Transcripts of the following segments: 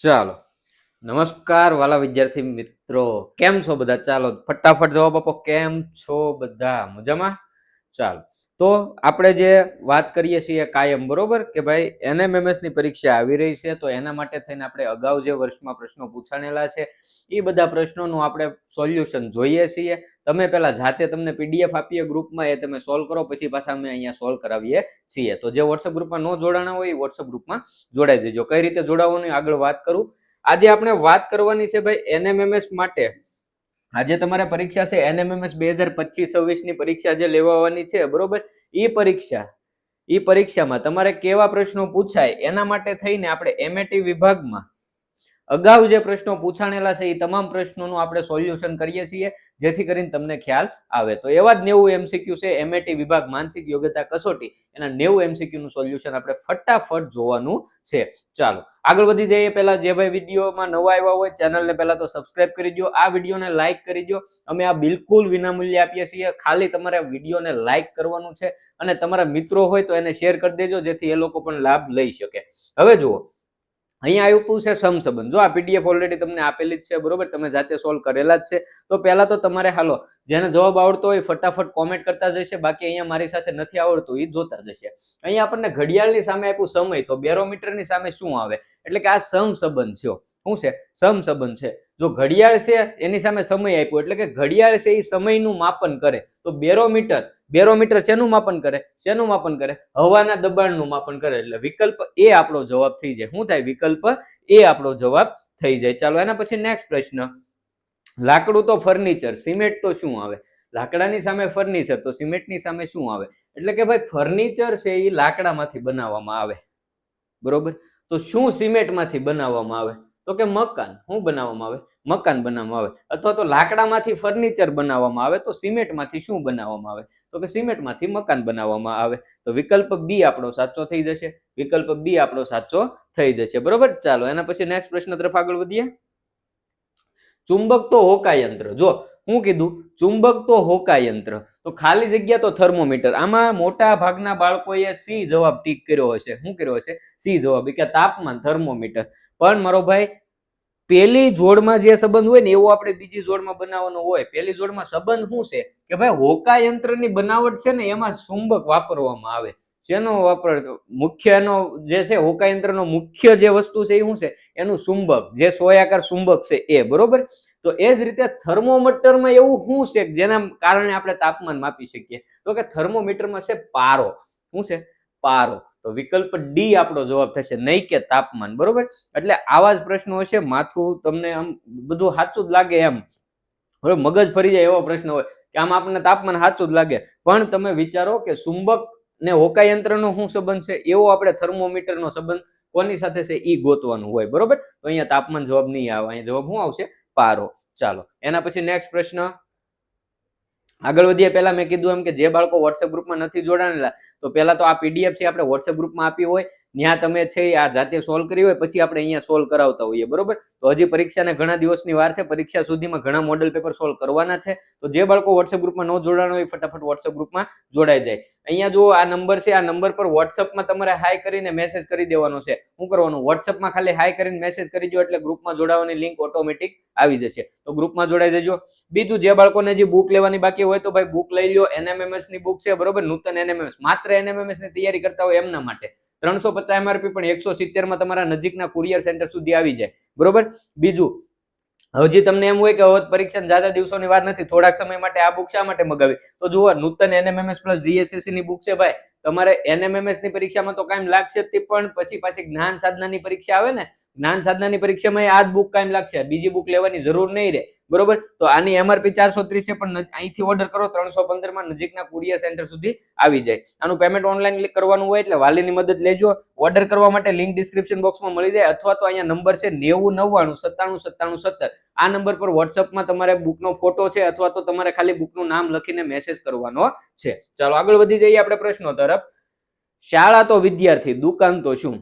ચાલો નમસ્કાર વાલા વિદ્યાર્થી મિત્રો, કેમ છો બધા? ચાલો ફટાફટ જવાબ આપો. કેમ છો બધા? મજામાં? ચાલો, તો આપણે જે વાત કરીએ છીએ કાયમ, બરોબર કે ભાઈ એનએમએમએસ ની પરીક્ષા આવી રહી છે, તો એના માટે થઈને આપણે અગાઉ જે વર્ષમાં પ્રશ્નો પૂછાણેલા છે એ બધા પ્રશ્નોનું આપણે સોલ્યુશન જોઈએ છીએ. તમે પેલા જાતે તમને પીડીએફ આપીએ ગ્રુપમાં, એ તમે સોલ્વ કરો, પછી પાછા અમે અહીંયા સોલ્વ કરાવીએ છીએ. તો જે વોટ્સઅપ ગ્રુપમાં ન જોડાણા હોય એ વોટ્સઅપ ગ્રુપમાં જોડાઈ દેજો. કઈ રીતે જોડાવવાનું આગળ વાત કરું. આજે આપણે વાત કરવાની છે ભાઈ એનએમએમએસ માટે. આજે તમારે પરીક્ષા છે એનએમએમએસ 2025-26 ની પરીક્ષા જે લેવાની છે, બરોબર? એ પરીક્ષામાં તમારે કેવા પ્રશ્નો પૂછાય એના માટે થઈને આપણે એમએટી વિભાગમાં અગાઉ જે પ્રશ્નો પૂછાણેલા છે એ તમામ પ્રશ્નોનું આપણે સોલ્યુશન કરીએ છીએ, જેથી કરીને તમને ખ્યાલ આવે. તો એવા જ 90 એમસીક્યુ છે એમએટી વિભાગ માનસિક યોગ્યતા કસોટી, એના 90 એમસીક્યુ નું સોલ્યુશન આપણે ફટાફટ જોવાનું છે. ચાલો આગળ વધી જઈએ. પહેલા જે ભાઈ વિડીયોમાં નવા આવ્યા હોય ચેનલને પહેલા તો સબસ્ક્રાઇબ કરી દો, આ વિડીયોને લાઈક કરી દો. અમે આ બિલકુલ વિનામૂલ્યે આપીએ છીએ. ખાલી તમારે વિડીયોને લાઈક કરવાનું છે અને તમારા મિત્રો હોય તો એને શેર કરી દેજો, જેથી એ લોકો પણ લાભ લઈ શકે. હવે જુઓ, અહીંયા આપ્યું છે સમસંબંધ. જો આ પીડીએફ ઓલરેડી તમને આપેલી જ છે, બરોબર? તમે જાતે સોલ્વ કરેલા જ છે. તો પહેલા તો તમારે હાલો જેને જવાબ આવડતો હોય ફટાફટ કોમેન્ટ કરતા જશે. બાકી અહીંયા મારી સાથે નથી આવડતું એ જોતા જશે. અહીંયા આપણને ઘડિયાળની સામે આપ્યું સમય, તો બેરોમીટરની સામે શું આવે? એટલે કે આ સમસંબંધ છે. શું છે? સમસંબંધ છે. જો ઘડિયાળ છે એની સામે સમય આપ્યો, એટલે કે ઘડિયાળ છે એ સમયનું માપન કરે. તો બેરોમીટર શેનું માપન કરે? શેનું માપન કરે? હવાના દબાણનું માપન કરે. એટલે વિકલ્પ એ આપણો જવાબ થઈ જાય. શું થાય? વિકલ્પ એ આપણો જવાબ થઈ જાય. ચાલો એના પછી નેક્સ્ટ પ્રશ્ન. લાકડું તો ફર્નિચર, સિમેન્ટ તો શું આવે? લાકડાની સામે ફર્નિચર, તો સિમેન્ટની સામે શું આવે? એટલે કે ભાઈ ફર્નિચર છે એ લાકડામાંથી બનાવવામાં આવે, બરોબર? તો શું સિમેન્ટમાંથી બનાવવામાં આવે? તો કે મકાન. શું બનાવવામાં આવે? મકાન બનાવવામાં આવે. અથવા તો લાકડામાંથી ફર્નિચર બનાવવામાં આવે, તો સિમેન્ટમાંથી શું બનાવવામાં આવે? તો કે સિમેન્ટમાંથી મકાન બનાવવામાં આવે. તો વિકલ્પ બી આપણો સાચો થઈ જશે. વિકલ્પ બી આપણો સાચો થઈ જશે, બરોબર? ચાલો એના પછી નેક્સ્ટ પ્રશ્ન તરફ આગળ વધીએ. ચુંબક તો હોકાયંત્ર. જો હું કીધું ચુંબક તો હોકાયંત્ર, તો ખાલી જગ્યા તો થર્મોમીટર. આમાં મોટા ભાગના બાળકોએ સી જવાબ ટીક કર્યો હશે. શું કર્યો હશે? સી જવાબ, કે તાપમાન, થર્મોમીટર. પણ મારો ભાઈ પેલી જોડમાં જે સંબંધ હોય ને એવો આપણે બીજી જોડમાં બનાવવાનો હોય. પેલી જોડમાં સંબંધ શું છે કે ભાઈ હોકાયંત્રની બનાવટ છે ને એમાં ચુંબક વાપરવામાં આવે. શેનો વાપર? મુખ્યનો જે છે હોકાયંત્રનો મુખ્ય જે વસ્તુ છે એ શું છે? એનું ચુંબક, જે સોયાકાર ચુંબક છે એ, બરોબર? તો એ જ રીતે થર્મોમીટરમાં એવું શું છે જેના કારણે આપણે તાપમાન માપી શકીએ? તો કે થર્મોમીટરમાં છે પારો. શું છે? પારો. તો વિકલ્પ ડી આપણો જવાબ થશે, નહીં કે તાપમાન, બરોબર? એટલે આવા જ પ્રશ્નો હશે. માથું તમને આમ બધું સાચું જ લાગે એમ, હવે મગજ ફરી જાય એવો પ્રશ્ન હોય કે આમ આપણને તાપમાન સાચું જ લાગે, પણ તમે વિચારો કે ચુંબક ને હોકાયંત્રનો શું સંબંધ છે, એવો આપણે થર્મોમીટરનો સંબંધ કોની સાથે છે ઈ ગોતવાનું હોય, બરોબર? તો અહીંયા તાપમાન જવાબ નહીં આવે, અહીંયા જવાબ શું આવશે? પારો. ચાલો એના પછી નેક્સ્ટ પ્રશ્ન આગળ વધીએ. પહેલા મેં કીધું એમ કે જે બાળકો વોટ્સએપ ગ્રુપમાં નથી જોડાણેલા, તો પહેલા તો આ પીડીએફ છે આપણે વોટ્સએપ ગ્રુપમાં આપી હોય, ત્યાં તમે છે આ જાતે સોલ્વ કરી હોય, પછી આપણે અહીંયા સોલ્વ કરાવતા હોઈએ, બરોબર? તો હજી પરીક્ષાને ઘણા દિવસની વાર છે. પરીક્ષા સુધીમાં ઘણા મોડેલ પેપર સોલ્વ કરવાના છે. તો જે બાળકો વોટ્સએપ ગ્રુપમાં ન જોડાણ હોય ફટાફટ વોટ્સએપ ગ્રુપમાં જોડાઈ જાય. અહીંયા જો આ નંબર છે, આ નંબર પર વોટ્સએપમાં તમારે હાઈ કરીને મેસેજ કરી દેવાનો છે. શું કરવાનું? વોટ્સએપમાં ખાલી હાઈ કરીને મેસેજ કરી દો એટલે ગ્રુપમાં જોડાવાની લિંક ઓટોમેટિક આવી જશે. તો ગ્રુપમાં જોડાઈ જજો. બીજું, જે બાળકોને જે બુક લેવાની બાકી હોય તો ભાઈ બુક લઈ લો. એનએમએમએસ ની બુક છે, બરોબર? નૂતન એનએમએમએસ, માત્ર એનએમએમએસ ની તૈયારી કરતા હોય એમના માટે 350 એમઆરપી પણ 170 માં તમારા નજીકના કુરિયર સેન્ટર સુધી આવી જાય, બરોબર? બીજું, હજી તમને એમ હોય કે હવે પરીક્ષા જ્યાદા દિવસોની વાર નથી, થોડાક સમય માટે આ બુક શા માટે મગાવી? તો જુઓ, નૂતન એનએમએમએસ પ્લસ જીએસએસસી ની બુક છે ભાઈ. તમારે એનએમએમએસ ની પરીક્ષામાં તો કાયમ લાગશે જ, પણ પછી પાછી જ્ઞાન સાધનાની પરીક્ષા આવે ને, જ્ઞાન સાધનાની પરીક્ષામાં આ જ બુક કાયમ લાગશે, બીજી બુક લેવાની જરૂર નહીં રહે, બરોબર? તો આની એમઆરપી 430 છે, પણ અહીંથી ઓર્ડર કરો 315 માં નજીકના કુરિયર સેન્ટર સુધી આવી જાય. આનું પેમેન્ટ ઓનલાઈન કરવાનું હોય એટલે વાલીની મદદ લેજો. ઓર્ડર કરવા માટે લિંક ડિસ્ક્રિપ્શન બોક્સમાં મળી જાય, અથવા તો અહીંયા નંબર છે 9099979770. આ નંબર પર વોટ્સઅપમાં તમારે બુકનો ફોટો છે, અથવા તો તમારે ખાલી બુકનું નામ લખીને મેસેજ કરવાનો છે. ચાલો આગળ વધી જઈએ આપણે પ્રશ્નો તરફ. શાળા તો વિદ્યાર્થી, દુકાન તો શું?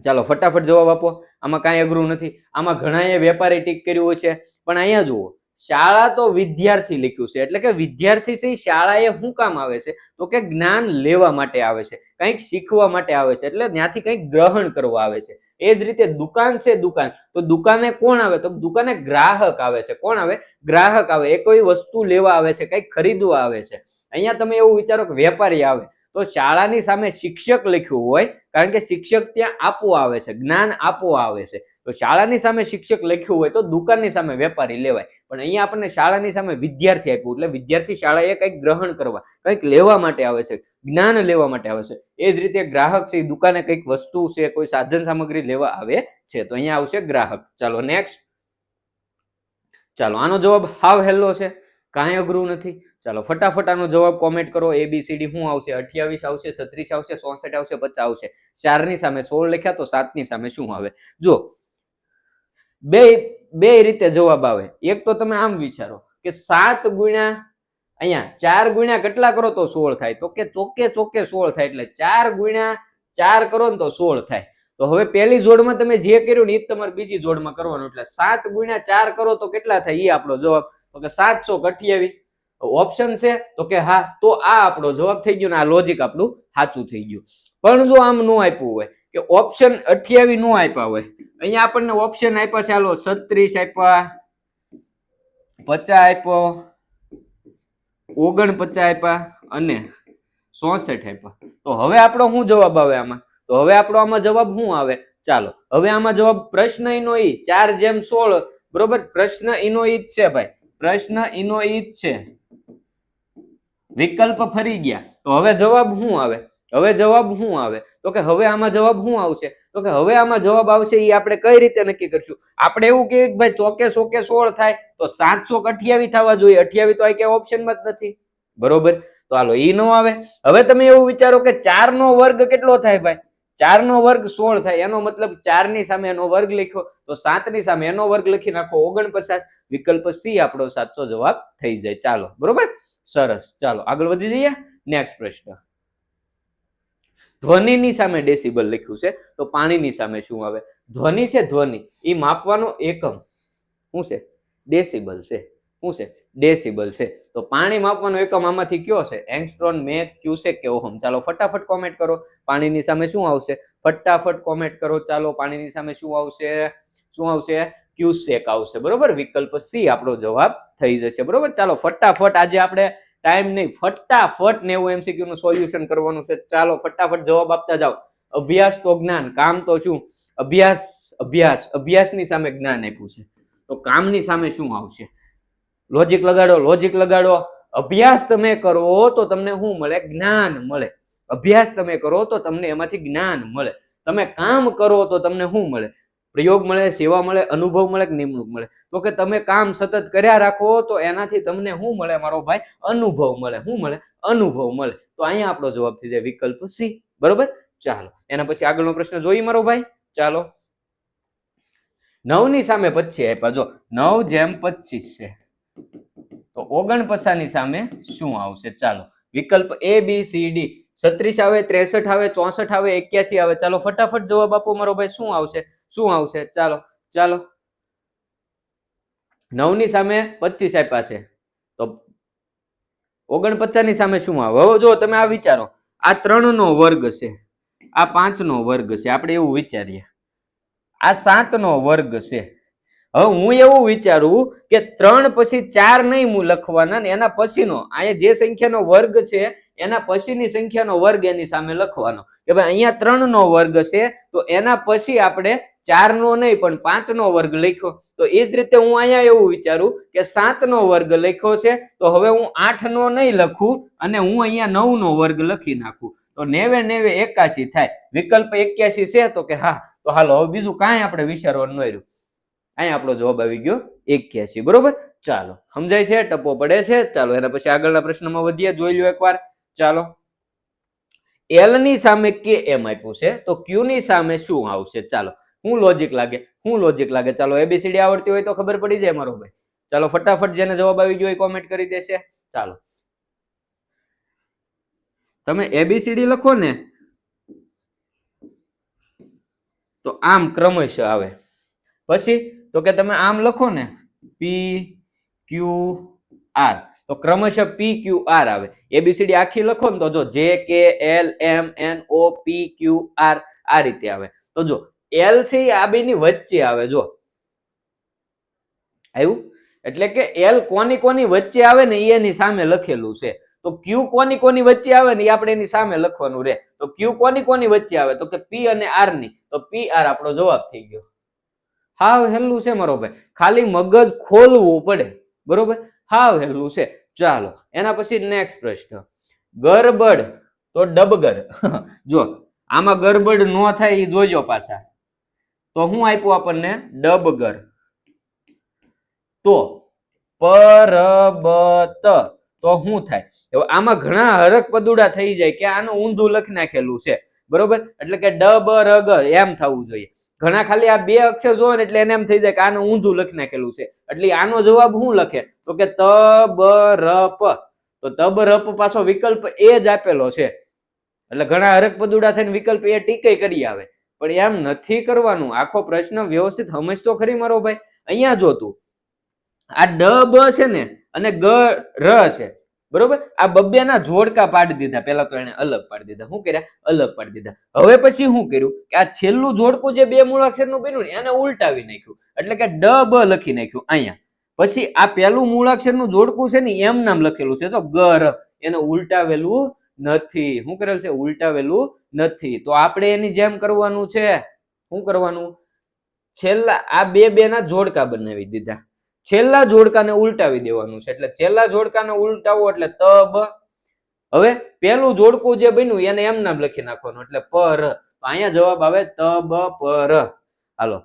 ચાલો ફટાફટ જવાબ આપો. આમાં કાંઈ અઘરું નથી. આમાં ઘણાએ વેપારી ટીક કર્યું છે, પણ અહીંયા જુઓ, શાળા તો વિદ્યાર્થી લખ્યું છે, એટલે કે વિદ્યાર્થી છે શાળાએ શું કામ આવે છે? તો કે જ્ઞાન લેવા માટે આવે છે, કંઈક શીખવા માટે આવે છે, એટલે ત્યાંથી કંઈક ગ્રહણ કરવા આવે છે. એ જ રીતે દુકાન છે દુકાન, તો દુકાને કોણ આવે? તો દુકાને ગ્રાહક આવે છે. કોણ આવે? ગ્રાહક આવે. એ કોઈ વસ્તુ લેવા આવે છે, કંઈક ખરીદવા આવે છે. અહીંયા તમે એવું વિચારો કે વેપારી આવે, તો શાળાની સામે શિક્ષક લખ્યું હોય, કારણ કે શિક્ષક ત્યાં આપવા આવે છે, જ્ઞાન આપવા આવે છે. તો શાળાની સામે શિક્ષક લખ્યું હોય તો દુકાનની સામે વેપારી લેવાય. પણ અહીંયા આપણને શાળાની સામે વિદ્યાર્થી આપ્યું, એટલે વિદ્યાર્થી શાળાએ કંઈક ગ્રહણ કરવા, કંઈક લેવા માટે આવે છે, જ્ઞાન લેવા માટે આવે છે. એ જ રીતે ગ્રાહક છે, દુકાને કંઈક વસ્તુ છે, કોઈ સાધન સામગ્રી લેવા આવે છે. તો અહીંયા આવશે ગ્રાહક. ચાલો નેક્સ્ટ. ચાલો આનો જવાબ હાવ હેલો છે, કાંઈ અઘરું નથી. ચાલો ફટાફટ આનો જવાબ કોમેન્ટ કરો. ABCD શું આવશે? 28 આવશે, 36 આવશે, 64 આવશે, 50 આવશે. 4 ની સામે 16 લખ્યા, તો 7 ની સામે શું આવે? જો બે રીતે જવાબ આવે. એક તો તમે આમ વિચારો કે 7 ગુણ્યા અહીંયા 4 ગુણ્યા કેટલા કરો તો 16 થાય, તો કે ચોકે 16 થાય, એટલે 4 ગુણ્યા 4 કરો ને તો 16 થાય. તો હવે પહેલી જોડમાં તમે જે કર્યું ને એ જ તમારે બીજી જોડમાં કરવાનું, એટલે 7 ગુણ્યા 4 કરો તો કેટલા થાય? એ આપણો જવાબ. તો કે 728 ઓપ્શન છે, તો કે હા. તો આ આપણો જવાબ થઈ ગયો ને આ લોજિક આપણું સાચું થઈ ગયું. પણ જો આમ નો આપ્યું હોય કે ઓપ્શન 28 નો આપ્યા હોય, અહીંયા આપણને ઓપ્શન આપ્યા છે, હાલો 36 આપ્યા, 50 આપ્યો, 49 આપ્યા અને 64 આપ્યા. તો હવે આપણો શું જવાબ આવે આમાં? તો હવે આપણો આમાં જવાબ શું આવે? ચાલો હવે આમાં જવાબ પ્રશ્ન ઈનો ઈ 4:16, બરોબર. પ્રશ્ન ઈનો ઈ જ છે ભાઈ, પ્રશ્ન ઈનો ઈ જ છે. વિકલ્પ ફરી ગયા, તો હવે જવાબ શું આવે? હવે જવાબ શું આવે? તો કે હવે આમાં જવાબ શું આવશે? તો કે હવે આમાં જવાબ આવશે એ આપણે કઈ રીતે નક્કી કરશું? આપણે એવું કહીએ કે ભાઈ ચોકે 16 થાય, તો 728 થવા જોઈએ. 28 તો આ કે ઓપ્શનમાં જ નથી, બરોબર. તો હાલો ઈ નો આવે. હવે તમે એવું વિચારો કે 4 નો વર્ગ કેટલો થાય ભાઈ? 4 નો વર્ગ 16 થાય, એનો મતલબ 4 ની સામે એનો વર્ગ લખ્યો, તો 7 ની સામે એનો વર્ગ લખી નાખો, 49. વિકલ્પ સી આપણો સાચો જવાબ થઈ જાય. ચાલો બરોબર, સરસ. ચાલો આગળ વધી જઈએ. નેક્સ્ટ પ્રશ્ન. ધ્વનિની સામે ડેસિબલ લખ્યું છે, તો પાણીની સામે શું આવે? ધ્વનિ છે, ધ્વનિ એ માપવાનો એકમ શું છે? ડેસિબલ છે. શું છે? ડેસિબલ છે. તો પાણી માપવાનો એકમ આમાંથી કયો છે? એંગસ્ટ્રોમ, મેચ, ક્યુસેક કે ઓહમ? ચાલો ફટાફટ કોમેન્ટ કરો. પાણીની સામે શું આવશે? ફટાફટ કોમેન્ટ કરો. ચાલો પાણીની સામે શું આવશે? શું આવશે? ક્યુસેક આવશે, બરોબર. વિકલ્પ સી આપણો જવાબ થઈ જશે, બરોબર. ચાલો ફટાફટ, આજે આપણે ટાઈમ નહીં, ફટાફટ 90 MCQ નું સોલ્યુશન કરવાનું છે. ચાલો ફટાફટ જવાબ આપતા જાઓ. અભ્યાસ તો જ્ઞાન, કામ તો શું? અભ્યાસ. અભ્યાસ, અભ્યાસની સામે જ્ઞાન આપ્યું છે, તો કામની સામે શું આવશે? લોજિક લગાડો, લોજિક લગાડો. અભ્યાસ તમે કરો તો તમને શું મળે? જ્ઞાન મળે. અભ્યાસ તમે કરો તો તમને એમાંથી જ્ઞાન મળે. તમે કામ કરો તો તમને શું મળે? પ્રયોગ મળે, સેવા મળે, અનુભવ મળે કે નિમણૂક મળે? તો કે તમે કામ સતત કર્યા રાખો તો એનાથી તમને શું મળે મારો ભાઈ? અનુભવ મળે. શું મળે? અનુભવ મળે. તો અહીંયા આપણો જવાબ થઈ જાય વિકલ્પ સી, બરોબર. ચાલો એના પછી આગળનો પ્રશ્ન જોઈએ મારો ભાઈ. ચાલો 9 ની સામે 25 આપ્યા. જો 9:25 છે, તો 49 ની સામે શું આવશે? ચાલો વિકલ્પ A B C D. 36 આવે, 63 આવે, 64 આવે, 81 આવે. ચાલો ફટાફટ જવાબ આપો મારો ભાઈ. શું આવશે? શું આવશે? ચાલો ચાલો 9 ની સામે 25 આપ્યા છે, તો 49 ની સામે શું આવે? હવે જો તમે આ વિચારો, આ 3 નો વર્ગ છે, આ 5 નો વર્ગ છે, આપણે એવું વિચારીએ, આ 7 નો વર્ગ છે. હવે હું એવું વિચારું કે 3 પછી 4 નહીં લખવાના ને એના પછીનો, અહીંયા જે સંખ્યાનો વર્ગ છે એના પછીની સંખ્યાનો વર્ગ એની સામે લખવાનો. કે ભાઈ અહીંયા 3 નો વર્ગ છે, તો એના પછી આપણે 4 નો નહીં પણ 5 નો વર્ગ લખ્યો. તો એ જ રીતે હું અહીંયા એવું વિચારું કે 7 નો વર્ગ લખ્યો છે, તો હવે હું 8 નો નહીં લખું અને હું અહીંયા 9 નો વર્ગ લખી નાખું, તો 9 9 81 થાય. વિકલ્પ 81 છે, તો કે હા. તો હાલો હવે બીજું કાંઈ આપણે વિચારવાનું ન રહ્યું. અહીંયા આપણો જવાબ આવી ગયો 81, બરોબર. ચાલો સમજાય છે? ટપો પડે છે? ચાલો એના પછી આગળના પ્રશ્નમાં વધીએ. જોઈ લો એકવાર. ચાલો એલ ની સામે કે એમ આપ્યું છે, તો ક્યુ ની સામે શું આવશે? ચાલો શું લોજિક લાગે? શું લોજિક લાગે? ચાલો એબીસીડી આવડતી હોય તો ખબર પડી જાય મારો ભાઈ. ચાલો ફટાફટ જેને જવાબ આવી ગયો એ કોમેન્ટ કરી દેશે. ચાલો તમે એબીસીડી લખો ને તો આમ ક્રમશ આવે. પછી તો કે તમે આમ લખો ને પી ક્યુ આર, તો ક્રમશઃ પી ક્યુ આર આવે. એબીસીડી આખી લખો ને તો જો જે કે એલ એમ એન ઓ પી ક્યુ આર આ રીતે આવે. તો જો એલ છે આ બે ની વચ્ચે આવે. જો આવ્યું, એટલે કે એલ કોની કોની વચ્ચે આવે ને એની સામે લખેલું છે. તો ક્યુ કોની કોની વચ્ચે આવે ને એ આપણે એની સામે લખવાનું રહે. તો ક્યુ કોની કોની વચ્ચે આવે તો કે પી અને આર ની. તો પી આર આપણો જવાબ થઈ ગયો. હાવ હેલું છે મારો ભાઈ, ખાલી મગજ ખોલવું પડે. બરોબર, હાવ હેલું છે. ચાલો એના પછી નેક્સ્ટ પ્રશ્ન, ગરબડ તો ડબગર. જો આમાં ગરબડ નો થાય એ જોજો પાછા. તો હું આપ્યું આપણને ડબગર. તો પરબત તો શું થાય? આમાં ઘણા હરક પદુડા થઈ જાય કે આનું ઊંધું લખી નાખેલું છે. બરોબર, એટલે કે ડ બ ર ગ એમ થવું જોઈએ. ઘણા ખાલી આ બે અક્ષર જોવે ને એટલે એને એમ થઈ જાય કે આનું ઊંધું લખી નાખેલું છે. એટલે આનો જવાબ શું લખે તો કે ત બ ર પ. તો તબ રપ પાછો વિકલ્પ એ જ આપેલો છે. એટલે ઘણા હરક પદુડા થઈને વિકલ્પ એ ટીકે કરી આવે, પણ એમ નથી કરવાનું. આખો પ્રશ્ન વ્યવસ્થિત સમજતો ખરી મારો ભાઈ. અહીંયા જો તું આ ડ બ છે ને અને ગ ર છે. બરોબર, આ બબ્બેના જોડકા પાડી દીધા. પેલા તો એને અલગ પાડી દીધા. શું કર્યા? અલગ પાડી દીધા. હવે પછી શું કર્યું કે આ છેલ્લું જોડકું જે બે મૂળાક્ષરનું બન્યું ને એને ઉલટાવી નાખ્યું. એટલે કે ડ બ લખી નાખ્યું અહીંયા. પછી આ પેલું મૂળાક્ષરનું જોડકું છે ને એમ નામ લખેલું છે તો ગર, એને ઉલટાવેલું નથી. શું કરેલ છે? ઉલટાવેલું નથી. તો આપણે એની જેમ કરવાનું છે. શું કરવાનું? છેલ્લા આ બે ના જોડકા બનાવી દીધા. છેલ્લા જોડકાને ઉલટાવી દેવાનું છે. એટલે છેલ્લા જોડકાને ઉલટાવો એટલે ત બ. હવે પેલું જોડકું જે બન્યું એને એમ નામ લખી નાખવાનું એટલે પર. અહીંયા જવાબ આવે ત બ પર. હાલો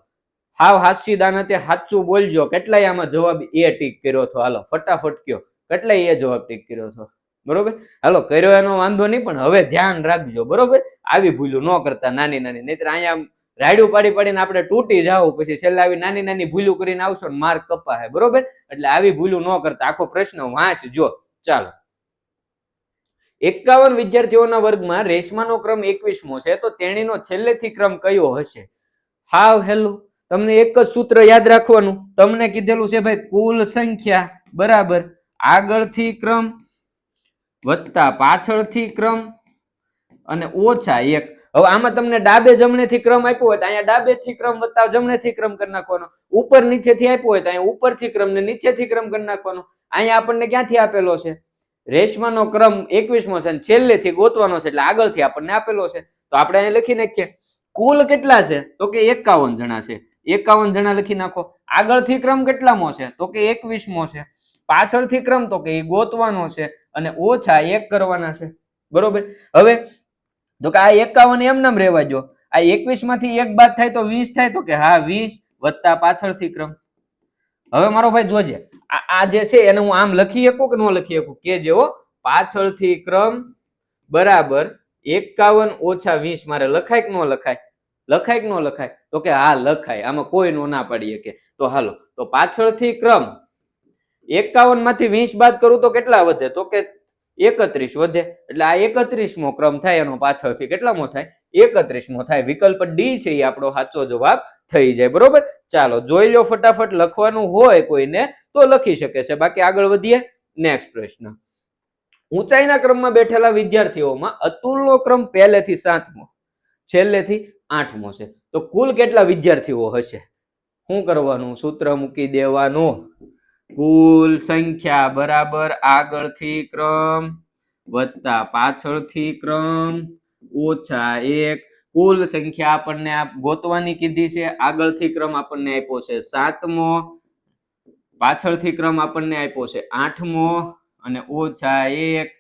હાવ હાચી દાનતે સાચું બોલજો. કેટલાય આમાં જવાબ એ ટીક કર્યો છો? હાલો ફટાફટ કયો, કેટલાય એ જવાબ ટીક કર્યો છો? બરોબર, હાલો કર્યો એનો વાંધો નહીં, પણ હવે ધ્યાન રાખજો. બરોબર, આવી ભૂલો ન કરતા નાની નાની, નહીતર અહીંયા રાયડું પાડી પાડીને આપણે તૂટી જાવ. પછી છેલ્લે આવી નાની નાની ભૂલો કરીને આવશો ને માર્ક કપાય. બરોબર, એટલે આવી ભૂલો ન કરતા. આખો પ્રશ્ન વાંચજો. ચાલો, 51 વિદ્યાર્થીઓના વર્ગમાં રેશમાનો ક્રમ 21મો છે, તો તેણીનો છેલ્લેથી ક્રમ કયો હશે? હાવ હેલું, તમને એક જ સૂત્ર યાદ રાખવાનું. તમને કીધેલું છે ભાઈ કુલ સંખ્યા બરાબર આગળથી ક્રમ વત્તા પાછળથી ક્રમ અને ઓછા એક. હવે આમાં તમને ડાબે જમણેથી ક્રમ આપ્યો હોય તો અહીંયા ડાબેથી ક્રમ વત્તા જમણેથી ક્રમ કરી નાખવાનો. ઉપર નીચેથી આપ્યો હોય તો અહીંયા ઉપરથી ક્રમ ને નીચેથી ક્રમ કરી નાખવાનો. અહીંયા આપણને ક્યાંથી આપેલો છે? રેશમાનો ક્રમ 21મો છે અને છેલ્લેથી ગોતવાનો છે, એટલે આગળથી આપણને આપેલો છે. તો આપણે અહીંયા લખી નાખીએ કુલ કેટલા છે તો કે 51 જણા છે. 51 જણા લખી નાખો. આગળથી ક્રમ કેટલામો છે તો કે 21મો છે. પાછળથી ક્રમ તો કે એ ગોતવાનો છે અને ઓછા એક કરવાના છે. બરોબર, હવે તો કે આ 51 એમ નામ રહેવા દો. આ 21 માંથી એક બાદ થાય તો 20 થાય તો કે હા 20 વત્તા પાછળથી ક્રમ. હવે મારો ભાઈ જોજે, આ જે છે એને હું આમ લખી શકું કે ન લખી શકું કે જેવો પાછળથી ક્રમ બરાબર 51 ઓછા 20 મારે લખાય કે ન લખાય? લખાય કે ન લખાય? તો કે હા લખાય. આમાં કોઈ નો ના પાડી શકે. તો હાલો, તો પાછળથી ક્રમ 51 માંથી 20 બાદ કરું તો કેટલા વધે તો કે 31 વધે. એટલે આ 31મો ક્રમ થાય. એનો પાછળથી કેટલામો થાય? 31મો થાય. વિકલ્પ ડી છે એ આપણો સાચો જવાબ થઈ જાય. બરોબર, ચાલો જોઈ લો ફટાફટ. લખવાનું હોય કોઈને તો લખી શકે છે, બાકી આગળ વધીએ. નેક્સ્ટ પ્રશ્ન, ઊંચાઈના ક્રમમાં બેઠેલા વિદ્યાર્થીઓમાં અતુલનો ક્રમ પહેલેથી 7મો છેલ્લેથી 8મો છે. તો કુલ કેટલા વિદ્યાર્થીઓ હશે? શું કરવાનું? સૂત્ર મૂકી દેવાનું. કુલ સંખ્યા બરાબર આગળથી ક્રમ વત્તા પાછળથી ક્રમ ઓછા એક. કુલ સંખ્યા આપણને ગોતવાની કીધી છે. આગળથી ક્રમ આપણને આપ્યો છે 7મો, પાછળથી ક્રમ આપણને આપ્યો છે 8મો અને ઓછા એક.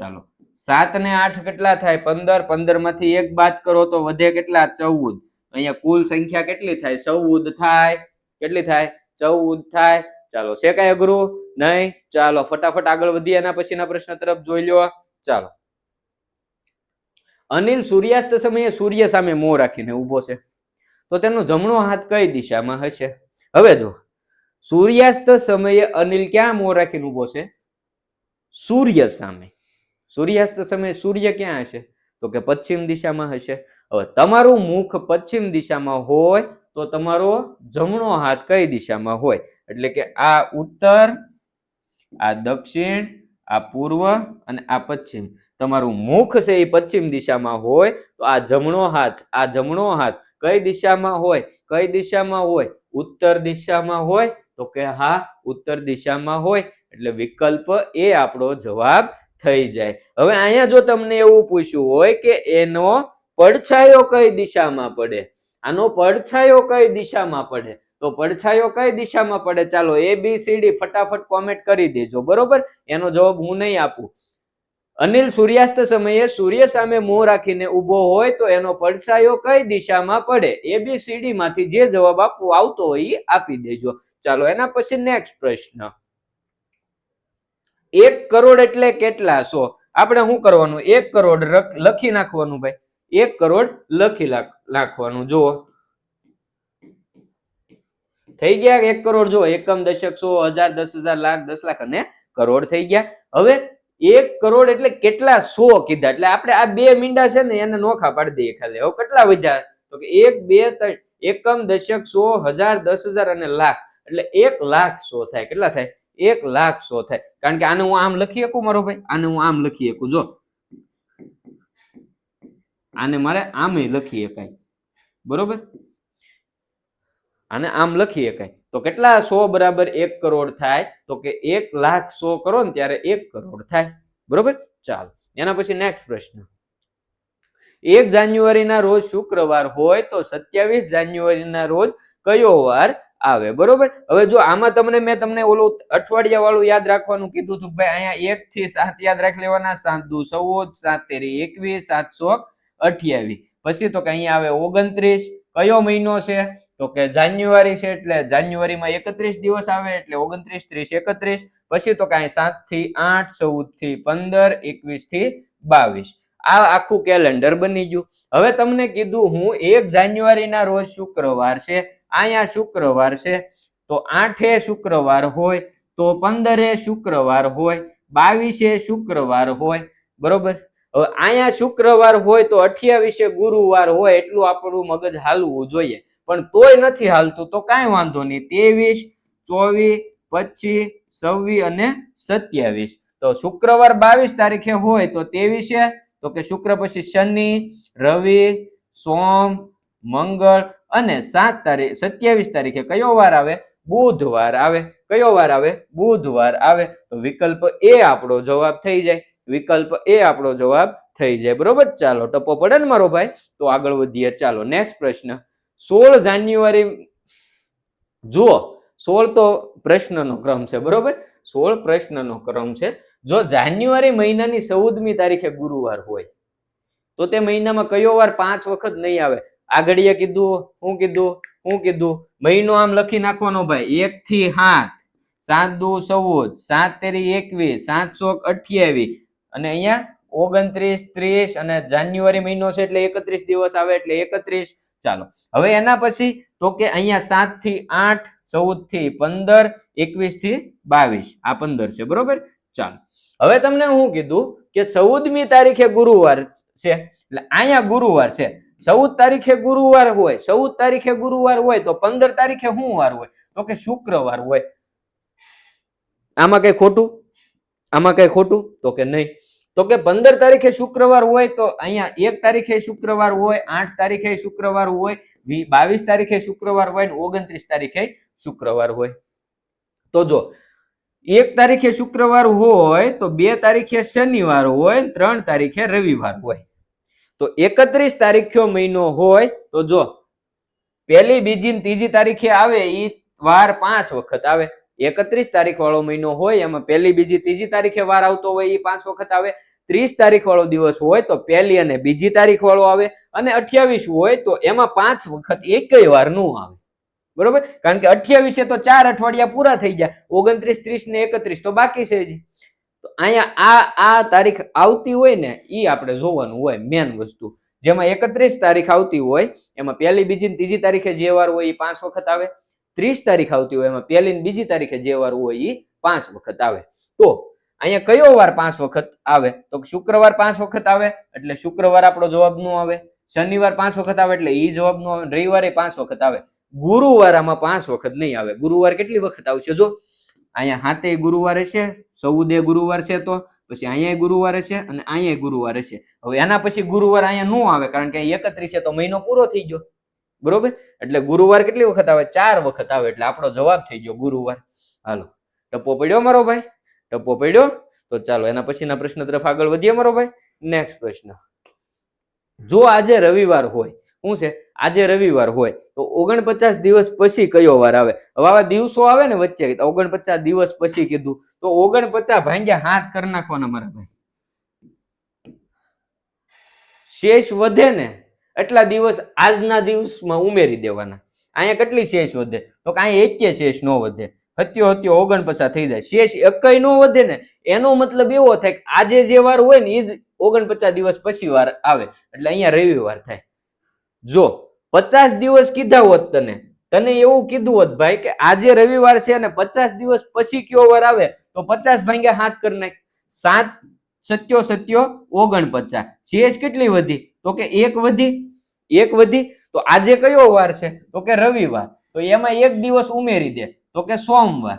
ચાલો 7 ને 8 કેટલા થાય? 15. 15 માંથી એક બાદ કરો તો વધે કેટલા? 14. અહીંયા કુલ સંખ્યા કેટલી થાય? 14 થાય. કેટલી થાય? 14 થાય. ચાલો, છે કઈ અઘરું? નહીં. ચાલો ફટાફટ આગળ વધીએ એના પછીના પ્રશ્ન તરફ જોઈ લો. ચાલો, અનિલ સૂર્યાસ્ત સમયે સૂર્ય સામે મોં રાખીને ઉભો છે, તો તેનો જમણો હાથ કઈ દિશામાં હશે? હવે જો, સૂર્યાસ્ત સમયે અનિલ ક્યાં મોં રાખીને ઉભો છે? સૂર્ય સામે. સૂર્યાસ્ત સમયે સૂર્ય ક્યાં હશે તો કે પશ્ચિમ દિશામાં હશે. હવે તમારું મુખ પશ્ચિમ દિશામાં હોય તો તમારો જમણો હાથ કઈ દિશામાં હોય? એટલે કે આ ઉત્તર, આ દક્ષિણ, આ પૂર્વ અને આ પશ્ચિમ. તમારું મુખ છે એ પશ્ચિમ દિશામાં હોય તો આ જમણો હાથ કઈ દિશામાં હોય? કઈ દિશામાં હોય? ઉત્તર દિશામાં હોય તો કે હા ઉત્તર દિશામાં હોય, એટલે વિકલ્પ એ આપણો જવાબ થઈ જાય. હવે અહીંયા જો તમને એવું પૂછ્યું હોય કે એનો પડછાયો કઈ દિશામાં પડે, આનો પડછાયો કઈ દિશામાં પડે, તો પડછાયો કઈ દિશામાં પડે? ચાલો ABCD ફટાફટ કોમેન્ટ કરી દેજો, બરોબર? એનો જવાબ હું નહીં આપું. અનિલ સૂર્યાસ્ત સમયે સૂર્ય સામે મોં રાખીને ઊભો હોય તો એનો પડછાયો કઈ દિશામાં પડે? ABCD માંથી જે જવાબ આવતો હોય એ આપી દેજો. ચાલો એના પછી નેક્સ્ટ પ્રશ્ન, 1 કરોડ એટલે કેટલા સો? આપણે શું કરવાનું? 1 કરોડ લખી નાખવાનું ભાઈ, 1 કરોડ લખી નાખવાનું. જુઓ થઈ ગયા 1 કરોડ. જો એકમ, દશક, સો, હજાર, 10,000, લાખ, 10 લાખ અને કરોડ થઈ ગયા. હવે 1 કરોડ એટલે કેટલા સો કીધા, એટલે આપણે આ બે મીંડા છે ને એને નોખા પાડી દઈએ ખાલી. હવે કેટલા વધ્યા? તો કે 1, 2, 3 એકમ, દશક, સો, હજાર, 10,000 અને લાખ, એટલે 1 લાખ સો થાય. કેટલા થાય? 1 લાખ સો થાય. કારણ કે આને હું આમ લખી શકું મારો ભાઈ, આને હું આમ લખી શકું. જો આને મારે આમ લખી શકાય, બરોબર? આને આમ લખી શકાય. તો કેટલા સો બરાબર 1 કરોડ થાય? તો કે 1 લાખ સો કરો ને ત્યારે 1 કરોડ થાય, બરોબર? ચાલો એના પછી નેક્સ્ટ પ્રશ્ન, 1 જાન્યુઆરીના રોજ શુક્રવાર હોય તો 27 જાન્યુઆરીના રોજ કયો વાર આવે? બરોબર. હવે જો આમાં મેં તમને ઓલું અઠવાડિયા વાળું યાદ રાખવાનું કીધું હતું ભાઈ, અહીંયા 1 થી 7 યાદ રાખી લેવાના. 7 દુ 14, 7 તેરી 21, 7 ચોક 28. પછી તો કે અહીંયા આવે 29. કયો મહિનો છે? તો કે જાન્યુઆરી છે, એટલે જાન્યુઆરીમાં 31 દિવસ આવે, એટલે 29, 30, 31. પછી તો કે 7 થી 8, 14 થી 15, 21 થી 22. આ આખું કેલેન્ડર બની ગયું. હવે તમને કીધું હું 1 જાન્યુઆરીના રોજ શુક્રવાર છે, અહીંયા શુક્રવાર છે, તો 8 શુક્રવાર હોય, તો 15 શુક્રવાર હોય, 22 શુક્રવાર હોય, બરોબર? હવે અહીંયા શુક્રવાર હોય તો 28 ગુરુવાર હોય, એટલું આપણું મગજ હાલવું જોઈએ. પણ તોય નથી હાલતું તો કાંઈ વાંધો નહીં. 23, 24, 25, 26 અને 27. તો શુક્રવાર 22 તારીખે હોય તો 23, તો કે શુક્ર પછી શનિ, રવિ, સોમ, મંગળ અને 27 તારીખે કયો વાર આવે? બુધવાર આવે. કયો વાર આવે? બુધવાર આવે. તો વિકલ્પ એ આપણો જવાબ થઈ જાય. વિકલ્પ એ આપણો જવાબ થઈ જાય, બરોબર? ચાલો ટપો પડે ને મારો ભાઈ. તો આગળ વધીએ. ચાલો નેક્સ્ટ પ્રશ્ન, 16 જાન્યુઆરી. જુઓ 16 તો પ્રશ્નનો ક્રમ છે, બરોબર? 16 પ્રશ્નનો ક્રમ છે. જો જાન્યુઆરી મહિનાની 14મી તારીખે ગુરુવાર હોય તો તે મહિનામાં કયો વાર 5 વખત નહીં આવે? આગળીએ કીધું, હું કીધું મહિનો આમ લખી નાખવાનો ભાઈ, 1 થી 7, 7 દુ 14, 7 તેરી 21, 7 ચોક 28 અને અહીંયા 29, 30 અને જાન્યુઆરી મહિનો છે એટલે 31 દિવસ આવે, એટલે 31. ચાલો હવે એના પછી તો કે અહીંયા 7 થી 8, 14 થી 15, 21 થી 22. આ 15 છે, બરોબર? ચાલો હવે તમને હું કીધું કે 14મી તારીખે ગુરુવાર છે, એટલે અહીંયા ગુરુવાર છે. 14 તારીખે ગુરુવાર હોય, 14 તારીખે ગુરુવાર હોય તો 15 તારીખે શું વાર હોય? તો કે શુક્રવાર હોય. આમાં કઈ ખોટું? આમાં કઈ ખોટું? તો કે નહીં. તો કે 15 તારીખે શુક્રવાર હોય તો અહીંયા 1 તારીખે શુક્રવાર હોય, 8 તારીખે શુક્રવાર હોય, 22 તારીખે શુક્રવાર હોય ને 29 તારીખે શુક્રવાર હોય. તો જો 1 તારીખે શુક્રવાર હોય તો 2 તારીખે શનિવાર હોય, 3 તારીખે રવિવાર હોય. તો 31 તારીખ્યો મહિનો હોય તો જો પહેલી, બીજી, ત્રીજી તારીખે આવે એ વાર 5 વખત આવે. 31 તારીખ વાળો મહિનો હોય એમાં પહેલી, બીજી, ત્રીજી તારીખે વાર આવતો હોય એ 5 વખત આવે. 30 તારીખ વાળો દિવસ હોય તો પહેલી અને બીજી તારીખ વાળો આવે, અને 28 હોય તો એમાં 5 વખત એકેય વાર નું આવે, બરોબર? કારણ કે 28 તો 4 અઠવાડિયા પૂરા થઈ ગયા, 29, 30 ને 31 તો બાકી છે જ. તો અહીંયા આ તારીખ આવતી હોય ને એ આપણે જોવાનું હોય મેન વસ્તુ. જેમાં 31 તારીખ આવતી હોય એમાં પહેલી, બીજી, ત્રીજી તારીખે જે વાર હોય એ 5 વખત આવે. 30 તારીખ આવતી હોય એમાં પહેલી ને બીજી તારીખે જે વાર હોય એ 5 વખત આવે. તો અહીંયા કયો વાર 5 વખત આવે? તો શુક્રવાર 5 વખત આવે, એટલે શુક્રવાર આપણો જવાબ નો આવે. શનિવાર 5 વખત આવે એટલે એ જવાબ નો આવે. રવિવારે 5 વખત આવે. ગુરુવાર આમાં 5 વખત નહીં આવે. ગુરુવાર કેટલી વખત આવશે? જો અહીંયા 7 ગુરુવારે છે, 14 ગુરુવાર છે, તો પછી અહીંયા ગુરુવારે છે અને અહીંયા ગુરુવારે છે. હવે એના પછી ગુરુવાર અહીંયા નો આવે કારણ કે 31 છે તો મહિનો પૂરો થઈ ગયો, બરોબર, એટલે ગુરુવાર કેટલી વખત આવે? 4 વખત આવે, એટલે આપણો જવાબ થઈ ગયો ગુરુવાર. હાલો, ટપ્પો પડ્યો મારો ભાઈ, ટપ્પો પડ્યો. તો ચાલો એના પછીના પ્રશ્ન તરફ આગળ વધીએ મારો ભાઈ. નેક્સ્ટ પ્રશ્ન, જો આજે રવિવાર હોય, શું છે? આજે રવિવાર હોય તો 49 દિવસ પછી કયો વાર આવે? હવે આવા દિવસો આવે ને વચ્ચે, 49 દિવસ પછી કીધું તો 49 ભાંગ્યા 7 કરી નાખવાના મારા ભાઈ. શેષ વધે ને એટલા દિવસ આજના દિવસમાં ઉમેરી દેવાના. અહીંયા કેટલી શેષ વધે? તો કાંઈ એકે શેષ નો વધે. 49 થઈ જાય. શેષ એકય નો વધે ને એનો મતલબ એવો થાય કે આજે જે વાર હોય ને એ જ 49 દિવસ પછી વાર આવે, એટલે અહીંયા રવિવાર થાય. જો 50 દિવસ કીધા હોત તને એવું કીધું હોત ભાઈ કે આજે રવિવાર છે અને 50 દિવસ પછી કયો વાર આવે, તો 50 ભાંગ્યા 7 કરી નાખ. 7 સત્યો 49. શેષ કેટલી વધી? તો કે એક વધી. તો આજે કયો વાર છે? તો કે રવિવાર. તો એમાં એક દિવસ ઉમેરી દે, તો કે સોમવાર.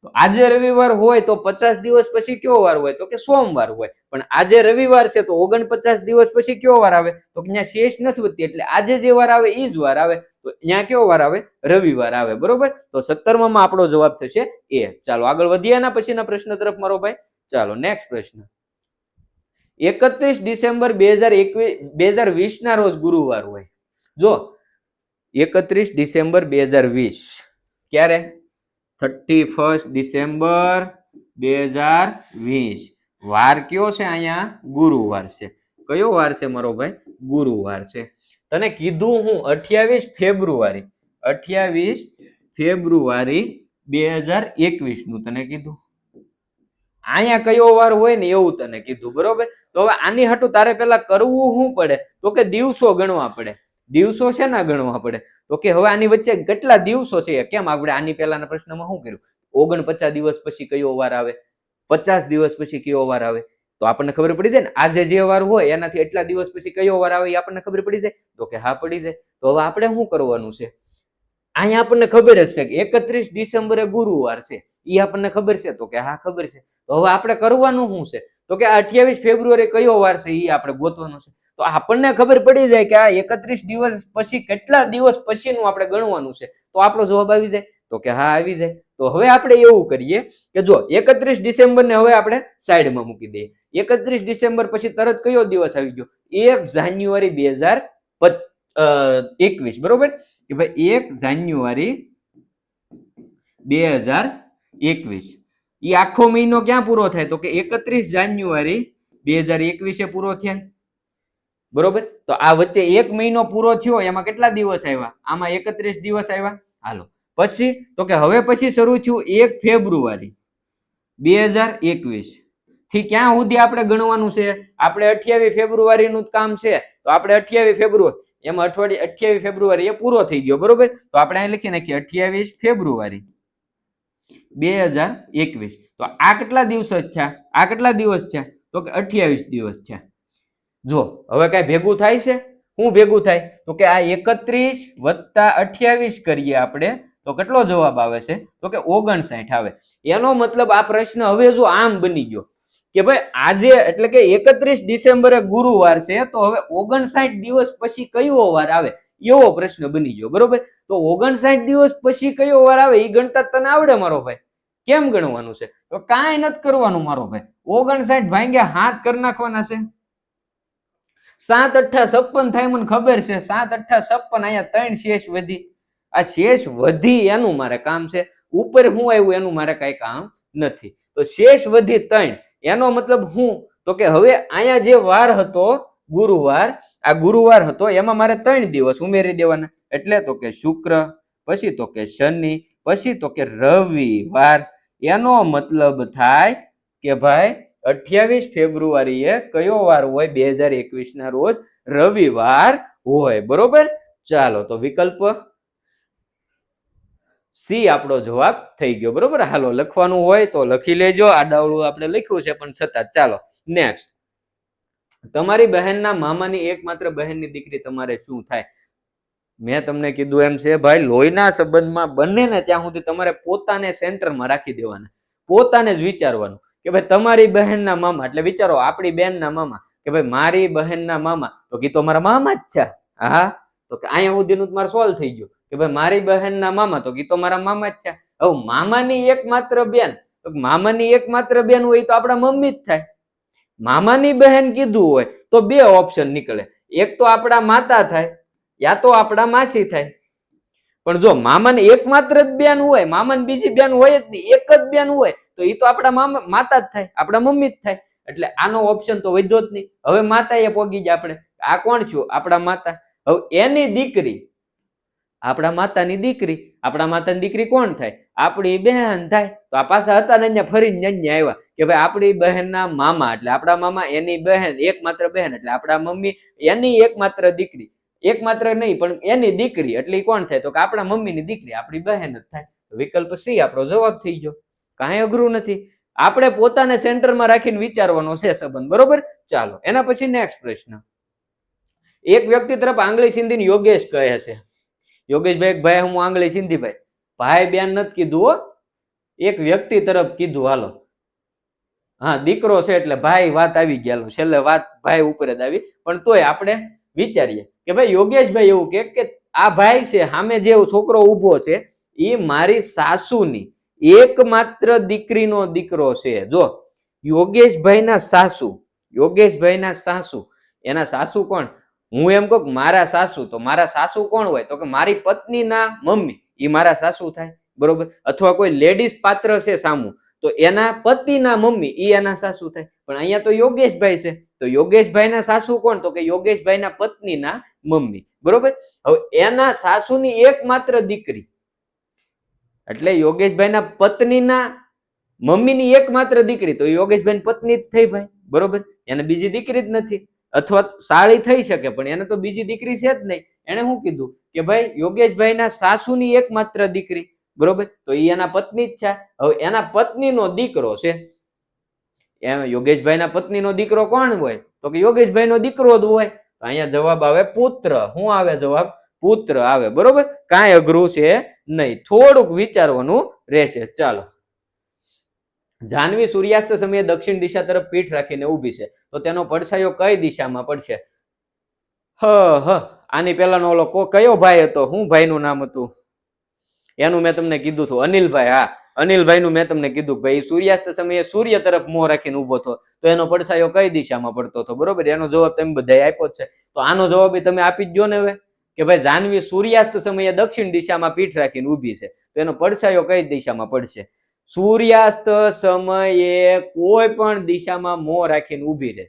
તો આજે રવિવાર હોય તો 50 દિવસ પછી કયો વાર હોય? તો કે સોમવાર હોય. પણ આજે રવિવાર છે તો 49 દિવસ પછી કયો વાર આવે? તો ત્યાં શેષ નથી વધતી, એટલે આજે જે વાર આવે એ જ વાર આવે. તો ત્યાં કયો વાર આવે? રવિવાર આવે. બરોબર, તો 17માં આપણો જવાબ થશે એ. ચાલો આગળ વધીએ એના પછીના પ્રશ્ન તરફ મારો ભાઈ. ચાલો નેક્સ્ટ પ્રશ્ન, 31 ડિસેમ્બર 2020 ના રોજ ગુરુવાર હોય. જો 31 ડિસેમ્બર 2020 ક્યારે? 31 ડિસેમ્બર 2020 વાર કયો છે? અહીંયા ગુરુવાર છે. કયો વાર છે મારો ભાઈ? ગુરુવાર છે. તને કીધું હું 28 ફેબ્રુઆરી 2021 નું તને કીધું. અહીંયા કયો વાર હોય ને એવું તને કીધું. બરોબર, તો હવે આની હાટું તારે પેલા કરવું શું પડે? તો કે દિવસો ગણવા પડે. દિવસો છે ના ગણવા પડે? તો કે હવે આની વચ્ચે કેટલા દિવસો છે? કેમ આપણે આની પહેલાના પ્રશ્નમાં શું કર્યું? 49 દિવસ પછી કયો વાર આવે, 50 દિવસ પછી કયો વાર આવે, તો આપણને ખબર પડી જાય ને આજે જે વાર હોય એનાથી એટલા દિવસ પછી કયો વાર આવે એ આપણને ખબર પડી જાય. તો કે હા પડી જાય. તો હવે આપણે શું કરવાનું છે? અહીંયા આપણને ખબર જ છે કે 31 ડિસેમ્બરે ગુરુવાર છે, એ આપણને ખબર છે. તો કે હા ખબર છે. તો હવે આપણે કરવાનું શું છે? તો કે 28 ફેબ્રુઆરી કયો વાર છે એ આપણે ગોતવાનું છે. તો આપણને ખબર પડી જાય કે આ 31 દિવસ પછી કેટલા દિવસ પછીનું આપણે ગણવાનું છે, તો આપણો જવાબ આવી જાય. તો કે હા આવી જાય. તો હવે આપણે એવું કરીએ કે જો 31 ડિસેમ્બર ને હવે આપણે સાઈડમાં મૂકી દઈએ. 31 ડિસેમ્બર પછી તરત કયો દિવસ આવી ગયો? 1 જાન્યુઆરી 2021. બરોબર, કે ભાઈ 1 જાન્યુઆરી 2021 એ આખો મહિનો ક્યાં પૂરો થાય? તો કે 31 જાન્યુઆરી 2021 પૂરો થાય. બરોબર, તો આ વચ્ચે એક મહિનો પૂરો થયો, એમાં કેટલા દિવસ આવ્યા? આમાં 31 દિવસ આવ્યા. હાલો, પછી તો કે હવે પછી શરૂ થયું 1 ફેબ્રુઆરી 2021 થી ક્યાં સુધી આપણે ગણવાનું છે? આપણે 28 ફેબ્રુઆરી નું કામ છે, તો આપણે 28 ફેબ્રુઆરી એમાં અઠવાડિયે 28 ફેબ્રુઆરી એ પૂરો થઈ ગયો. બરોબર, તો આપણે અહીં લખી નાખીએ 28 ફેબ્રુઆરી 2021. તો આ કેટલા દિવસ થયા? આ કેટલા દિવસ થયા? તો કે 28 દિવસ થયા. જો હવે કઈ ભેગું થાય છે? શું ભેગું થાય? તો કે આ 31 વત્તા 28 કરીએ આપણે તો કેટલો જવાબ આવે છે? તો કે 59 આવે. એનો મતલબ આ પ્રશ્ન હવે જો આમ બની ગયો કે ભાઈ આજે એટલે કે 31 ડિસેમ્બરે ગુરુવાર છે, તો હવે 59 દિવસ પછી કયો વાર આવે એવો પ્રશ્ન બની ગયો. બરોબર, તો 59 દિવસ પછી કયો વાર આવે એ ગણતા તને આવડે મારો ભાઈ? કેમ ગણવાનું છે? તો કાંઈ નથી કરવાનું મારો ભાઈ. 59 ભાંગ્યા 7 કરી નાખવાના છે. 7 અઠ્ઠા 56 થાય, મને ખબર છે. 7 અઠ્ઠા 56. અહીંયા 3 શેષ વધી. આ શેષ વધી એનું મારે કામ છે, ઉપર શું આવ્યું એનું મારે કઈ કામ નથી. તો શેષ વધી 3 એનો મતલબ શું? તો કે હવે અહીંયા જે વાર હતો ગુરુવાર, આ ગુરુવાર હતો એમાં મારે 3 દિવસ ઉમેરી દેવાના. એટલે તો કે શુક્ર, પછી તો કે શનિ, પછી તો કે રવિવાર. એનો મતલબ થાય કે ભાઈ 28 ફેબ્રુઆરીએ કયો વાર હોય? 2021 ના રોજ રવિવાર હોય. બરોબર, ચાલો તો વિકલ્પ સી આપણો જવાબ થઈ ગયો. બરોબર, હાલો લખવાનું હોય તો લખી લેજો. આડાવડું આપણે લખ્યું છે પણ છતાં. ચાલો નેક્સ્ટ, તમારી બહેનના મામાની એકમાત્ર બહેનની દીકરી તમારે શું થાય? મેં તમને કીધું એમ છે ભાઈ, લોહીના સંબંધમાં બંને ને ત્યાં સુધી તમારે પોતાને સેન્ટરમાં રાખી દેવાના, પોતાને જ વિચારવાનું કે ભાઈ તમારી બહેનના મામા, એટલે વિચારો આપણી બેનના મામા, કે ભાઈ મારી બહેનના મામા, તો કે તો મારા મામા જ છે. હા, તો કે અહીંયા સુધીનું મારે સોલ્વ થઈ ગયું કે ભાઈ મારી બહેનના મામા, તો તો મારા મામા જ છે. હવે મામાની એકમાત્ર બેન, તો મામાની એકમાત્ર બેન હોય તો આપણા મમ્મી જ થાય. મામાની બહેન કીધું હોય તો બે ઓપ્શન નીકળે, એક તો આપણા માતા થાય યા તો આપણા માસી થાય. પણ જો મામાને એકમાત્ર જ બેન હોય, મામાને બીજી બેન હોય જ નહીં, એક જ બેન હોય, તો એ તો આપણા માતા જ થાય, આપણા મમ્મી જ થાય. એટલે આનો ઓપ્શન તો વધ્યો જ નહીં. હવે માતા એ પોગી જાય આપણે, આ કોણ છું? આપણા માતા. હવે એની દીકરી, આપણા માતાની દીકરી, આપણા માતાની દીકરી કોણ થાય? આપણી બહેન થાય. તો આ પાછા હતા ને ફરીને આવ્યા કે ભાઈ આપણી બહેનના મામા, એટલે આપણા મામા, એની બહેન એકમાત્ર બહેન, એટલે આપણા મમ્મી એની એકમાત્ર દીકરી, એકમાત્ર નહીં પણ એની દીકરી, એટલે કોણ થાય? તો કે આપણા મમ્મીની દીકરી, આપણી બહેન જ થાય. વિકલ્પ સી આપણો જવાબ થઈ ગયો. કાંઈ અઘરું નથી. આપણે પોતાને સેન્ટરમાં રાખીને વિચારવાનો છે સંબંધ, બરોબર? ચાલો એના પછી નેક્સ્ટ પ્રશ્ન. એક વ્યક્તિ તરફ આંગળી સીંધીને યોગેશ કહે છે, યોગેશભાઈ, ભાઈ હું આંગળી સીંધી, ભાઈ ભાઈ બેન નથી કીધું હો, એક વ્યક્તિ તરફ કીધું. હાલો, હા દીકરો છે એટલે ભાઈ વાત આવી ગયા, છેલ્લે વાત ભાઈ ઉપર જ આવી. પણ તોય આપણે વિચારીએ કે ભાઈ યોગેશભાઈ એવું કે આ ભાઈ છે, સામે જે છોકરો ઉભો છે એ મારી સાસુની એકમાત્ર દીકરીનો દીકરો છે. જો યોગેશભાઈના સાસુ, યોગેશભાઈના સાસુ, એના સાસુ કોણ? હું એમ કહું મારા સાસુ, તો મારા સાસુ કોણ હોય? તો કે મારી પત્નીના મમ્મી, એ મારા સાસુ થાય, બરોબર? અથવા કોઈ લેડીઝ પાત્ર છે સામું, તો એના પતિના મમ્મી, એ એના સાસુ થાય. પણ અહીંયા તો યોગેશભાઈ છે, તો યોગેશભાઈના સાસુ કોણ? તો કે યોગેશભાઈના પત્નીના મમ્મી, બરોબર? હવે એના સાસુની એકમાત્ર દીકરી, એટલે યોગેશભાઈના પત્નીના મમ્મીની એકમાત્ર દીકરી, તો યોગેશભાઈ પત્ની જ થઈ ભાઈ, બરોબર? એને બીજી દીકરી જ નથી. અથવા સાળી થઈ શકે પણ એને તો બીજી દીકરી છે જ નહીં. એને શું કીધું કે ભાઈ યોગેશભાઈના સાસુની એકમાત્ર દીકરી, બરોબર? તો એ એના પત્ની જ છે. હવે એના પત્નીનો દીકરો છે, એમ યોગેશભાઈના પત્નીનો દીકરો કોણ હોય? તો કે યોગેશભાઈનો દીકરો જ હોય. અહીંયા જવાબ આવે પુત્ર. શું આવે જવાબ? પુત્ર આવે, બરોબર? કાંઈ અઘરું છે નહીં, થોડુંક વિચારવાનું રહેશે. ચાલો, જાનવી સૂર્યાસ્ત સમયે દક્ષિણ દિશા તરફ પીઠ રાખીને ઊભી છે, તો તેનો પડછાયો કઈ દિશામાં પડશે? આની પહેલાનો ઓલો કયો ભાઈ હતો? શું ભાઈનું નામ હતું? એનું મેં તમને કીધું હતું, અનિલભાઈ. હા, અનિલભાઈનું મેં તમને કીધું ભાઈ સૂર્યાસ્ત સમયે સૂર્ય તરફ મોં રાખીને ઊભો હતો, તો એનો પડછાયો કઈ દિશામાં પડતો હતો? બરોબર, એનો જવાબ તમે બધાએ આપ્યો જ છે. તો આનો જવાબ તમે આપી જ દો ને હવે, કે ભાઈ જાનવી સૂર્યાસ્ત સમયે દક્ષિણ દિશામાં પીઠ રાખીને ઊભી છે, તો એનો પડછાયો કઈ દિશામાં પડશે? સૂર્યાસ્ત સમયે કોઈ પણ દિશામાં મોં રાખીને ઊભી રહે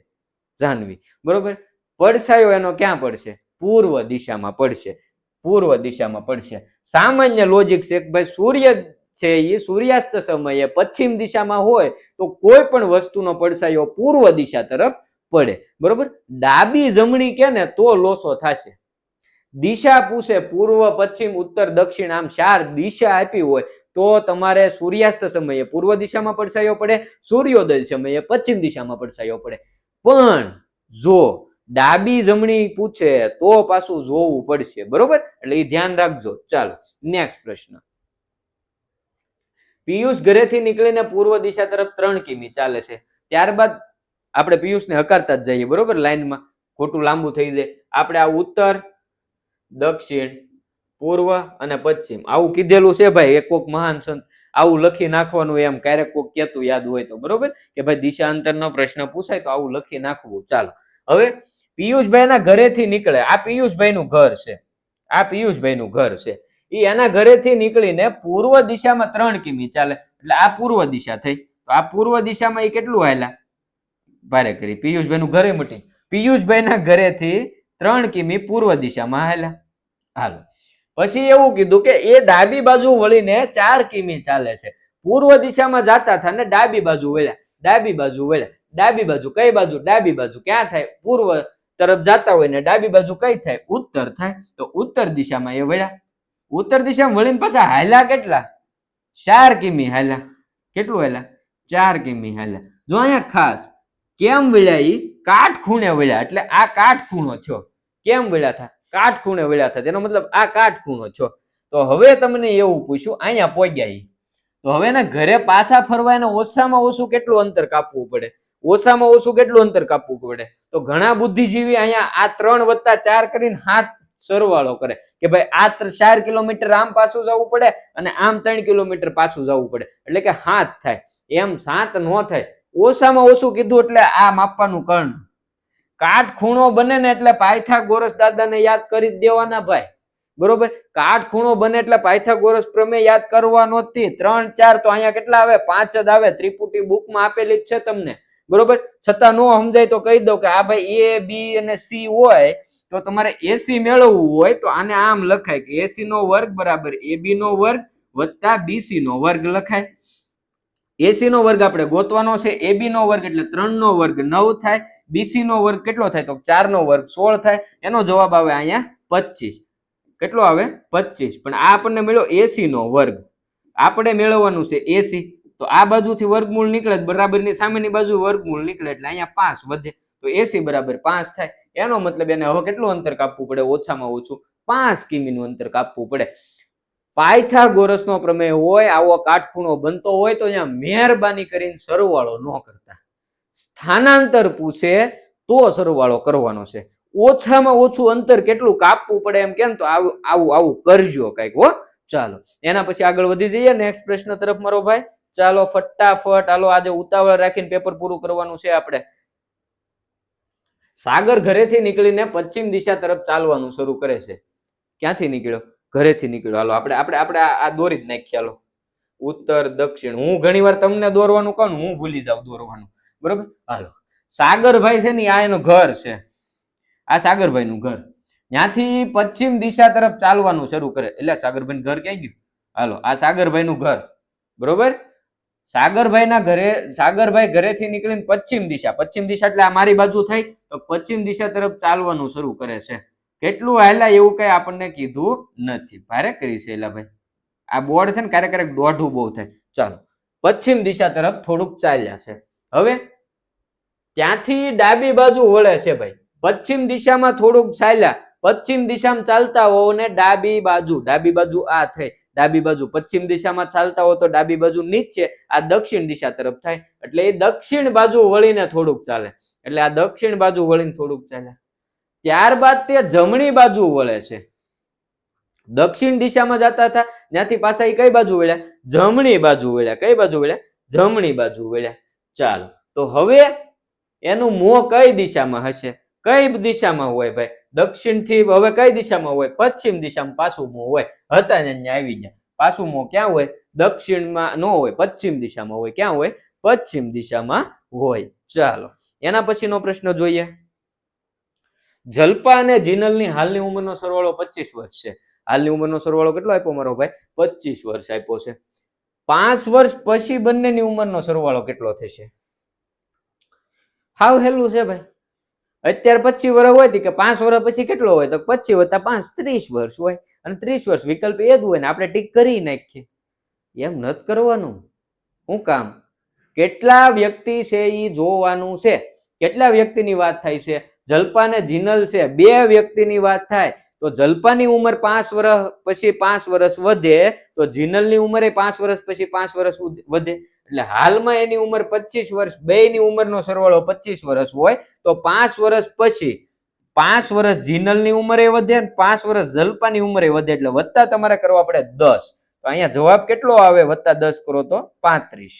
જાનવી, બરોબર? પડછાયો એનો ક્યાં પડશે? પૂર્વ દિશામાં પડશે, પૂર્વ દિશામાં પડશે. સામાન્ય લોજિક છે કે ભાઈ સૂર્ય છે એ સૂર્યાસ્ત સમયે પશ્ચિમ દિશામાં હોય તો કોઈ પણ વસ્તુનો પડછાયો પૂર્વ દિશા તરફ પડે, બરોબર? ડાબી જમણી કે ને તો લોસો થશે. દિશા પૂછે પૂર્વ, પશ્ચિમ, ઉત્તર, દક્ષિણ, આમ 4 દિશા આપી હોય તો તમારે સૂર્યાસ્ત સમયે પૂર્વ દિશામાં પડછાયો પડે, સૂર્યોદય સમયે પશ્ચિમ દિશામાં પડછાયો પડે. પણ જો ડાબી જમણી પૂછે તો પાછું જોવું પડશે, બરોબર? એટલે એ ધ્યાન રાખજો. ચાલો નેક્સ્ટ પ્રશ્ન. પિયુષ ઘરેથી નીકળીને પૂર્વ દિશા તરફ 3 કિમી ચાલે છે. ત્યારબાદ આપણે પિયુષને હકારતા જ જઈએ, બરોબર? લાઈનમાં ખોટું લાંબુ થઈ જાય. આપણે આ ઉત્તર, દક્ષિણ, પૂર્વ અને પશ્ચિમ આવું કીધેલું છે ભાઈ. એક કોક મહાન સંત આવું લખી નાખવાનું, એમ ક્યારેક કોક કેતું યાદ હોય તો, બરોબર? કે ભાઈ દિશાંતરનો પ્રશ્ન પૂછાય તો આવું લખી નાખવું. ચાલો, હવે પિયુષભાઈના ઘરેથી નીકળે, આ પિયુષભાઈનું ઘર છે, આ પિયુષભાઈનું ઘર છે. એ એના ઘરેથી નીકળીને પૂર્વ દિશામાં 3 કિમી ચાલે, એટલે આ પૂર્વ દિશા થઈ. તો આ પૂર્વ દિશામાં એ કેટલું હાલ્યા? ભારે કરી, પિયુષભાઈનું ઘરે મટી, પિયુષભાઈના ઘરેથી 3 કિમી પૂર્વ દિશામાં હાલ્યા. હાલો, પછી એવું કીધું કે એ ડાબી બાજુ વળીને 4 કિમી ચાલે છે. પૂર્વ દિશામાં જતા હતા ને ડાબી બાજુ વળ્યા, ડાબી બાજુ વળ્યા. ડાબી બાજુ કઈ બાજુ? ડાબી બાજુ ક્યાં થાય? પૂર્વ તરફ જતા હોય ને ડાબી બાજુ કઈ થાય? ઉત્તર થાય. તો ઉત્તર દિશામાં એ વળ્યા. ઉત્તર દિશામાં વળીને પાછા હાલ્યા કેટલા? 4 કિમી હાલ્યા. કેટલું હાલ્યા? 4 કિમી હાલ્યા. જો અહીંયા ખાસ કેમ વળ્યા? ઈ કાટખૂણે વળ્યા, એટલે આ કાટખૂણો થયો. કેમ વળ્યા હતા? કાટખૂણે વળ્યા હતા, તેનો મતલબ આ કાટખૂણો છો. તો હવે તમને એવું પૂછ્યું, અહીંયા પહોંચ્યા ઈ, તો હવે ને ઘરે પાછા ફરવા એને ઓછામાં ઓછું કેટલું અંતર કાપવું પડે? ઓછામાં ઓછું કેટલું અંતર કાપવું પડે? તો ઘણા બુદ્ધિજીવી અહીંયા આ 3 + 4 કરીને 7 સરવાળો કરે કે ભાઈ આ 4 કિલોમીટર આમ પાછું જવું પડે અને આમ 3 કિલોમીટર પાછું જવું પડે એટલે કે 7 થાય, એમ 7 ન થાય. ઓછામાં ઓછું કીધું એટલે આ માપવાનું કર્ણ. કાટખૂણો બને ને એટલે પાયથાગોરસ દાદાને યાદ કરી દેવાના ભાઈ, બરોબર. કાટખૂણો બને એટલે પાયથાગોરસ પ્રમેય યાદ કરવાનો જ. 3 4 તો અહીંયા કેટલા આવે? 5 જ આવે. ત્રિપુટી બુકમાં આપેલી જ છે તમને, બરોબર. છતાં નો સમજાય તો કહી દઉં કે આ ભાઈ એ બી અને સી હોય તો તમારે એસી મેળવવું હોય તો આને આમ લખાય કે એસી નો વર્ગ બરાબર એબી નો વર્ગ વત્તા બીસી નો વર્ગ લખાય. એસી નો વર્ગ આપણે ગોતવાનો છે, એબી નો વર્ગ એટલે 3 નો વર્ગ 9 થાય, બીસી નો વર્ગ કેટલો થાય તો 4 નો વર્ગ 16 થાય. એનો જવાબ આવે અહીંયા 25. કેટલો આવે? 25. પણ આ આપણને મળ્યો એસી નો વર્ગ, આપણે મેળવવાનું છે એસી. તો આ બાજુથી વર્ગમૂળ નીકળે, બરાબરની સામેની બાજુ વર્ગમૂળ નીકળે એટલે અહીંયા 5 વધે તો એસી બરાબર 5 થાય. એનો મતલબ એને હવે કેટલું અંતર કાપવું પડે? ઓછામાં ઓછું 5 કિમીનું અંતર કાપવું પડે. પાયથાગોરસ નો પ્રમેય હોય, આવો કાટખૂણો બનતો હોય તો અહીંયા મહેરબાની કરીને સરવાળો ન કરતા. સ્થાનાંતર પૂછે તો સરવાળો કરવાનો છે. ઓછામાં ઓછું અંતર કેટલું કાપવું પડે એમ કેમ તો આવું આવું આવું કરજો કઈક. હો ચાલો એના પછી આગળ વધી જઈએ નેક્સ્ટ પ્રશ્ન તરફ મારો ભાઈ. ચાલો ફટાફટ હાલો, આજે ઉતાવળ રાખીને પેપર પૂરું કરવાનું છે આપણે. સાગર ઘરેથી નીકળીને પશ્ચિમ દિશા તરફ ચાલવાનું શરૂ કરે છે. ક્યાંથી નીકળ્યો? ઘરેથી નીકળ્યો. હાલો આપણે આપણે આપણે આ દોરી જ નાખીએ. હાલો ઉત્તર દક્ષિણ. હું ઘણી વાર તમને દોરવાનું કહું, હું ભૂલી જાઉં દોરવાનું, બરોબર. હાલો સાગરભાઈ છે ને આ એનું ઘર છે, આ સાગરભાઈ નું ઘર. ત્યાંથી પશ્ચિમ દિશા તરફ ચાલવાનું શરૂ કરે. એટલે સાગરભાઈ ઘર ક્યાં ગયું? હાલો આ સાગરભાઈ નું ઘર, બરોબર. સાગરભાઈ ના ઘરે, સાગરભાઈ ઘરેથી નીકળીને પશ્ચિમ દિશા, પશ્ચિમ દિશા એટલે આ મારી બાજુ થઈ તો પશ્ચિમ દિશા તરફ ચાલવાનું શરૂ કરે છે. કેટલું હાલ્યા એવું કઈ આપણને કીધું નથી. ભારે કરી છે એલા ભાઈ, આ બોર્ડ છે ને ક્યારેક ક્યારેક દોઢું બહુ થાય. ચાલો પશ્ચિમ દિશા તરફ થોડુંક ચાલ્યા છે. હવે ત્યાંથી ડાબી બાજુ વળે છે ભાઈ. પશ્ચિમ દિશામાં થોડુંક ચાલ્યા, પશ્ચિમ દિશામાં ચાલતા હો ને ડાબી બાજુ આ થઈ, ડાબી બાજુ પશ્ચિમ દિશામાં ચાલતા હો તો ડાબી બાજુ નીચે, આ દક્ષિણ દિશા તરફ થાય એટલે એ દક્ષિણ બાજુ વળીને થોડુંક ચાલે. એટલે આ દક્ષિણ બાજુ વળીને થોડુંક ચાલે. ત્યારબાદ તે જમણી બાજુ વળે છે. દક્ષિણ દિશામાં જતા હતા ત્યાંથી પાછા એ કઈ બાજુ વળ્યા? જમણી બાજુ વળ્યા. કઈ બાજુ વળ્યા? જમણી બાજુ વળ્યા. ચાલો તો હવે એનું મોં કઈ દિશામાં હશે? કઈ દિશામાં હોય ભાઈ? દક્ષિણ થી હવે કઈ દિશામાં હોય? પશ્ચિમ દિશામાં પાછું મોં હોય. હતા ને આવી ગયા. પાછું મોં ક્યાં હોય? દક્ષિણમાં ન હોય, પશ્ચિમ દિશામાં હોય. ક્યાં હોય? પશ્ચિમ દિશામાં હોય. ચાલો એના પછીનો પ્રશ્ન જોઈએ. જલ્પા અને જીનલની હાલની ઉંમરનો સરવાળો 25 વર્ષ છે. હાલની ઉંમરનો સરવાળો કેટલો આપ્યો મારો ભાઈ? 25 વર્ષ આપ્યો છે. 5 વર્ષ પછી બંનેની ઉંમરનો સરવાળો કેટલો થશે? હાવ હેલું છે ભાઈ. અત્યારે 25 વર્ષ હોય કે 5 વર્ષ પછી કેટલો હોય? તો 25 વત્તા 5 30 વર્ષ હોય. અને 30 વર્ષ વિકલ્પ એ જ હોય ને આપણે ટીક કરી નાખીએ. એમ નથી કરવાનું. શું કામ? કેટલા વ્યક્તિ છે એ જોવાનું છે. કેટલા વ્યક્તિની વાત થાય છે? જલ્પા ને જીનલ છે, 2 વ્યક્તિની વાત થાય તો જલ્પાની ઉંમર 5 વર્ષ પછી 5 વર્ષ વધે તો જીનલની ઉંમર 5 વર્ષ પછી 5 વર્ષ વધે. એટલે હાલમાં એની ઉંમર 25 વર્ષ, બેયની ઉંમરનો સરવાળો 25 વર્ષ હોય તો 5 વર્ષ પછી 5 વર્ષ જીનલની ઉંમરે વધે અને 5 વર્ષ જલ્પાની ઉંમરે વધે. એટલે વત્તા તમારે કરવા પડે 10. તો અહીંયા જવાબ કેટલો આવે? વત્તા 10 કરો તો 35.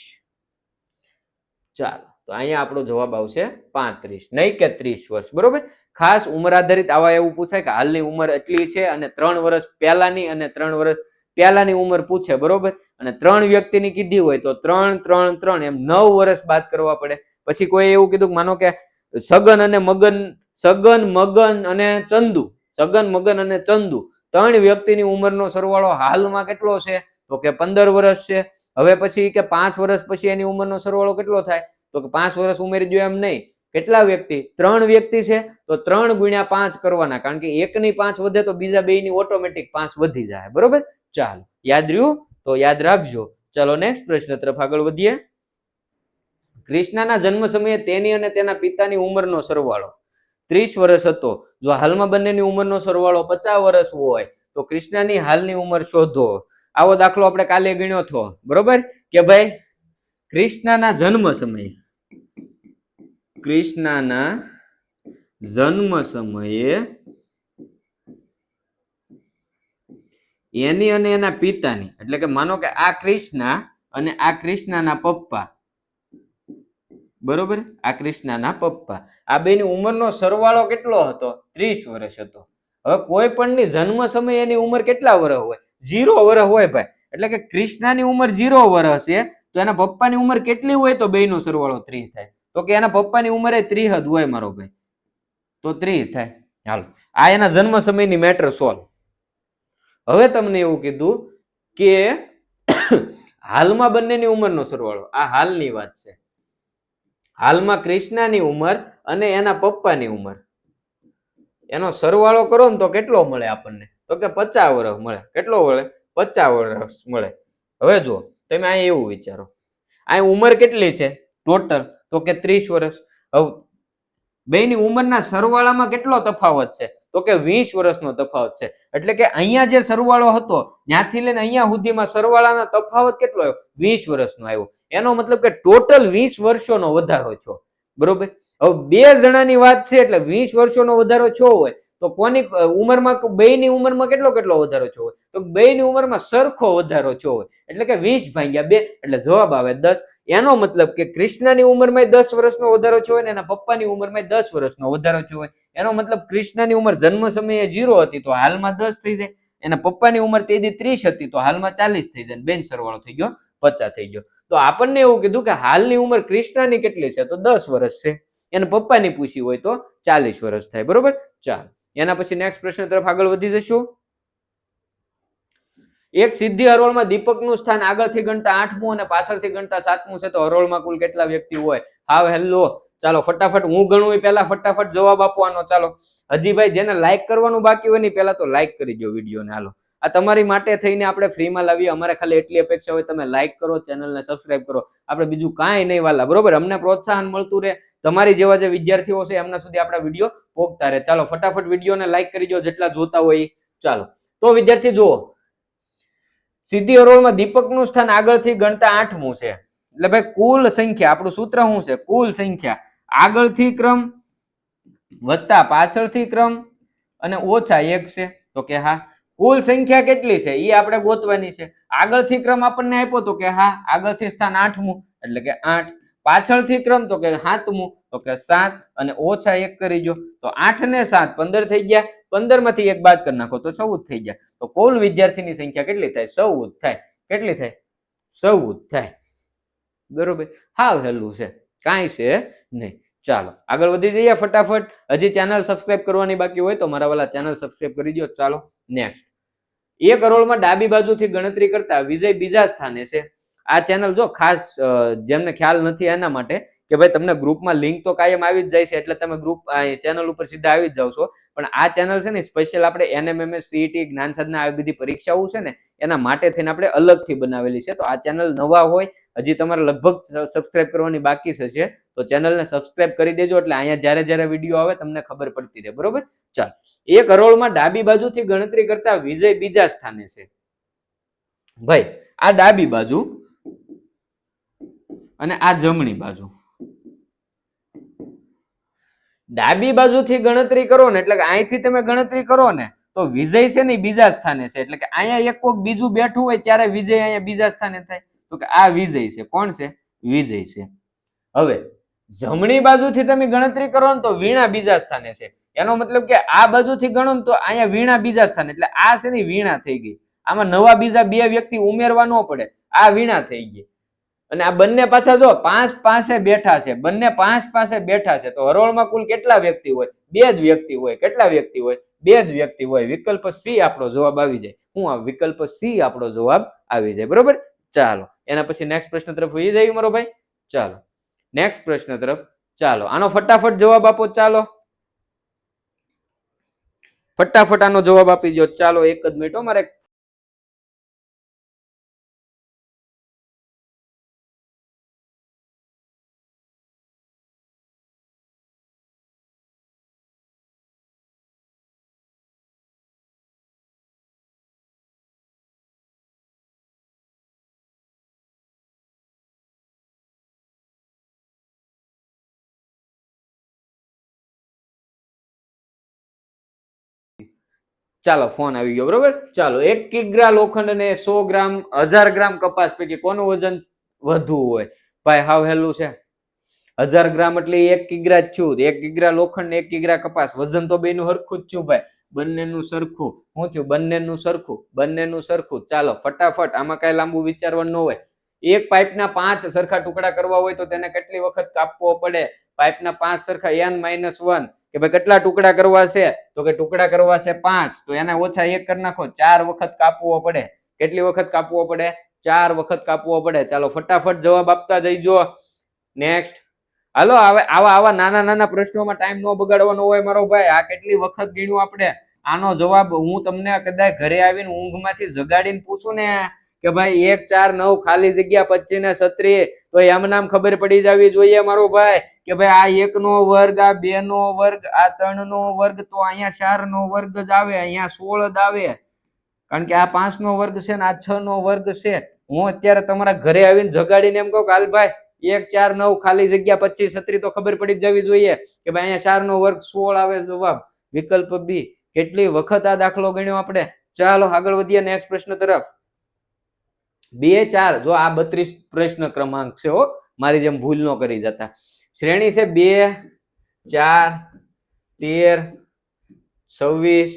ચાલો તો અહીંયા આપણો જવાબ આવશે 35, નહીં કે 30 વર્ષ, બરોબર. ખાસ ઉંમર આધારિત આવા એવું પૂછાય કે હાલની ઉંમર એટલી છે અને 3 વર્ષ પહેલાની અને 3 વર્ષ પહેલાની ઉંમર પૂછે, બરોબર. અને 3 વ્યક્તિની કીધી હોય તો 3 3 3 એમ 9 વર્ષ બાદ કરવા પડે. પછી કોઈ એવું કીધું માનો કે સગન અને મગન, સગન મગન અને ચંદુ, સગન મગન અને ચંદુ 3 વ્યક્તિની ઉંમરનો સરવાળો હાલમાં કેટલો છે? તો કે 15 વર્ષ છે. હવે પછી કે 5 વર્ષ પછી એની ઉંમરનો સરવાળો કેટલો થાય? તો કે 5 વર્ષ ઉમેરી દો એમ નહીં. કેટલા વ્યક્તિ? 3 વ્યક્તિ છે તો 3 ગુણ્યા 5 કરવાના, કારણ કે એકની 5 વધે તો બીજા બેયની ઓટોમેટિક 5 વધી જાય, બરોબર. ચાલો યાદ રહ્યું તો યાદ રાખજો. ચાલો નેક્સ્ટ પ્રશ્ન તરફ આગળ વધીએ. કૃષ્ણના જન્મ સમયે તેની અને તેના પિતાની ઉંમરનો સરવાળો 30 વર્ષ હતો. જો હાલમાં બંનેની ઉંમરનો સરવાળો 50 વર્ષ હોય તો કૃષ્ણની હાલની ઉંમર શોધો. આવો દાખલો આપણે કાલે ગણ્યો હતો, બરોબર. કે ભાઈ કૃષ્ણના જન્મ સમયે, કૃષ્ણના જન્મ સમયે એની અને એના પિતાની, એટલે કે માનો કે આ કૃષ્ણા અને આ કૃષ્ણાના પપ્પા, બરોબર, આ કૃષ્ણાના પપ્પા, આ બેની ઉંમરનો સરવાળો કેટલો હતો? 30 વર્ષ હતો. હવે કોઈ પણની જન્મ સમયે એની ઉંમર કેટલા વર્ષ હોય? 0 વર્ષ હોય ભાઈ. એટલે કે કૃષ્ણાની ઉંમર 0 વર્ષ છે તો એના પપ્પાની ઉંમર કેટલી હોય તો બેનો સરવાળો 30 થાય? તો કે એના પપ્પાની ઉંમર એ 30 જ હોય મારો ભાઈ, તો 30 થાય. હાલો, આ એના જન્મ સમયની મેટર સોલ્વ. હવે તમને એવું કીધું કે હાલમાં બંનેની ઉંમરનો સરવાળો, આ હાલની વાત છે. હાલમાં કૃષ્ણાની ઉંમર અને એના પપ્પાની ઉંમર, એનો સરવાળો કરો ને તો કેટલો મળે આપણને? તો કે 50 વર્ષ મળે. કેટલો મળે? 50 વર્ષ મળે. હવે જો તમે અહીં એવું વિચારો, અહીં ઉંમર કેટલી છે ટોટલ? તો કે 30 વર્ષ. હવે બેની ઉંમરના સરવાળામાં કેટલો તફાવત છે? તો કે 20 વર્ષનો તફાવત છે. એટલે કે અહીંયા જે સરવાળો હતો ત્યાંથી લઈને અહીંયા સુધીમાં સરવાળાનો તફાવત કેટલો આવ્યો? 20 વર્ષનો આવ્યો. એનો મતલબ કે ટોટલ 20 વર્ષોનો વધારો થયો. બરોબર. હવે બે જણાની વાત છે એટલે 20 વર્ષોનો વધારો થયો હોય તો કોની ઉંમરમાં, બેની ઉંમરમાં કેટલો કેટલો વધારો થયો હોય? તો બેની ઉંમરમાં સરખો વધારો થયો હોય. એટલે કે 20 ભાગ્યા 2 એટલે જવાબ આવે 10. એનો મતલબ કે કૃષ્ણની ઉંમરમાં 10 વર્ષનો વધારો થયો હોય ને એના પપ્પાની ઉંમરમાં 10 વર્ષનો વધારો થયો હોય. એનો મતલબ કૃષ્ણની ઉંમર જન્મ સમયે 0 હતી તો હાલમાં 10 થઈ જાય. એના પપ્પાની ઉંમર તેથી 30 હતી તો હાલમાં 40 થઈ જાય. બેન સરવાળો થઈ ગયો 50 થઈ ગયો. તો આપણને એવું કીધું કે હાલની ઉંમર કૃષ્ણની કેટલી છે? તો 10 વર્ષ છે. એને પપ્પાની પૂછી હોય તો 40 વર્ષ થાય. બરોબર. ચાલો, એના પછી નેક્સ્ટ પ્રશ્ન તરફ આગળ વધી જશું. એક સીધી હરોળમાં દીપકનું સ્થાન આગળથી ગણતા 8મું અને પાછળથી ગણતા 7મું છે તો હરોળમાં કુલ કેટલા વ્યક્તિ હોય? હાવ હેલો, ચાલો ફટાફટ હું ગણું પહેલા ફટાફટ જવાબ આપવાનો. ચાલો, હજી ભાઈ જેને લાઈક કરવાનું બાકી હોય ને પહેલા તો લાઈક કરી દો વિડીયોને. હાલો, આ તમારી માટે થઈને આપણે ફ્રીમાં લાવીએ. અમારે ખાલી એટલી અપેક્ષા હોય તમે લાઈક કરો, ચેનલને સબસ્ક્રાઇબ કરો. આપણે બીજું કાંઈ નહીં વાલા. બરોબર, અમને પ્રોત્સાહન મળતું રહે, તમારી જેવા જે વિદ્યાર્થીઓ છે એમના સુધી આપણા વિડીયો પહોંચતા રહે. ચાલો ફટાફટ વિડીયોને લાઈક કરી દો જેટલા જોતા હોય. ચાલો, તો વિદ્યાર્થી જુઓ, સીધી હરોળમાં દીપકનું સ્થાન આગળથી ગણતા 8મું છે. એટલે ભાઈ કુલ સંખ્યા, આપણું સૂત્ર શું છે? કુલ સંખ્યા આગળથી ક્રમ વત્તા પાછળથી ક્રમ અને ઓછા 1 છે. તો કે હા, કુલ સંખ્યા કેટલી છે એ આપણે ગોતવાની છે. આગળથી ક્રમ આપણને આપ્યો તો કે હા, આગળથી સ્થાન 8મું એટલે કે 8. પાછળથી ક્રમ તો કે 7મું તો કે 7 અને ઓછા 1 કરી દો તો 8 ને 7 15 થઈ ગયા. 15 માંથી 1 બાદ કરી નાખો તો 14 થઈ ગયા. તો કુલ વિદ્યાર્થીની સંખ્યા કેટલી થાય? 14 થાય. કેટલી થાય? 14 થાય. બરોબર, હાવ હેલું છે, કાંઈ છે નહીં. ચાલો આગળ વધી જઈએ ફટાફટ. હજી ચેનલ સબસ્ક્રાઇબ કરવાની બાકી હોય તો મારા વાલા ચેનલ સબસ્ક્રાઇબ કરી દો. ચાલો નેક્સ્ટ. 1 કરોડમાં ડાબી બાજુથી ગણતરી કરતા વિજય બીજા સ્થાને છે. આ ચેનલ જો ખાસ જેમને ખ્યાલ નથી એના માટે કે ભાઈ તમને ગ્રુપમાં લિંક તો કાયમ આવી જ જાય છે એટલે તમે ગ્રુપ ચેનલ ઉપર સીધા આવી જ જાવ છો. પણ આ ચેનલ છે ને સ્પેશિયલ આપણે NMMS CET જ્ઞાન સાધના આવી બધી પરીક્ષાઓ છે ને એના માટે થઈને આપણે અલગથી બનાવેલી છે. તો આ ચેનલ નવા હોય, હજી તમારે લગભગ સબસ્ક્રાઇબ કરવાની બાકી છે તો ચેનલને સબસ્ક્રાઇબ કરી દેજો એટલે અહીંયા જ્યારે જ્યારે વિડીયો આવે તમને ખબર પડતી રહે. બરોબર. ચાલ, 1 કરોડમાં ડાબી બાજુથી ગણતરી કરતા વિજય બીજા સ્થાને છે. ભાઈ આ ડાબી બાજુ અને આ જમણી બાજુ. ડાબી બાજુથી ગણતરી કરો ને એટલે કે અહીંથી તમે ગણતરી કરો ને તો વિજય છે ને બીજા સ્થાને છે. એટલે કે અહીંયા એક કોક બીજું બેઠું હોય ત્યારે વિજય અહીંયા બીજા સ્થાને થાય. તો કે આ વિજય છે. કોણ છે? વિજય છે. હવે જમણી બાજુથી તમે ગણતરી કરો ને તો વીણા બીજા સ્થાને છે. એનો મતલબ કે આ બાજુથી ગણો ને તો અહીંયા વીણા બીજા સ્થાને, એટલે આ છે ને વીણા થઈ ગઈ. આમાં નવા બીજા 2 વ્યક્તિ ઉમેરવા ન પડે, આ વીણા થઈ ગઈ. અને આ બંને પાછા જો 5 પાસે બેઠા છે, બંને 5 પાસે બેઠા છે તો હરોળમાં કુલ કેટલા વ્યક્તિ હોય? 2 જ વ્યક્તિ હોય. કેટલા વ્યક્તિ હોય? 2 જ વ્યક્તિ હોય. વિકલ્પ સી આપણો જવાબ આવી જાય. શું આ વિકલ્પ સી આપણો જવાબ આવી જાય. બરોબર. ચાલો એના પછી નેક્સ્ટ પ્રશ્ન તરફ વહી જાય મારો ભાઈ. ચાલો નેક્સ્ટ પ્રશ્ન તરફ. ચાલો આનો ફટાફટ જવાબ આપો. ચાલો ફટાફટ આનો જવાબ આપી દો. ચાલો 1 જ મિનિટ મારે ચાલો ફોન આવી ગયો બરોબર. ચાલો 1 કિગ્રા લોખંડ અને 100 ગ્રામ 1000 ગ્રામ કપાસ પૈકી કોનું વજન વધુ હોય? ભાઈ હાવ હેલું છે. 1000 ગ્રામ એટલે 1 કિગ્રા જ થયું. 1 કિગ્રા લોખંડ 1 કિગ્રા કપાસ, વજન તો બેનું સરખું જ થયું ભાઈ. બંનેનું સરખું. શું થયું? બંનેનું સરખું. બંનેનું સરખું. ચાલો ફટાફટ, આમાં કઈ લાંબુ વિચારવાનું ન હોય. એક પાઇપના 5 સરખા ટુકડા કરવા હોય તો તેને કેટલી વખત કાપવો પડે? પાઇપના 5 સરખા n-1 કે ભાઈ કેટલા ટુકડા કરવા છે? તો કે ટુકડા કરવા છે 5, તો એના ઓછા 1 કરી નાખો. 4 વખત કાપવો પડે. કેટલી વખત કાપવો પડે? 4 વખત કાપવો પડે. ચાલો ફટાફટ જવાબ આપતા જઈજો. નેક્સ્ટ. હાલો, હવે આવા નાના નાના પ્રશ્નોમાં ટાઈમ ન બગાડવાનો હોય મારો ભાઈ. આ કેટલી વખત ગણ્યું આપણે? આનો જવાબ હું તમને કદાચ ઘરે આવીને ઊંઘમાંથી જગાડીને પૂછું ને કે ભાઈ 1 4 9 ખાલી જગ્યા 25 ને 36, તો એમ નામ ખબર પડી જવી જોઈએ મારો ભાઈ કે ભાઈ આ 1 નો વર્ગ, આ 2 નો વર્ગ, આ 3 નો વર્ગ, તો અહીંયા 4 નો વર્ગ જ આવે, અહીંયા 16 જ આવે. કારણ કે આ 5 નો વર્ગ છે ને આ 6 નો વર્ગ છે. હું અત્યારે તમારા ઘરે આવીને જગાડીને એમ કહું કે હાલ ભાઈ 1 4 9 ખાલી જગ્યા 25 36, તો ખબર પડી જવી જોઈએ કે ભાઈ અહીંયા 4 નો વર્ગ 16 આવે જવાબ. વિકલ્પ બી. કેટલી વખત આ દાખલો ગણ્યો આપણે? ચાલો આગળ વધીએ નેક્સ્ટ પ્રશ્ન તરફ. 2 4, જો આ 32 પ્રશ્ન ક્રમાંક છે હો, મારી જેમ ભૂલ ન કરી જતા. શ્રેણી છે 2 4 13 26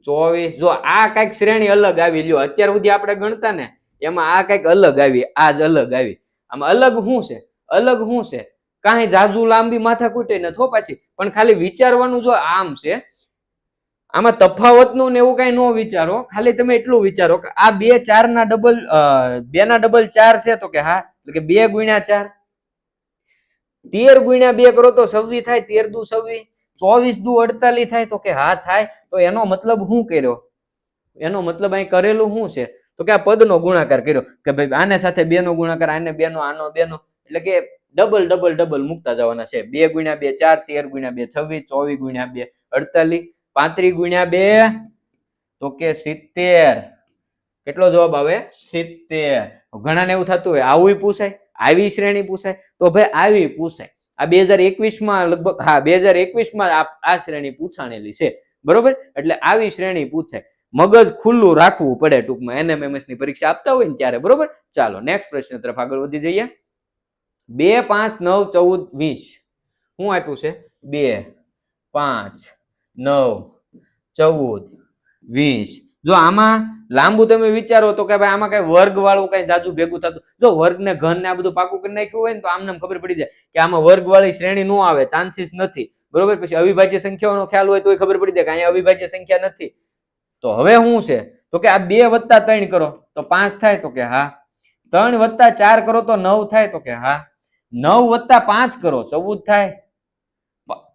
24. જો આ કઈક શ્રેણી અલગ આવી. લ્યો અત્યાર સુધી આપણે ગણતા ને એમાં આ કઈક અલગ આવી, આ જ અલગ આવી. આમાં અલગ શું છે? અલગ શું છે? કાંઈ જાજુ લાંબી માથાકૂટ નથી હો પાછી, પણ ખાલી વિચારવાનું જો આમ છે. આમાં તફાવતનું ને એવું કઈ ન વિચારો, ખાલી તમે એટલું વિચારો કે આ 2 4 ના ડબલ 2 ના ડબલ 4 છે, તો કે હા, એટલે કે 2 ગુણ્યા 4. 13 ગુણ્યા 2 કરો તો 26 થાય. 13 દુ 26, 24 દુ 48 થાય, તો કે હા થાય. તો એનો મતલબ શું કર્યો? એનો મતલબ અહીં કરેલું શું છે? તો કે આ પદનો ગુણાકાર કર્યો કે ભાઈ આને સાથે 2 નો ગુણાકાર, આને 2 નો, આનો 2 નો, એટલે કે ડબલ ડબલ ડબલ મૂકતા જવાના છે. 2 ગુણ્યા 2 4, 13 ગુણ્યા 2 26, 24 ગુણ્યા 2 48, 35 ગુણ્યા 2 તો કે 70. કેટલો જવાબ આવે? 70. ઘણાને એવું થતું હોય આવું પૂછાય, આવી શ્રેણી પૂછાય, તો ભાઈ આવી પૂછાય. આ 2021 માં લગભગ, હા 2021 માં આ શ્રેણી પૂછાણેલી છે બરોબર. એટલે આવી શ્રેણી પૂછાય. મગજ ખુલ્લું રાખવું પડે ટૂંકમાં, NMMS ની પરીક્ષા આપતા હોય ને ત્યારે બરોબર. ચાલો નેક્સ્ટ પ્રશ્ન તરફ આગળ વધી જઈએ. 2 5 9 14 20. શું આપ્યું છે? 2 5 9 14 20. જો આમાં લાંબુ તમે વિચારો તો કે ભાઈ આમાં કઈ વર્ગ વાળું કઈ જાજુ ભેગું થતું, જો વર્ગ ને ઘન ને આ બધું પાકું કરી નાખ્યું હોય ને તો આમને ખબર પડી જાય કે આમાં વર્ગ વાળી શ્રેણી નો આવે, ચાન્સીસ નથી બરોબર. પછી અવિભાજ્ય સંખ્યાઓનો ખ્યાલ હોય તો ખબર પડી જાય કે અહીંયા અવિભાજ્ય સંખ્યા નથી. તો હવે શું છે? તો કે આ 2 વત્તા 3 કરો તો 5 થાય, તો કે હા. 3 વત્તા 4 કરો તો 9 થાય, તો કે હા. 9 વત્તા 5 કરો 14 થાય.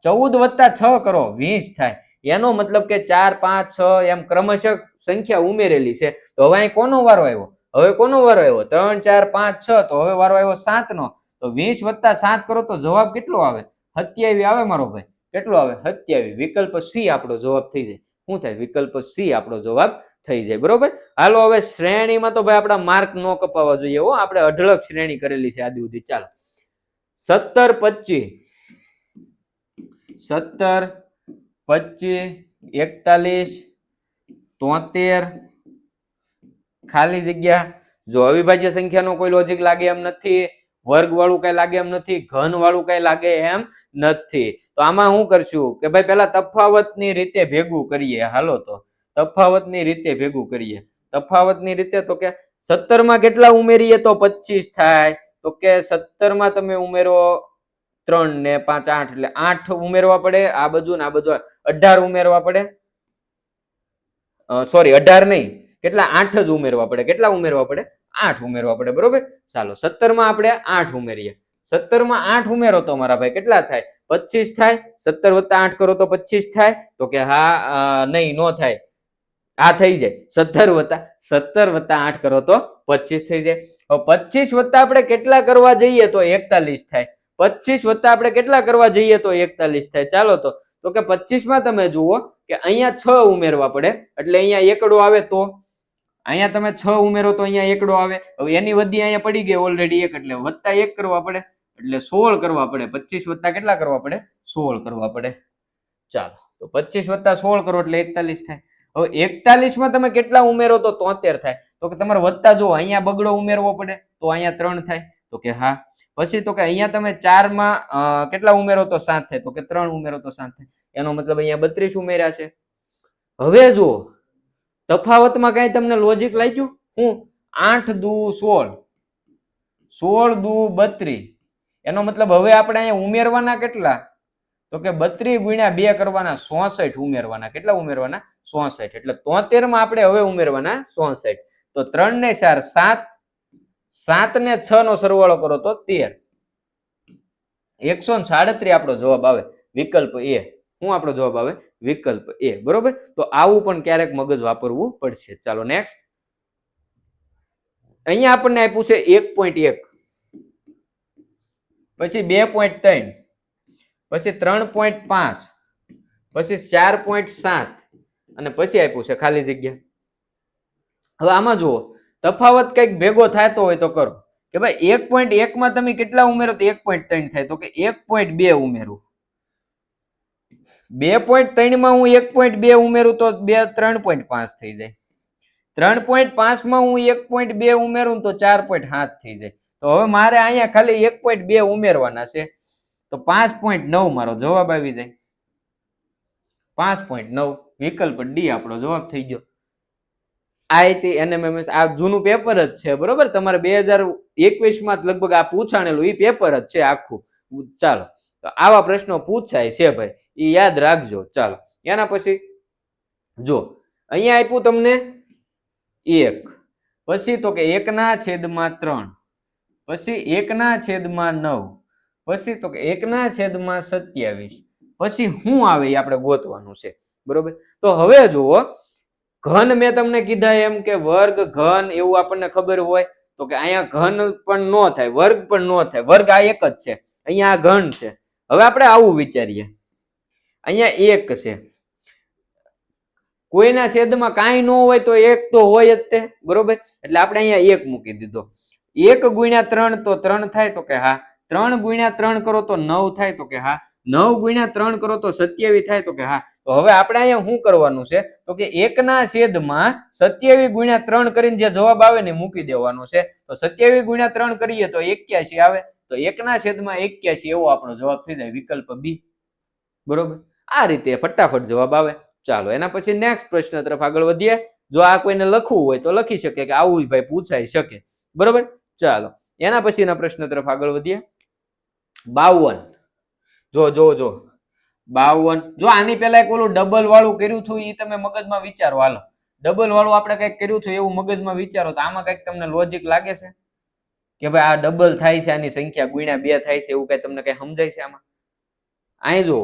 14 વત્તા 6 કરો 20 થાય. એનો મતલબ કે 4 5 6 એમ ક્રમશઃ સંખ્યા ઉમેરેલી છે. તો હવે અહીં કોનો વારો આવ્યો? હવે કોનો વારો આવ્યો? 3 4 5 6, તો હવે વારો આવ્યો 7 નો. તો 20 વત્તા 7 કરો તો જવાબ કેટલો આવે? 27 આવે મારો ભાઈ. કેટલો આવે? 27. વિકલ્પ સી આપણો જવાબ થઈ જાય. શું થાય? વિકલ્પ સી આપણો જવાબ થઈ જાય બરોબર. હાલો હવે શ્રેણીમાં તો ભાઈ આપણા માર્ક નો કપાવા જોઈએ હો, આપણે અઢળક શ્રેણી કરેલી છે આદિ સુધી. ચાલો 17 25 17 25 41 73 ખાલી જગ્યા. જો અવિભાજ્ય સંખ્યાનો કોઈ લોજિક લાગે એમ નથી, વર્ગ વાળું કઈ લાગે એમ નથી, ઘન વાળું કઈ લાગે એમ નથી. તો આમાં શું કરશું કે ભાઈ પેલા તફાવતની રીતે ભેગું કરીએ. હાલો તો તફાવતની રીતે ભેગું કરીએ. તફાવતની રીતે તો કે 17 માં કેટલા ઉમેરીએ તો 25 થાય? તો કે 17 માં તમે ઉમેરો 3 ને 5 8, એટલે 8 ઉમેરવા પડે. આ બાજુ ને આ બાજુ 18 ઉમેરવા પડે. સોરી 18 નહીં, કેટલા? 8 જ ઉમેરવા પડે. કેટલા ઉમેરવા પડે? 8 ઉમેરવા પડે બરોબર. ચાલો 17 માં આપણે 8 ઉમેરીએ. 17 માં 8 ઉમેરો તો મારા ભાઈ કેટલા થાય? 25 થાય. 17 વત્તા 8 કરો તો 25 થાય, તો કે હા નહીં નો થાય. આ થઈ જાય 17 વત્તા 8 કરો તો 25 થઈ જાય. 25 વત્તા આપણે કેટલા કરવા જઈએ તો 41 થાય. 25 વત્તા આપણે કેટલા કરવા જઈએ તો 41 થાય. ચાલો તો કે 25 માં તમે જુઓ કે અહીંયા 6 ઉમેરવા પડે, એટલે અહીંયા એકડો આવે. તો અહીંયા તમે 6 ઉમેરો તો અહીંયા એકડો આવે. હવે એની વધી અહીંયા પડી ગઈ ઓલરેડી 1, એટલે વત્તા 1 કરવા પડે, એટલે 16 કરવા પડે. 25 વત્તા કેટલા કરવા પડે? 16 કરવા પડે. ચાલો તો 25 વત્તા 16 કરો એટલે 41 થાય. હવે 41 માં તમે કેટલા ઉમેરો તો 73 થાય. તો કે તમારે વધતા જો અહીંયા બગડો ઉમેરવો પડે તો અહીંયા 3 થાય. તો કે હા. પછી તો કે અહીંયા તમે 4 માં કેટલા ઉમેરો તો 7 થાય. તો કે 3 ઉમેરો તો 7 થાય. એનો મતલબ અહીંયા 32 ઉમેર્યા છે. હવે જુઓ તફાવતમાં કઈ તમને લોજિક લાગ્યું? હું 8 દુ 16, 16 દુ 32. એનો મતલબ હવે આપણે અહીંયા ઉમેરવાના કેટલા? તો કે 32 ગુણ્યા 2 કરવાના 64 ઉમેરવાના. કેટલા ઉમેરવાના? 64. એટલે 73 માં આપણે હવે ઉમેરવાના 64. તો 3 ને 4 7, 7 ને 6 નો સરવાળો કરો તો 13. 137 આપણો જવાબ આવે. વિકલ્પ એ. શું આપણો જવાબ આવે? વિકલ્પ એ. બરોબર. તો આવું પણ ક્યારેક મગજ વાપરવું પડશે. ચાલો નેક્સ્ટ. અહીંયા આપણને આપ્યું છે 1.1, પછી 2.3, પછી 3.5, પછી 4.7 અને પછી આપ્યું છે ખાલી જગ્યા. હવે આમાં જુઓ તફાવત કઈક ભેગો થતો હોય તો કરો કે ભાઈ 1.1 માં તમે કેટલા ઉમેરો તો 1.3 થાય. તો કે 1.2 ઉમેરું. 2.3 માં હું 1.2 ઉમેરું તો 3.5 થઈ જાય. 3.5 માં હું 1.2 ઉમેરું તો 4.7 થઈ જાય. તો હવે મારે અહીંયા ખાલી 1.2 ઉમેરવાના છે. તો 5.9 મારો જવાબ આવી જાય. 5.9. વિકલ્પ ડી આપણો જવાબ થઈ ગયો. આઈટી એનએમએમએસ આ જૂનું પેપર જ છે. બરોબર. તમારે 2021 માં લગભગ આ પૂછાણેલું એ પેપર જ છે આખું. ચાલો તો આવા પ્રશ્નો પૂછાય છે ભાઈ, એ યાદ રાખજો. ચાલો એના પછી જો અહીંયા આપ્યું તમને 1, પછી તો કે 1/3, પછી 1/9, પછી તો કે 1/27, પછી શું આવે એ આપણે ગોતવાનું છે. બરોબર. તો હવે જુઓ ઘન મેં તમને કીધા એમ કે વર્ગ ઘન એવું આપણને ખબર હોય તો કે અહીંયા ઘન પણ નો થાય, વર્ગ પણ નો થાય. વર્ગ આ એક જ છે, અહીંયા આ ઘન છે. હવે આપણે આવું વિચારીએ, અહીંયા 1 છે, કોઈના છેદમાં કાંઈ ન હોય તો 1 તો હોય જ તે. બરોબર. એટલે આપણે અહીંયા 1 મૂકી દીધો. 1 ગુણ્યા 3 તો 3 થાય. તો કે હા. 3 ગુણ્યા 3 કરો તો 9 થાય. તો કે હા. 9 ગુણ્યા 3 કરો તો 27 થાય. તો કે હા. તો હવે આપણે અહીંયા શું કરવાનું છે તો કે 1/27 ગુણ્યા 3 કરીને જે જવાબ આવે ને મૂકી દેવાનો છે. તો 27 ગુણ્યા 3 કરીએ તો 81 આવે. તો 1/81 એવો આપણો જવાબ થઈ જાય. વિકલ્પ બી. બરોબર. આ રીતે ફટાફટ જવાબ આવે. ચાલો એના પછી નેક્સ્ટ પ્રશ્ન તરફ આગળ વધીએ. જો આ કોઈને લખવું હોય તો લખી શકે કે આવું ભાઈ પૂછાઈ શકે. બરોબર. ચાલો એના પછીના પ્રશ્ન તરફ આગળ વધીએ. 52. જો 52. જો આની પહેલા એક ઓલું ડબલ વાળું કર્યું હતું એ તમે મગજમાં વિચારો. હાલો ડબલ વાળું આપણે કઈક કર્યું હતું એવું મગજમાં વિચારો તો આમાં કઈક તમને લોજિક લાગે છે કે ભાઈ આ ડબલ થાય છે, આની સંખ્યા ગુણ્યા 2 થાય છે, એવું કઈ તમને કઈ સમજાય છે આમાં? અહીં જો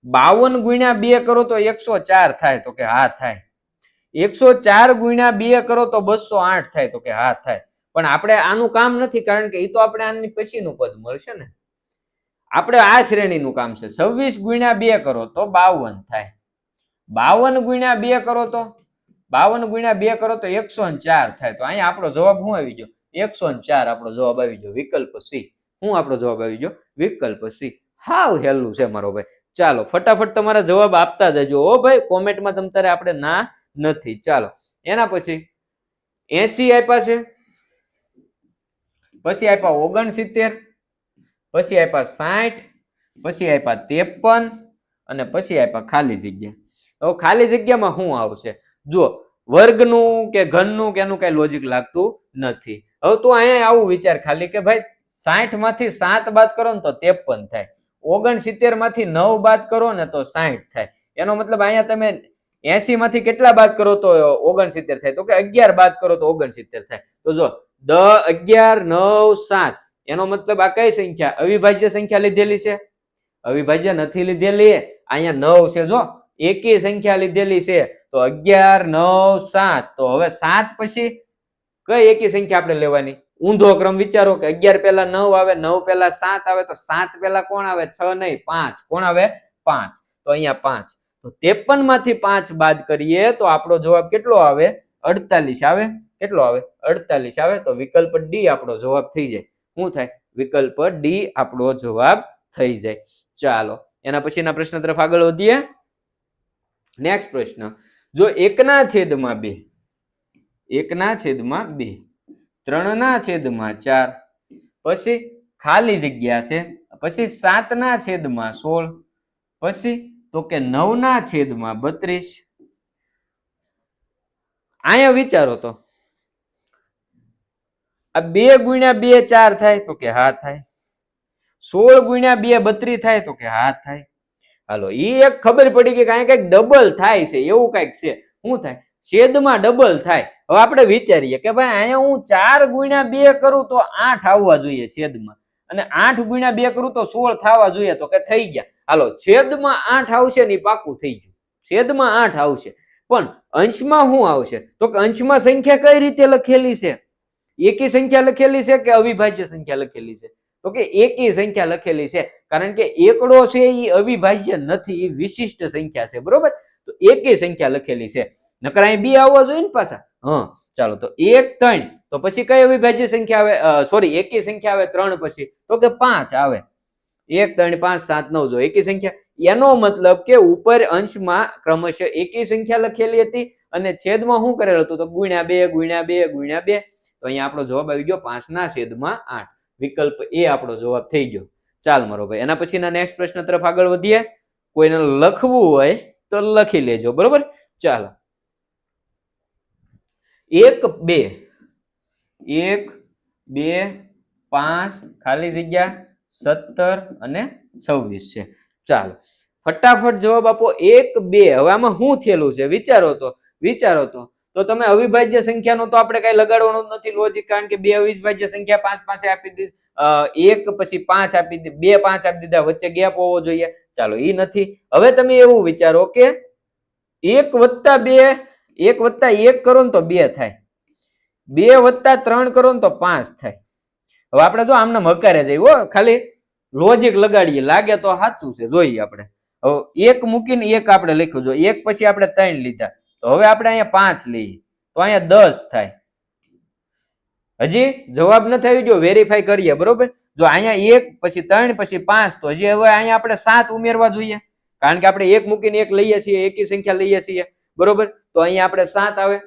52 ગુણ્યા 2 કરો તો 104 થાય. તો કે હા થાય. 104 ગુણ્યા 2 કરો તો 208 થાય. તો કે હા થાય. પણ આપણે આનું કામ નથી, કારણ કે એ તો આપણે આની પછીનું પદ મળશે ને. આપણે આ શ્રેણીનું કામ છે. 26 ગુણ્યા 2 કરો તો 52 થાય. 52 ગુણ્યા 2 કરો તો 104 થાય. તો અહીંયા આપણો જવાબ શું આવી ગયો? 104 આપણો જવાબ આવી ગયો. વિકલ્પ સી. શું આપણો જવાબ આવી ગયો? વિકલ્પ સી. હાવ હેલું છે મારો ભાઈ. ચાલો ફટાફટ તમારા જવાબ આપતા જજો ઓ ભાઈ. કોમેન્ટમાં તમ તારે આપણે ના નથી. ચાલો એના પછી 80 આપ્યા છે, પછી આપ્યા 69, પછી આપ્યા 60, પછી આપ્યા 53 અને પછી આપ્યા ખાલી જગ્યા. હવે ખાલી જગ્યામાં શું આવશે? જો વર્ગનું કે ઘનનું કે એનું કઈ લોજિક લાગતું નથી. હવે તું અહીંયા આવું વિચાર ખાલી કે ભાઈ 60 માંથી 7 બાદ કરો ને તો 53 થાય. 69 માંથી 9 બાદ કરો ને તો 60 થાય. એનો મતલબ અહીંયા તમે 80 માંથી કેટલા બાદ કરો તો 69 થાય. તો કે 11 બાદ કરો તો 69 થાય. તો જો 10, 11, 9, 7 એનો મતલબ આ કઈ સંખ્યા? અવિભાજ્ય સંખ્યા લીધેલી છે? અવિભાજ્ય નથી લીધેલી. અહીંયા 9 છે. જો એકી સંખ્યા લીધેલી છે. તો 11, 9, 7. તો હવે 7 પછી કઈ એકી સંખ્યા આપણે લેવાની? ઊંધો ક્રમ વિચારો કે 11 પહેલા 9 આવે, 9 પહેલા 7 આવે. તો 7 પહેલા કોણ આવે? 6 નહીં 5. કોણ આવે? 5. તો અહીંયા 5. તો 53 માંથી 5 બાદ કરીએ તો આપણો જવાબ કેટલો આવે? 48 આવે. કેટલો આવે? 48 આવે. તો વિકલ્પ ડી આપણો જવાબ થઈ જાય. શું થાય? વિકલ્પ ડી આપણો જવાબ થઈ જાય. ચાલો એના પછીના પ્રશ્ન તરફ આગળ વધીએ. નેક્સ્ટ પ્રશ્ન જો 1/2, 1/2, 3/4, પછી ખાલી જગ્યા છે, પછી 7/16, પછી તો કે 9/32. અહીંયા વિચારો તો આ 2 × 2 4 થાય તો કે હા થાય. 16 × 2 32 થાય તો કે હા થાય. હાલો ઈ એક ખબર પડી કે કાંઈ કઈક ડબલ થાય છે, એવું કઈક છે. શું થાય? છેદમાં ડબલ થાય. હવે આપણે વિચારીએ કે ભાઈ અહીંયા હું 4 × 2 કરું તો 8 આવવા જોઈએ છેદમાં, અને 8 × 2 કરું તો 16 થવા જોઈએ, તો કે થઈ ગયા. હાલો છેદમાં 8 આવશે ને પાકું થઈ ગયું. છેદમાં 8 આવશે, પણ અંશમાં શું આવશે? તો કે અંશમાં સંખ્યા કઈ રીતે લખેલી છે? એકી સંખ્યા લખેલી છે કે અવિભાજ્ય સંખ્યા લખેલી છે? તો કે એકી સંખ્યા લખેલી છે, કારણ કે એકડો છે એ અવિભાજ્ય નથી, એ વિશિષ્ટ સંખ્યા છે. બરોબર, તો એકી સંખ્યા લખેલી છે. નકર અહીં બી આવવા જોઈએ ને પાછા. ચાલો તો 1 3, તો પછી કઈ અવિભાજ્ય સંખ્યા આવે? સોરી, એકી સંખ્યા આવે 3 પછી, તો કે 5 આવે. 1 3 5 7 9 જો એકી સંખ્યા. એનો મતલબ કે ઉપર અંશમાં ક્રમશઃ એકી સંખ્યા લખેલી હતી અને છેદમાં શું કરેલું હતું? તો ×2 × 2 × 2. તો અહીંયા આપણો જવાબ આવી ગયો 5/8. વિકલ્પ એ આપણો જવાબ થઈ ગયો. ચાલ મારો ભાઈ, એના પછીના નેક્સ્ટ પ્રશ્ન તરફ આગળ વધીએ. કોઈને લખવું હોય તો લખી લેજો. બરોબર, ચાલો. 1 2, 1 2 5 ખાલી જગ્યા 17 અને 26 છે. ચાલો ફટાફટ જવાબ આપો. 1 2. હવે આમાં શું થયેલું છે વિચારો તો તમે અવિભાજ્ય સંખ્યાનો તો આપણે કઈ લગાડવાનું નથી લોજિક, કારણ કે બે અવિભાજ્ય સંખ્યા 5 પાસે આપી દીધી, 1 પછી 5 આપી દીધી, 2 5 આપી દીધા, વચ્ચે ગેપ હોવો જોઈએ. ચાલો ઈ નથી. હવે તમે એવું વિચારો કે 1 + 2, 1 + 1 કરો ને તો 2 થાય, 2 + 3 કરો ને તો 5 થાય. હવે આપણે જો આમને હકારે જઈએ, ખાલી લોજિક લગાડીએ, લાગે તો સાચું છે, જોઈએ આપણે. હવે 1 મૂકીને 1 આપણે લખ્યું, જો 1 પછી આપણે 3 લીધા, તો હવે આપણે અહીંયા 5 લઈએ તો અહીંયા 10 થાય. હજી જવાબ નથી આવી ગયો, વેરીફાઈ કરીએ. બરોબર, જો અહીંયા 1 પછી 3 પછી 5, તો હજી હવે અહીંયા આપણે 7 ઉમેરવા જોઈએ, કારણ કે આપણે 1 મૂકીને 1 લઈએ છીએ, એકી સંખ્યા લઈએ છીએ. બરોબર, તો અહીંયા આપણે 7 આવે.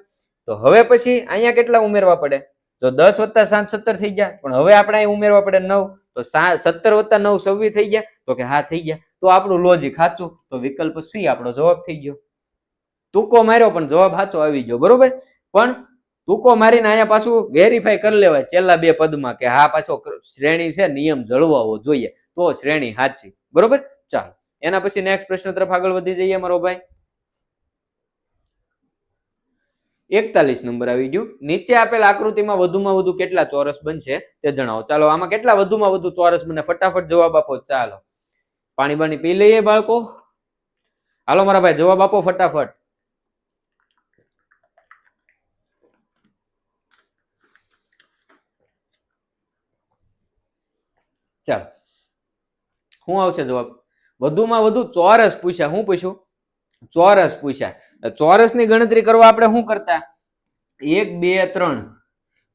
તો હવે પછી અહીંયા કેટલા ઉમેરવા પડે? તો 10 + 7 17 થઈ ગયા, પણ હવે આપણે અહીં ઉમેરવા પડે 9, તો 17 + 9 26 થઈ ગયા. તો કે હા થઈ ગયા. તો આપણું લોજિક સાચું, તો વિકલ્પ સી આપણો જવાબ થઈ ગયો. ટૂંકો માર્યો પણ જવાબ સાચો આવી ગયો. બરોબર, પણ ટૂંકો મારીને અહીંયા પાછું વેરીફાઈ કરી લેવાય છેલ્લા 2 પદમાં કે હા પાછો શ્રેણી છે, નિયમ જળવાવો જોઈએ, તો શ્રેણી સાચી. બરોબર, ચાલો એના પછી નેક્સ્ટ પ્રશ્ન તરફ આગળ વધી જઈએ મારો ભાઈ. 41 નંબર આવી ગયું. નીચે આપેલ આકૃતિમાં વધુમાં વધુ કેટલા ચોરસ બનશે તે જણાવો. ચાલો આમાં કેટલા વધુમાં વધુ ચોરસ બને, ફટાફટ જવાબ આપો. ચાલો પાણી બાણી પી લઈએ બાળકો. હાલો મારા ભાઈ જવાબ આપો ફટાફટ. ચાલો શું આવશે જવાબ? વધુમાં વધુ ચોરસ પૂછ્યા. શું પૂછ્યું? ચોરસ પૂછ્યા. ચોરસ ની ગણતરી કરવા આપણે શું કરતા? 1 2 3,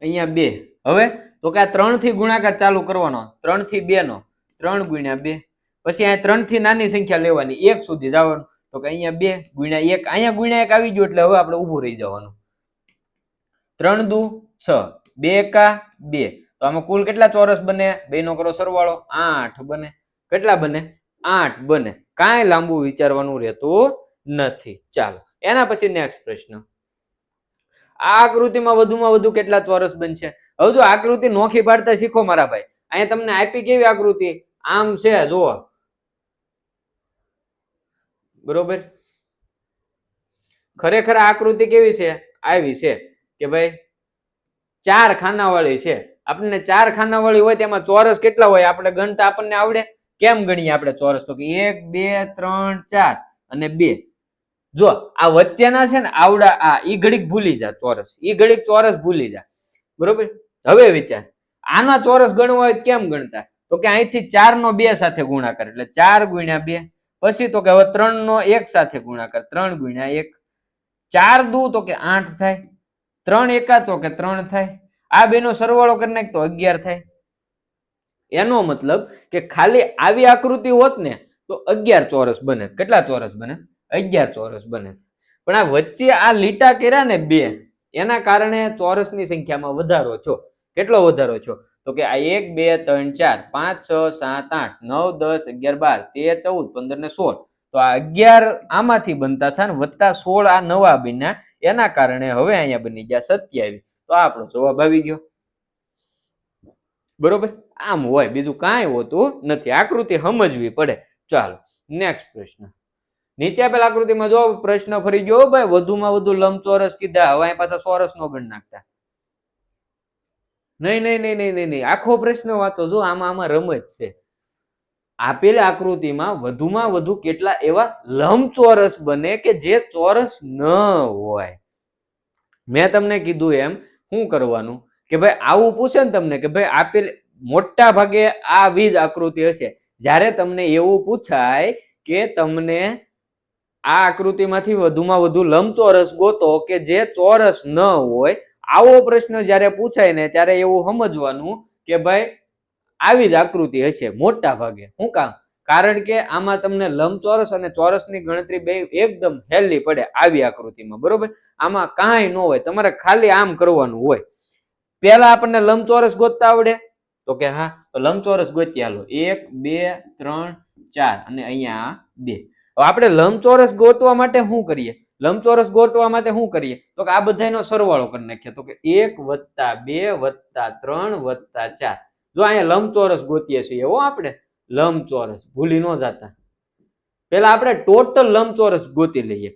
અહીંયા 2. હવે તો કે આ 3 થી ગુણાકાર ચાલુ કરવાનો, 3 થી 2 નો, 3 × 2. પછી આ 3 થી નાની સંખ્યા લેવાની, 1 સુધી જવાનું, તો કે અહીંયા 2 × 1, અહીંયા × 1 આવી ગયું એટલે હવે આપણે ઊભું રહી જવાનું. 3 દુ 6, 2 એકા 2. તો આમાં કુલ કેટલા ચોરસ બને? 2 નો કરો સરવાળો, 8 બને. કેટલા બને? 8 બને. કાંઈ લાંબુ વિચારવાનું રહેતું નથી. ચાલો એના પછી નેક્સ્ટ પ્રશ્ન. આ આકૃતિમાં વધુમાં વધુ કેટલા ચોરસ બનશે? હવે જો આકૃતિ નોખી પાડતા શીખો મારા ભાઈ. અહીંયા તમને આપી કેવી આકૃતિ? આમ છે, જુઓ. બરોબર, ખરેખર આકૃતિ કેવી છે? આવી છે કે ભાઈ 4 ખાના વાળી છે. આપણને 4 ખાના વાળી હોય તેમાં ચોરસ કેટલા હોય આપણે ગણતા આપણને આવડે? કેમ ગણીએ આપણે ચોરસ? તો કે 1 2 3 4 અને 2. જો આ વચ્ચેના છે ને આવડા, આ ઈ ઘડીક ભૂલી જા ચોરસ, ઈ ઘડીક ચોરસ ભૂલી જા. બરોબર, હવે વિચાર આના ચોરસ ગણવા હોય કેમ ગણતા? તો કે અહીંથી 4 નો 2 સાથે ગુણાકાર એટલે 4 × 2. પછી તો કે હવે 3 નો 1 સાથે ગુણાકાર, 3 × 1. 4 દુ તો કે 8 થાય, 3 એકા તો કે 3 થાય. આ બેનો સરવાળો કરી નાખ તો 11 થાય. એનો મતલબ કે ખાલી આવી આકૃતિ હોત ને તો 11 ચોરસ બને. કેટલા ચોરસ બને? 11 ચોરસ બને. પણ આ વચ્ચે આ લીટા કર્યા ને બે, એના કારણે ચોરસની સંખ્યામાં વધારો થયો. કેટલો વધારો થયો? તો કે આ 1 2 3 4 5 6 7 8 9 10 11 12 13 14 15 ને 16. તો આ 11 આમાંથી બનતા થાય ને વત્તા 16 આ નવા બન્યા, એના કારણે હવે અહીંયા બની ગયા 27. તો આ આપણો જવાબ આવી ગયો. બરોબર, આમ હોય, બીજું કાંઈ હોતું નથી. આકૃતિ સમજવી પડે. ચાલો નેક્સ્ટ પ્રશ્ન. નીચે આપેલ આકૃતિમાં જો પ્રશ્ન ફરી ગયો ભાઈ, વધુમાં વધુ લંબચોરસ કીધા. હવે અહીં પાછા ચોરસ નો ગણ નાખતા. નહીં નહીં નહીં નહીં નહીં નહીં, આખો પ્રશ્ન વાંચો. જો આમાં રમત છે. આપેલ આકૃતિમાં વધુમાં વધુ કેટલા એવા લંબચોરસ બને કે જે ચોરસ ન હોય. મેં તમને કીધું એમ શું કરવાનું કે ભાઈ આવું પૂછે ને તમને કે ભાઈ આપેલ મોટા ભાગે આવી જ આકૃતિ હશે. જ્યારે તમને એવું પૂછાય કે તમને આ આકૃતિમાંથી વધુમાં વધુ લંબચોરસ ગોતો કે જે ચોરસ ન હોય, આવો પ્રશ્ન જ્યારે પૂછાય ને ત્યારે એવું સમજવાનું કે ભાઈ આવી જ આકૃતિ હશે મોટા ભાગે. શું કામ? કારણ કે આમાં તમને લંબચોરસ અને ચોરસની ગણતરી બે એકદમ હેલી પડે આવી આકૃતિમાં. બરોબર, આમાં કાંઈ ન હોય, તમારે ખાલી આમ કરવાનું હોય. પેલા આપણને લંબચોરસ ગોતતા આવડે? તો કે હા, તો લંબચોરસ ગોતી હાલો. 1 2 3 4 અને અહીંયા 2. હવે આપણે લંબચોરસ ગોતવા માટે શું કરીએ? લંબચોરસ ગોતવા માટે શું કરીએ? તો કે આ બધાનો સરવાળો કરી નાખીએ. તો કે 1 + 2 + 3 + 4. જો અહીંયા લંબચોરસ ગોતીએ છીએ એવો આપણે લંબચોરસ, ભૂલી ન જતા. પેલા આપણે ટોટલ લંબચોરસ ગોતી લઈએ.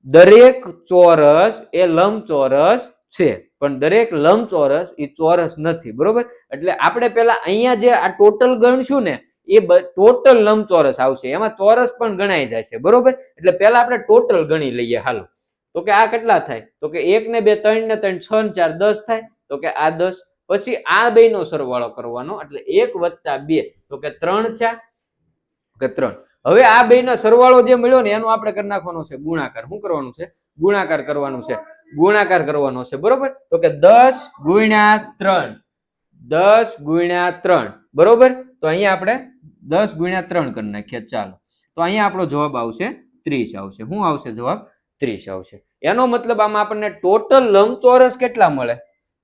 દરેક ચોરસ એ લંબચોરસ છે, પણ દરેક લંબચોરસ એ ચોરસ નથી. બરોબર, એટલે આપણે પેલા અહીંયા જે આ ટોટલ ગણશું ને એ ટોટલ લંબચોરસ આવશે, એમાં ચોરસ પણ ગણાઈ જાય છે. બરોબર, એટલે પેલા આપણે ટોટલ ગણી લઈએ. હાલો, તો કે આ કેટલા થાય? તો કે 1 ને 2 3 ને 3 6 ને 4 10 થાય. તો કે આ 10. પછી આ બે નો સરવાળો કરવાનો, એટલે 1 + 2 તો કે 3 થયા કે 3. હવે આ બે નો સરવાળો જે મળ્યો ને એનો આપણે કરી નાખવાનો છે ગુણાકાર. શું કરવાનું છે? ગુણાકાર કરવાનું છે. ગુણાકાર કરવાનો છે. બરોબર, તો કે 10 × 3, 10 × 3. બરોબર, તો અહીંયા આપણે 10 × 3 કરી નાખીએ. ચાલો, તો અહીંયા આપણો જવાબ આવશે 30 આવશે. શું આવશે જવાબ? 30 આવશે. એનો મતલબ આમાં આપણને ટોટલ લંબચોરસ કેટલા મળે?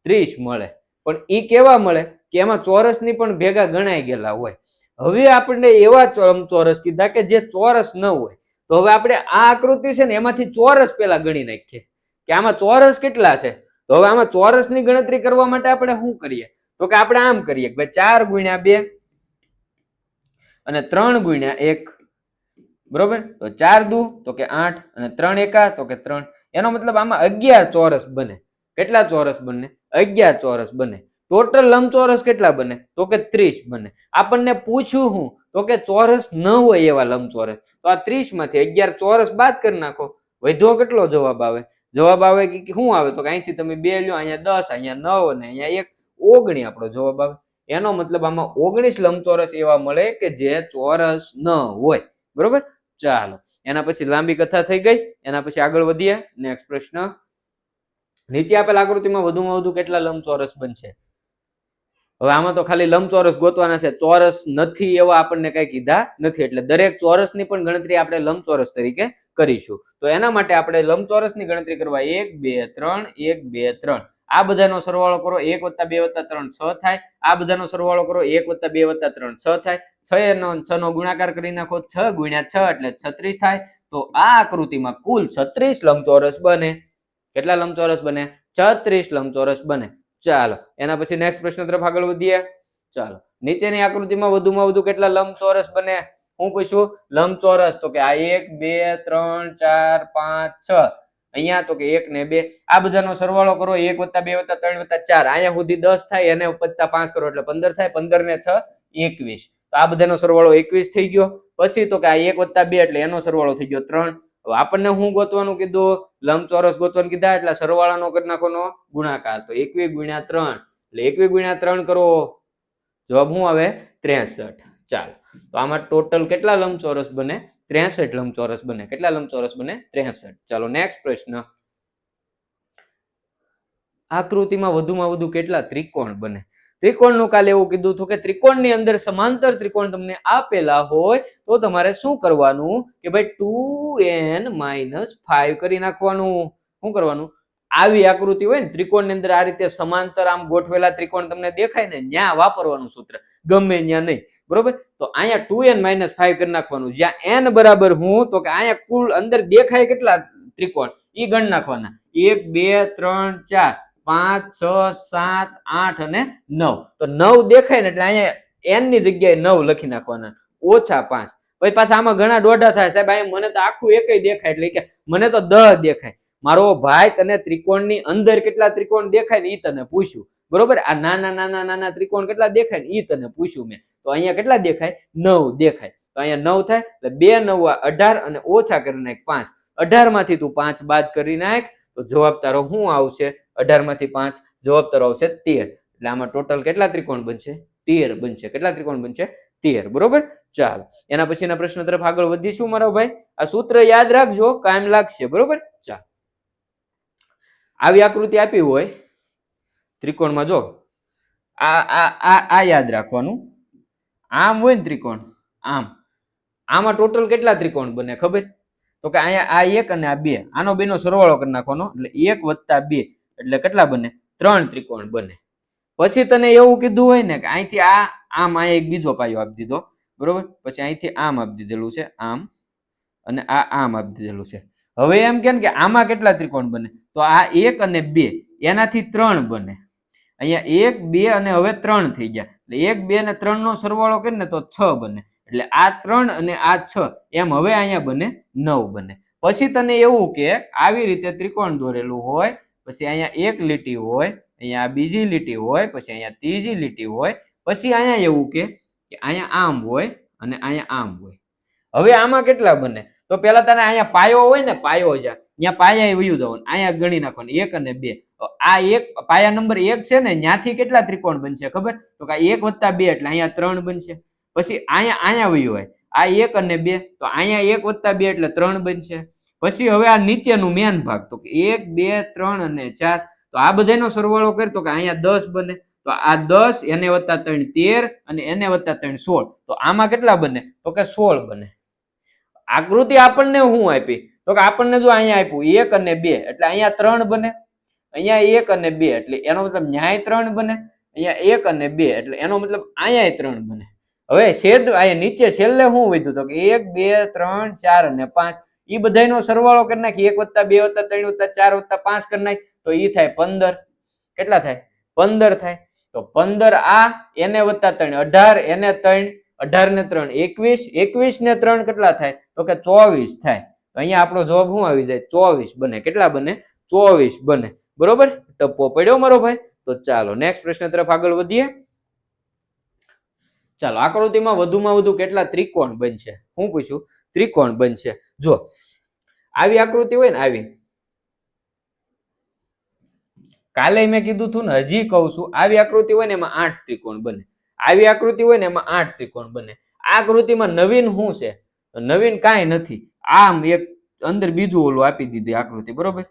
30 મળે. પણ એ કેવા મળે કે એમાં ચોરસની પણ ભેગા ગણાઈ ગયેલા હોય. હવે આપણે એવા લંબચોરસ કીધા કે જે ચોરસ ન હોય. તો હવે આપણે આ આકૃતિ છે ને એમાંથી ચોરસ પેલા ગણી નાખીએ કે આમાં ચોરસ કેટલા છે. તો હવે આમાં ચોરસની ગણતરી કરવા માટે આપણે શું કરીએ? તો કે આપણે આમ કરીએ કે 4 × 2 અને 3 × 1. બરોબર, તો 4 દુ તો કે 8 અને 3 એકા તો કે 3. એનો મતલબ આમાં 11 ચોરસ બને. કેટલા ચોરસ બને? 11 ચોરસ બને. ટોટલ લંબચોરસ કેટલા બને? તો કે 30 બને. આપણને પૂછ્યું હું તો કે ચોરસ ન હોય એવા લંબચોરસ. તો આ 30 માંથી 11 ચોરસ બાદ કરી નાખો. વધ્યો કેટલો જવાબ આવે? જવાબ આવે કે શું આવે? તો કે અહીંથી તમે 2 લ્યો, અહીંયા 10, અહીંયા 9 અને અહીંયા 1, 19 આપણો જવાબ આવે. એનો મતલબ આમાં 19 લંબચોરસ એવા મળે કે જે ચોરસ ન હોય. બરોબર, ચાલો એના પછી લાંબી કથા થઈ ગઈ. એના પછી આગળ વધીએ. નેક્સ્ટ પ્રશ્ન. નીચે આપેલ આકૃતિમાં વધુમાં વધુ કેટલા લંબચોરસ બનશે? હવે આમાં તો ખાલી લંબચોરસ ગોતવાના છે, ચોરસ નથી એવા આપણને કઈ કીધા નથી. એટલે દરેક ચોરસની પણ ગણતરી આપણે લંબચોરસ તરીકે કરીશું. તો એના માટે આપણે લંબચોરસની ગણતરી કરવા 1 2 3 1 2 3. આ બધાનો સરવાળો કરો. 1 + 2 + 3 6 થાય. આ બધાનો સરવાળો કરો. 1 + 2 + 3 6 થાય. 6 નો ગુણાકાર કરી નાખો. 6 × 6 એટલે 36 થાય. તો આ આકૃતિમાં કુલ 36 લંબચોરસ બને. કેટલા લંબચોરસ બને? 36 લંબચોરસ બને. ચાલો એના પછી નેક્સ્ટ પ્રશ્ન તરફ આગળ વધીએ. ચાલો, નીચેની આકૃતિમાં વધુમાં વધુ કેટલા લંબચોરસ બને? હું પૂછું લંબચોરસ. તો કે આ 1 2 3 4 5 6. અહીંયા તો કે 1 ને 2. આ બધાનો સરવાળો કરો. 1 + 2 + 3 + 4. અહીંયા સુધી 10 થાય, એને + 5 કરો એટલે 15 થાય. 15 ને 6 21. તો આ બધાનો સરવાળો 21 થઈ ગયો. પછી તો કે આ 1 + 2 એટલે એનો સરવાળો થઈ ગયો 3. હવે આપણને શું ગોતવાનું કીધું? લંબચોરસ ગોતવાનું કીધા, એટલે સરવાળાનો કરી નાખવાનો ગુણાકાર. તો 21 × 3 એટલે 21 × 3 કરો. જવાબ શું આવે? 63. ચાલો, તો આમાં ટોટલ કેટલા લંબચોરસ બને? 63 લંબચોરસ બને. કેટલા લંબચોરસ બને? 63. ચાલો નેક્સ્ટ પ્રશ્ન. આકૃતિમાં વધુમાં વધુ કેટલા ત્રિકોણ બને? ત્રિકોણનું કાલે એવું કીધું હતું કે ત્રિકોણની અંદર સમાંતર ત્રિકોણ તમને આપેલા હોય તો તમારે શું કરવાનું કે ભાઈ 2n-5 કરી નાખવાનું. શું કરવાનું? આવી આકૃતિ હોય ને ત્રિકોણની અંદર આ રીતે સમાંતર આમ ગોઠવેલા ત્રિકોણ તમને દેખાય ને ત્યાં વાપરવાનું સૂત્ર, ગમે ત્યાં નહીં. બરોબર? તો અહીંયા 2n-5 કરી નાખવાનું. જ્યાં n બરાબર હું તો કે અહીંયા કુલ અંદર દેખાય કેટલા ત્રિકોણ ઈ ગણ નાખવાના. 1 2 3 4 5 6 7 8 અને 9. તો 9 દેખાય ને એટલે અહીંયા n ની જગ્યાએ 9 લખી નાખવાના, -5. પછી પાછા આમાં ઘણા દોઢા થાય, સાહેબ અહીંયા મને તો આખું એકય દેખાય, એટલે કે મને તો 10 દેખાય. મારો ભાઈ, તને ત્રિકોણની અંદર કેટલા ત્રિકોણ દેખાય ને ઈ તને પૂછ્યું. બરોબર? આ નાના નાના નાના ત્રિકોણ કેટલા દેખાય ને ઈ તને પૂછ્યું મેં. તો અહીંયા કેટલા દેખાય? 9 દેખાય. તો અહીંયા 9 થાય એટલે 2 9 18 અને ઓછા કરી નાખ 5. 18 માંથી તું 5 બાદ કરી નાખ તો જવાબ તારો શું આવશે? 18 માંથી 5 જવાબ તારો આવશે 13. એટલે આમાં ટોટલ કેટલા ત્રિકોણ બનશે? 13 બનશે. કેટલા ત્રિકોણ બનશે? 13. બરોબર? ચાલો, એના પછીના પ્રશ્ન તરફ આગળ વધીશું મારો ભાઈ. આ સૂત્ર યાદ રાખજો, કાયમ લાગશે. બરોબર? ચાલો, આવી આકૃતિ આપી હોય ત્રિકોણમાં, જો આ યાદ રાખવાનું. આમ હોય ને ત્રિકોણ, આમાં ટોટલ કેટલા ત્રિકોણ બને ખબર? તો કે અહીંયા આ 1 અને આ 2, આનો બેનો સરવાળો કરી નાખવાનો એટલે 1 + 2 એટલે કેટલા બને? 3 ત્રિકોણ બને. પછી તને એવું કીધું હોય ને કે અહીંથી આમ અહીંયા એક બીજો પાયો આપી દીધો. બરોબર? પછી અહીંથી આમ આપી દીધેલું છે, આમ, અને આમ આપી દીધેલું છે. હવે એમ કે આમાં કેટલા ત્રિકોણ બને? તો આ 1 અને 2 એનાથી 3 બને. અહીંયા 1 2 અને હવે 3 થઈ ગયા. એટલે 1 2 અને 3 નો સરવાળો કરીને તો 6 બને. એટલે આ 3 અને આ 6 એમ હવે અહીંયા બને 9 બને. પછી તને એવું કે આવી રીતે ત્રિકોણ દોરેલું હોય, પછી અહીંયા એક લીટી હોય, અહીંયા બીજી લીટી હોય, પછી અહીંયા ત્રીજી લીટી હોય, પછી અહીંયા એવું કે અહીંયા આમ હોય અને અહીંયા આમ હોય. હવે આમાં કેટલા બને? તો પેલા તને અહીંયા પાયો હોય ને, પાયો જ્યાં પાયા વયું જવાનું, અહીંયા ગણી નાખવાનું 1 અને 2. આ એક પાયા નંબર 1 છે ને, ત્યાંથી કેટલા ત્રિકોણ બનશે ખબર? તો કે 1 + 2 એટલે અહીંયા 3 બનશે. પછી અહીંયા વયું હોય આ 1 અને 2, તો અહીંયા 1 + 2 એટલે 3 બનશે. પછી હવે આ નીચેનું મેન ભાગ, તો કે 1 2 3 અને 4, તો આ બધાનો સરવાળો કરી તો કે અહીંયા 10 બને. તો આ 10 એને વત્તા 3 13 અને એને વત્તા 3 16. તો આમાં કેટલા બને? તો કે 16 બને. આકૃતિ આપણને શું આપી? તો કે આપણને જો અહીંયા આપ્યું 1 અને 2 એટલે અહીંયા 3 બને. અહીંયા 1 અને 2 એટલે એનો મતલબ ન્યાય 3 બને. અહીંયા 1 અને 2 એટલે એનો મતલબ અહીંયા 3 બને. હવે છેદ અહીંયા નીચે છેલ્લે શું વધ્યું? તો કે 1 2 3 4 અને 5. એ બધાનો સરવાળો કરી નાખી, 1 + 2 + 3 + 4 + 5 કરી નાખી તો એ થાય 15. કેટલા થાય? 15 થાય. તો 15 આ એને વત્તા 3 18, એને 3 18 ને 3 21, 21 ને 3 કેટલા થાય? તો કે 24 થાય. તો અહીંયા આપણો જવાબ શું આવી જાય? 24 બને. કેટલા બને? 24 બને. બરોબર? ટપ્પો પડ્યો મારો ભાઈ. તો ચાલો નેક્સ્ટ પ્રશ્ન તરફ આગળ વધીએ. ચાલો, આકૃતિમાં વધુમાં વધુ કેટલા ત્રિકોણ બનશે? હું પૂછું? ત્રિકોણ બનશે. જો આવી આકૃતિ હોય ને, આવી, કાલે મેં કીધું હતું ને, હજી કહું છું, આવી આકૃતિ હોય ને એમાં 8 ત્રિકોણ બને. આવી આકૃતિ હોય ને એમાં 8 ત્રિકોણ બને. આ આકૃતિમાં નવીન શું છે? નવીન કાંઈ નથી. આમ એક અંદર બીજું ઓલું આપી દીધી આકૃતિ. બરોબર?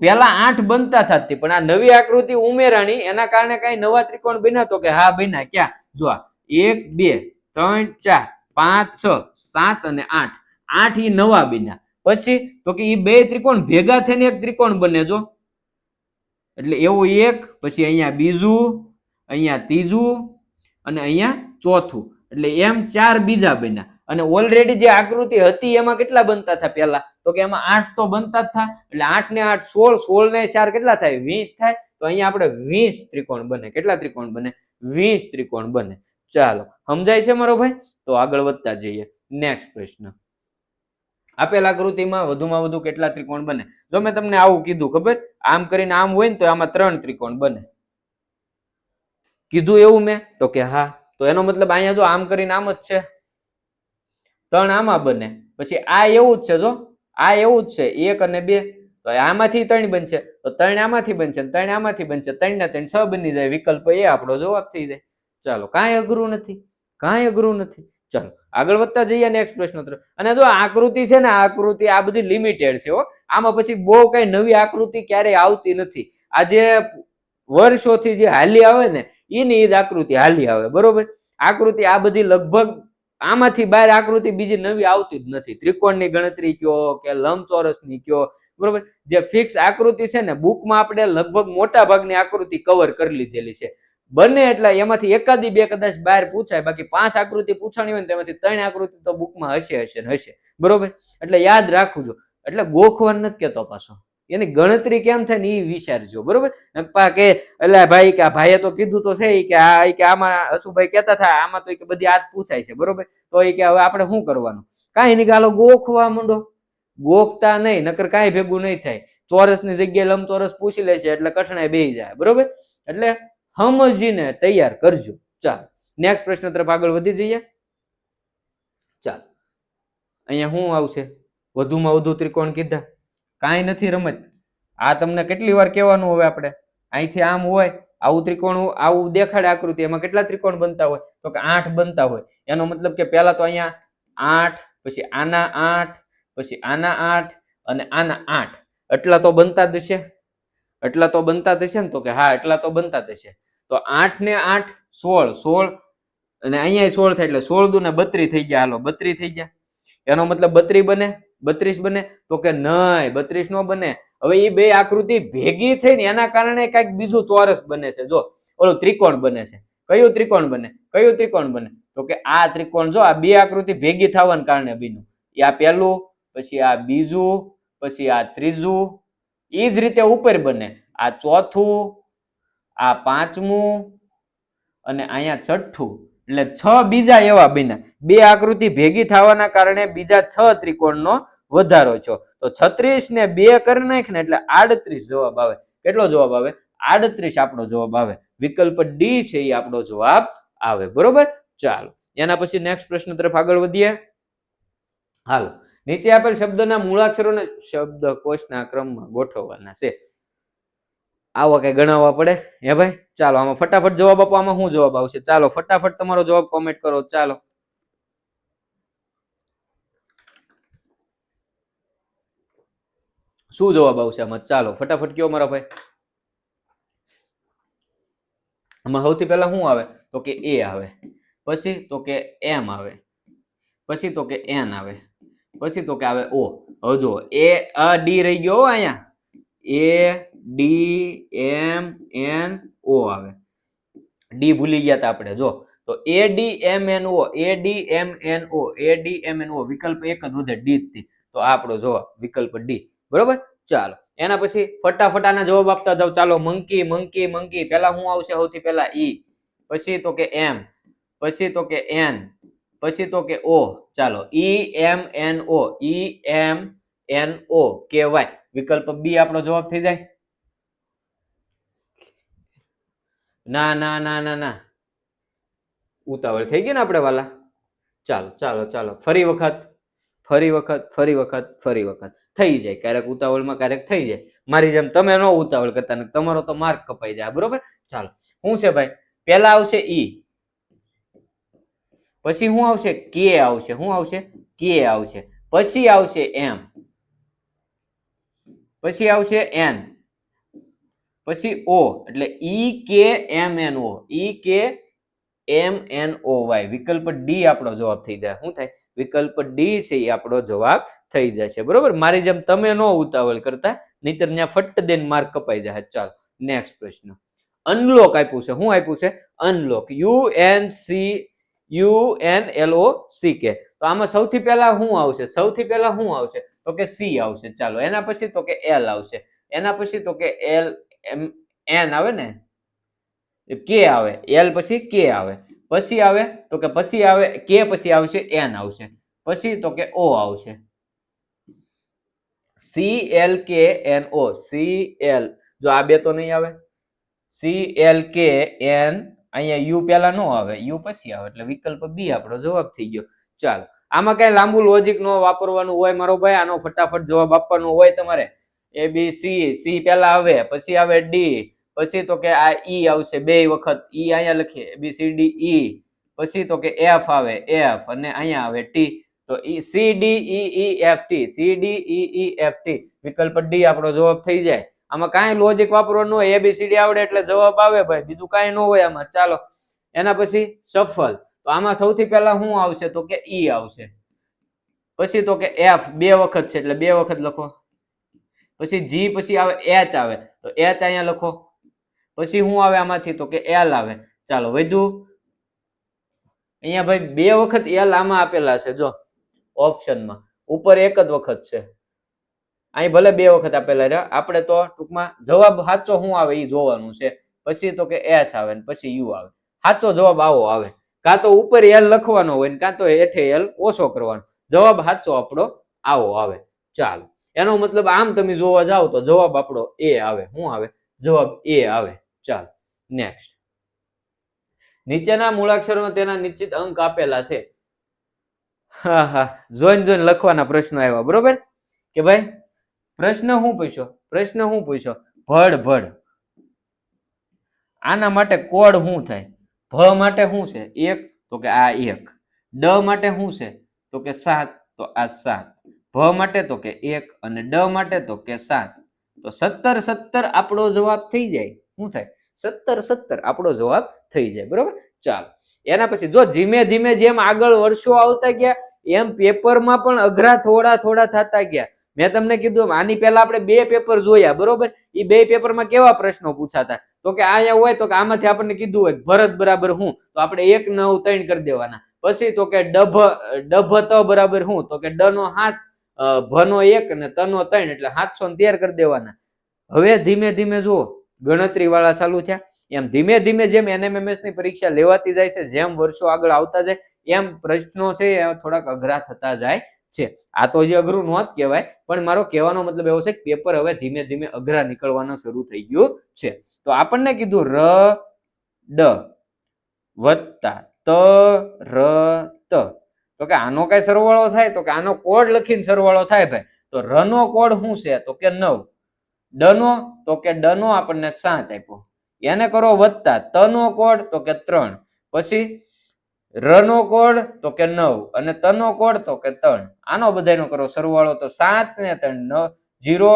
પેલા 8 બનતા થતી, પણ આ નવી આકૃતિ ઉમેરાણી, એના કારણે કઈ નવા ત્રિકોણ બન્યા? તો કે હા બન્યા. ક્યાં? જો 1 2 3 4 5 6 7 અને 8, 8 ઈ નવા બન્યા. પછી તો કે ઈ બે ત્રિકોણ ભેગા થઈને એક ત્રિકોણ બને. જો એટલે એવું એક, પછી અહીંયા બીજું, અહીંયા ત્રીજું અને અહીંયા ચોથું, એટલે એમ 4 બીજા બન્યા. અને ઓલરેડી જે આકૃતિ હતી એમાં કેટલા બનતા હતા પેલા? તો કે એમાં 8 તો બનતા જ હતા. એટલે 8 ને 8 16, 16 ને 4 કેટલા થાય? 20 થાય. તો અહીંયા આપણે 20 ત્રિકોણ બને. કેટલા ત્રિકોણ બને? 20 ત્રિકોણ બને. ચાલો, સમજાય છે મારો ભાઈ? તો આગળ વધતા જઈએ. નેક્સ્ટ પ્રશ્ન. આપેલ આકૃતિમાં વધુમાં વધુ કેટલા ત્રિકોણ બને? જો મેં તમને આવું કીધું, ખબર? આમ કરીને આમ હોય ને તો આમાં 3 ત્રિકોણ બને. કીધું એવું મેં? તો કે હા. તો એનો મતલબ અહીંયા જો આમ કરીને આમ જ છે, 3 આમાં બને. પછી આ એવું જ છે, જો આ એવું જ છે, 1 અને 2. તો આમાંથી 3 બનશે, તો 3 આમાંથી બનશે, 3 આમાંથી બનશે, 3 ને 3 6 બની જાય. વિકલ્પ એ આપણો જવાબ થઈ જાય. ચાલો, કાંઈ અઘરું નથી, કાંઈ અઘરું નથી. ચાલો આગળ વધતા જઈએ નેક્સ્ટ પ્રશ્ન તરફ. અને જો આકૃતિ છે ને, આકૃતિ આ બધી લિમિટેડ છે હો. આમાં પછી બહુ કઈ નવી આકૃતિ ક્યારેય આવતી નથી. આ જે વર્ષોથી જે હાલી આવે ને એની જ આકૃતિ હાલી આવે. બરોબર, આકૃતિ આ બધી લગભગ આમાંથી બહાર આકૃતિ બીજી નવી આવતી જ નથી. ત્રિકોણની ગણતરી કયો કે લંબચોરસની કયો, બરોબર, જે ફિક્સ આકૃતિ છે ને બુકમાં આપણે લગભગ મોટા ભાગની આકૃતિ કવર કરી લીધેલી છે. બને એટલે એમાંથી એકાદી બે કદાચ બહાર પૂછાય, બાકી 5 આકૃતિ પૂછાણી હોય ને તેમાંથી 3 આકૃતિ તો બુકમાં હશે. બરોબર, એટલે યાદ રાખજો. એટલે ગોખવાનું નથી કેતો, પાછો એની ગણતરી કેમ થાય ને એ વિચારજો. બરોબર, કે એટલે ભાઈ કે આ ભાઈએ તો કીધું તો છે કે આ કે આમાં હસુભાઈ કહેતા હતા આમાં તો બધી આ પૂછાય છે. બરોબર, તો એ કે હવે આપણે શું કરવાનું? કાંઈ નહીં, હાલો ગોખવા માંડો. ગોખતા નહીં નકર કાંઈ ભેગું નહીં થાય. ચોરસની જગ્યાએ લંબચોરસ પૂછી લે છે એટલે કઠણાઈ બેસી જાય. બરોબર, એટલે સમજીને તૈયાર કરજો. ચાલો નેક્સ્ટ પ્રશ્ન તરફ આગળ વધી જઈએ. ચાલો અહીંયા શું આવશે? વધુમાં વધુ ત્રિકોણ કીધા. કાંઈ નથી રમત. આ તમને કેટલી વાર કહેવાનું? હવે આપણે અહીંથી આમ હોય આવું ત્રિકોણ આવું દેખાડે આકૃતિ, એમાં કેટલા ત્રિકોણ બનતા હોય? તો કે 8 બનતા હોય. એનો મતલબ કે પહેલા તો અહીંયા 8, પછી આના 8, પછી આના 8 અને આના 8, એટલા તો બનતા જ છે. એટલા તો બનતા થશે ને? તો કે હા, એટલા તો બનતા થશે. તો 8 ને 8 16 અને અહીંયા 16 થાય એટલે 16 દુ ને 32 થઈ ગયા. હાલો 32 થઈ ગયા. એનો મતલબ 32 બને, 32 બને? તો કે નહીં, 32 નો બને. હવે એ બે આકૃતિ ભેગી થઈ ને એના કારણે કઈક બીજું ચોરસ બને છે. જો ઓલું ત્રિકોણ બને છે. કયું ત્રિકોણ બને? કયું ત્રિકોણ બને? તો કે આ ત્રિકોણ. જો આ બે આકૃતિ ભેગી થવાના કારણે બન્યું. આ પહેલું, પછી આ બીજું, પછી આ ત્રીજું. એ જ રીતે ઉપર બને આ ચોથું, આ પાંચમું અને અહીંયા છઠ્ઠું. એટલે 6 બીજા એવા બન્યા. બે આકૃતિ ભેગી થવાના કારણે બીજા 6 ત્રિકોણનો વધારો છો. તો 36 ને 2 કરી નાખ ને એટલે 38 જવાબ આવે. કેટલો જવાબ આવે? 38 આપણો જવાબ આવે. વિકલ્પ ડી છે એ આપણો જવાબ આવે. બરોબર, ચાલો એના પછી નેક્સ્ટ પ્રશ્ન તરફ આગળ વધીએ. હાલો, નીચે આપેલ શબ્દના મૂળાક્ષરોને શબ્દકોશના ક્રમમાં ગોઠવવાના છે. આવો કઈ ગણાવવા પડે હે ભાઈ? ચાલો આમાં ફટાફટ જવાબ આપો. આમાં શું જવાબ આવશે? ચાલો ફટાફટ તમારો જવાબ કોમેન્ટ કરો. ચાલો શું જવાબ આવશે આમાં? ચાલો ફટાફટ કયો મારા ભાઈ. આમાં સૌથી પહેલા શું આવે? તો કે એ આવે, પછી તો કે એમ આવે, પછી તો કે એન આવે, પછી તો કે આવે ઓ. હવે જો એ ડી રહી ગયો અહીંયા. એ ડી એમ એન ઓ આવે. ડી ભૂલી ગયા હતા આપણે. જો તો એ ડી એમ એન ઓ, એ ડી એમ એન ઓ, એ ડી એમ એન ઓ. વિકલ્પ એક જ વધે, ડી થી. તો આપણો જવાબ વિકલ્પ ડી. બરોબર, ચાલો એના પછી ફટાફટ આના જવાબ આપતા જાવ. ચાલો મંકી મંકી મંકી. પહેલા શું આવશે? સૌથી પહેલા ઈ, પછી તો કે એમ, પછી તો કે એન, પછી તો કે ઓ. ચાલો ઈ એમ એન ઓ, ઈ એમ એન ઓ કે વાય. વિકલ્પ બી આપણો જવાબ થઈ જાય. ના ના ના ના ના, ઉતાવળ થઈ ગઈ ને આપણે વાલા. ચાલો ચાલો ચાલો ફરી વખત, ફરી વખત, ફરી વખત, ફરી વખત. થઈ જાય ક્યારેક ઉતાવળમાં, ક્યારેક થઈ જાય. મારી જેમ તમે ન ઉતાવળ કરતા ને તમારો તો માર્ક કપાઈ જાય. બરોબર, ચાલો શું છે ભાઈ? પહેલા આવશે ઈ, પછી શું આવશે? કે આવશે. શું આવશે? કે આવશે. પછી આવશે એમ, પછી આવશે એન, પછી ઓ. એટલે ઈ કે એમ એન ઓ, ઈ કે એમ એન ઓ વાય. વિકલ્પ ડી આપણો જવાબ થઈ જાય. શું થાય? વિકલ્પ ડી છે એ આપણો જવાબ થઈ જશે. બરોબર, મારી જેમ તમે નો ઉતાવળ કરતા, નહીતર ત્યાં ફટ દઈને માર્ક કપાઈ જાય. ચાલો નેક્સ્ટ પ્રશ્ન. અનલોક આપ્યું છે. શું આપ્યું છે? અનલોક. UNCUNLOCK. તો આમાં સૌથી પહેલા શું આવશે? સૌથી પહેલા શું આવશે? તો કે સી આવશે. ચાલો એના પછી તો કે એલ આવશે. એના પછી તો કે એલ એમ એન આવે ને, કે આવે. એલ પછી કે આવે, પછી આવે તો કે પછી આવે કે, પછી આવશે એન આવશે, પછી તો કે ઓ આવશે. C L K N O, C L. જો આ બે તો નહીં આવે. સી એલ કે એન, અહીંયા યુ પહેલા નો આવે, યુ પછી આવે. એટલે વિકલ્પ બી આપણો જવાબ થઈ ગયો. ચાલો આમાં કઈ લાંબુ લોજિક નો વાપરવાનું હોય મારો ભાઈ. આનો ફટાફટ જવાબ આપવાનો હોય તમારે. એ બી સી, સી પહેલા આવે, પછી આવે ડી, પછી તો કે આ ઈ આવશે. બે વખત ઈ અહીંયા લખીએ, બી સી ડી ઈ. પછી તો કે એફ આવે, એફ, અને અહીંયા આવે ટી. તો ઈ સી ડી ઈ ઈ F T, C D E ઈ એફ ટી. વિકલ્પ ડી આપણો જવાબ થઈ જાય. આમાં કાંઈ લોજિક વાપરવાનું હોય, એબીસીડી આવડે એટલે જવાબ આવે ભાઈ, બીજું કાંઈ ન હોય આમાં. ચાલો એના પછી સફલ, તો આમાં સૌથી પહેલા શું આવશે તો કે ઈ આવશે. પછી તો કે એફ 2 વખત છે એટલે 2 વખત લખો. પછી જી પછી આવે એચ આવે તો એચ અહીંયા લખો. પછી શું આવે આમાંથી તો કે એલ આવે. ચાલો વધ્યું અહીંયા ભાઈ 2 વખત એલ આમાં આપેલા છે, જો ઓપ્શનમાં ઉપર એક જ વખત છે, અહીં ભલે 2 વખત આપેલા રહ્યા. આપણે તો ટૂંકમાં જવાબ સાચો શું આવે એ જોવાનું છે. પછી તો કે એસ આવે ને પછી યુ આવે. સાચો જવાબ આવો આવે. કાં તો ઉપર એલ લખવાનો હોય ને કાં તો હેઠે એલ ઓછો કરવાનો. જવાબ સાચો આપણો આવો આવે. ચાલો એનો મતલબ આમ તમે જોવા જાઓ તો જવાબ આપણો એ આવે. શું આવે? જવાબ એ આવે. ચાલો નેક્સ્ટ. નીચેના મૂળાક્ષરો તેના નિશ્ચિત અંક આપેલા છે. હા હા, જોઈને લખવાના પ્રશ્નો આવ્યા. બરોબર કે ભાઈ પ્રશ્ન શું પૂછ્યો? પ્રશ્ન શું પૂછ્યો? ભડ ભડ. આના માટે કોડ શું થાય? ભ માટે શું છે? 1 તો કે આ 1. ડ માટે શું છે તો કે 7 તો આ 7. ભ માટે તો કે 1 અને ડ માટે તો કે 7. તો 17 17 આપણો જવાબ થઈ જાય. શું થાય? 17 17 આપણો જવાબ થઈ જાય. બરોબર. ચાલો એના પછી જો ધીમે ધીમે જેમ આગળ વર્ષો આવતા ગયા એમ પેપરમાં પણ અઘરા થોડા થોડા થતા ગયા. મેં તમને કીધું આની પહેલા આપણે 2 પેપર જોયા. બરોબર. એ 2 પેપરમાં કેવા પ્રશ્નો પૂછાતા તો કે અહીંયા હોય તો કે આમાંથી આપણને કીધું હોય ભરત બરાબર શું તો આપણે 1 9 3 કરી દેવાના. પછી તો કે ડભ ત બરાબર શું તો કે ડ નો 7 ભ નો 1 અને ત નો 3 એટલે 713 કરી દેવાના. હવે ધીમે ધીમે જુઓ ગણતરી વાળા ચાલુ થયા. એમ ધીમે ધીમે જેમ એનએમએમએસ ની પરીક્ષા લેવાતી જાય છે, જેમ વર્ષો આગળ આવતા જાય એમ પ્રશ્નો છે એ થોડાક અઘરા થતા જાય છે. આ તો જે અઘરું નોત કહેવાય, પણ મારો કહેવાનો મતલબ એવો છે કે પેપર હવે ધીમે ધીમે અઘરા નીકળવાનું શરૂ થઈ ગયું છે. તો આપણને કીધું ર ડ વત્તા ત ર ત, તો કે આનો કઈ સરવાળો થાય તો કે આનો કોડ લખીને સરવાળો થાય ભાઈ. તો ર નો કોડ શું છે તો કે 9. ડ નો તો કે ડ નો આપણને 7 આપ્યો. એને કરો વત્તા ત નો કોડ તો કે 3. પછી ર નો કોડ તો કે 9 અને ત નો કોડ તો કે 3. આનો બધાનો કરો સરવાળો તો 7 ને 3 9 0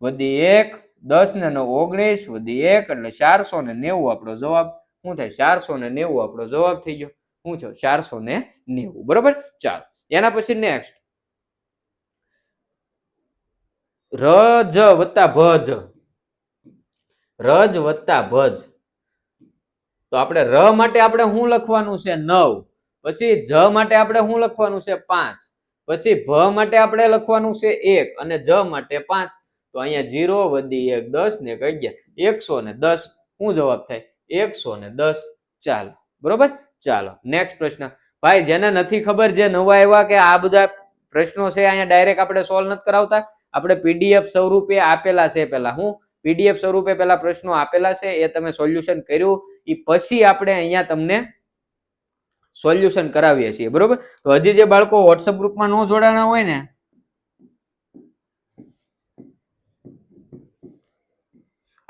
વધી 1 10 ને 9 19 વધી 1 એટલે 490 આપણો જવાબ. શું થાય? 490 આપણો જવાબ થઈ ગયો. શું થયો? 490. બરોબર. ચાલો એના પછી નેક્સ્ટ રજ વત્તા ભજ. રજ વત્તા ભજ, તો આપણે ર માટે આપણે શું લખવાનું છે? 9. પછી જ માટે આપણે શું લખવાનું છે? 5. પછી ભ માટે આપણે લખવાનું છે 1 અને જ માટે 5. તો અહીંયા 0 વધી 1 10 ને 11 110. શું જવાબ થાય? 110. ચાલો બરોબર. ચાલો નેક્સ્ટ પ્રશ્ન. ભાઈ જેને નથી ખબર, જે નવા આવ્યા કે આ બધા પ્રશ્નો છે અહીંયા ડાયરેક્ટ આપણે સોલ્વ નથી કરાવતા, આપણે પીડીએફ સ્વરૂપે આપેલા છે. પહેલા હું પીડીએફ સ્વરૂપે પહેલા પ્રશ્નો આપેલા છે એ તમે સોલ્યુશન કર્યું એ પછી આપણે અહીંયા તમને સોલ્યુશન કરાવીએ છીએ. બરોબર. તો હજી જે બાળકો વોટ્સઅપ ગ્રુપમાં ન જોડાણા હોય ને,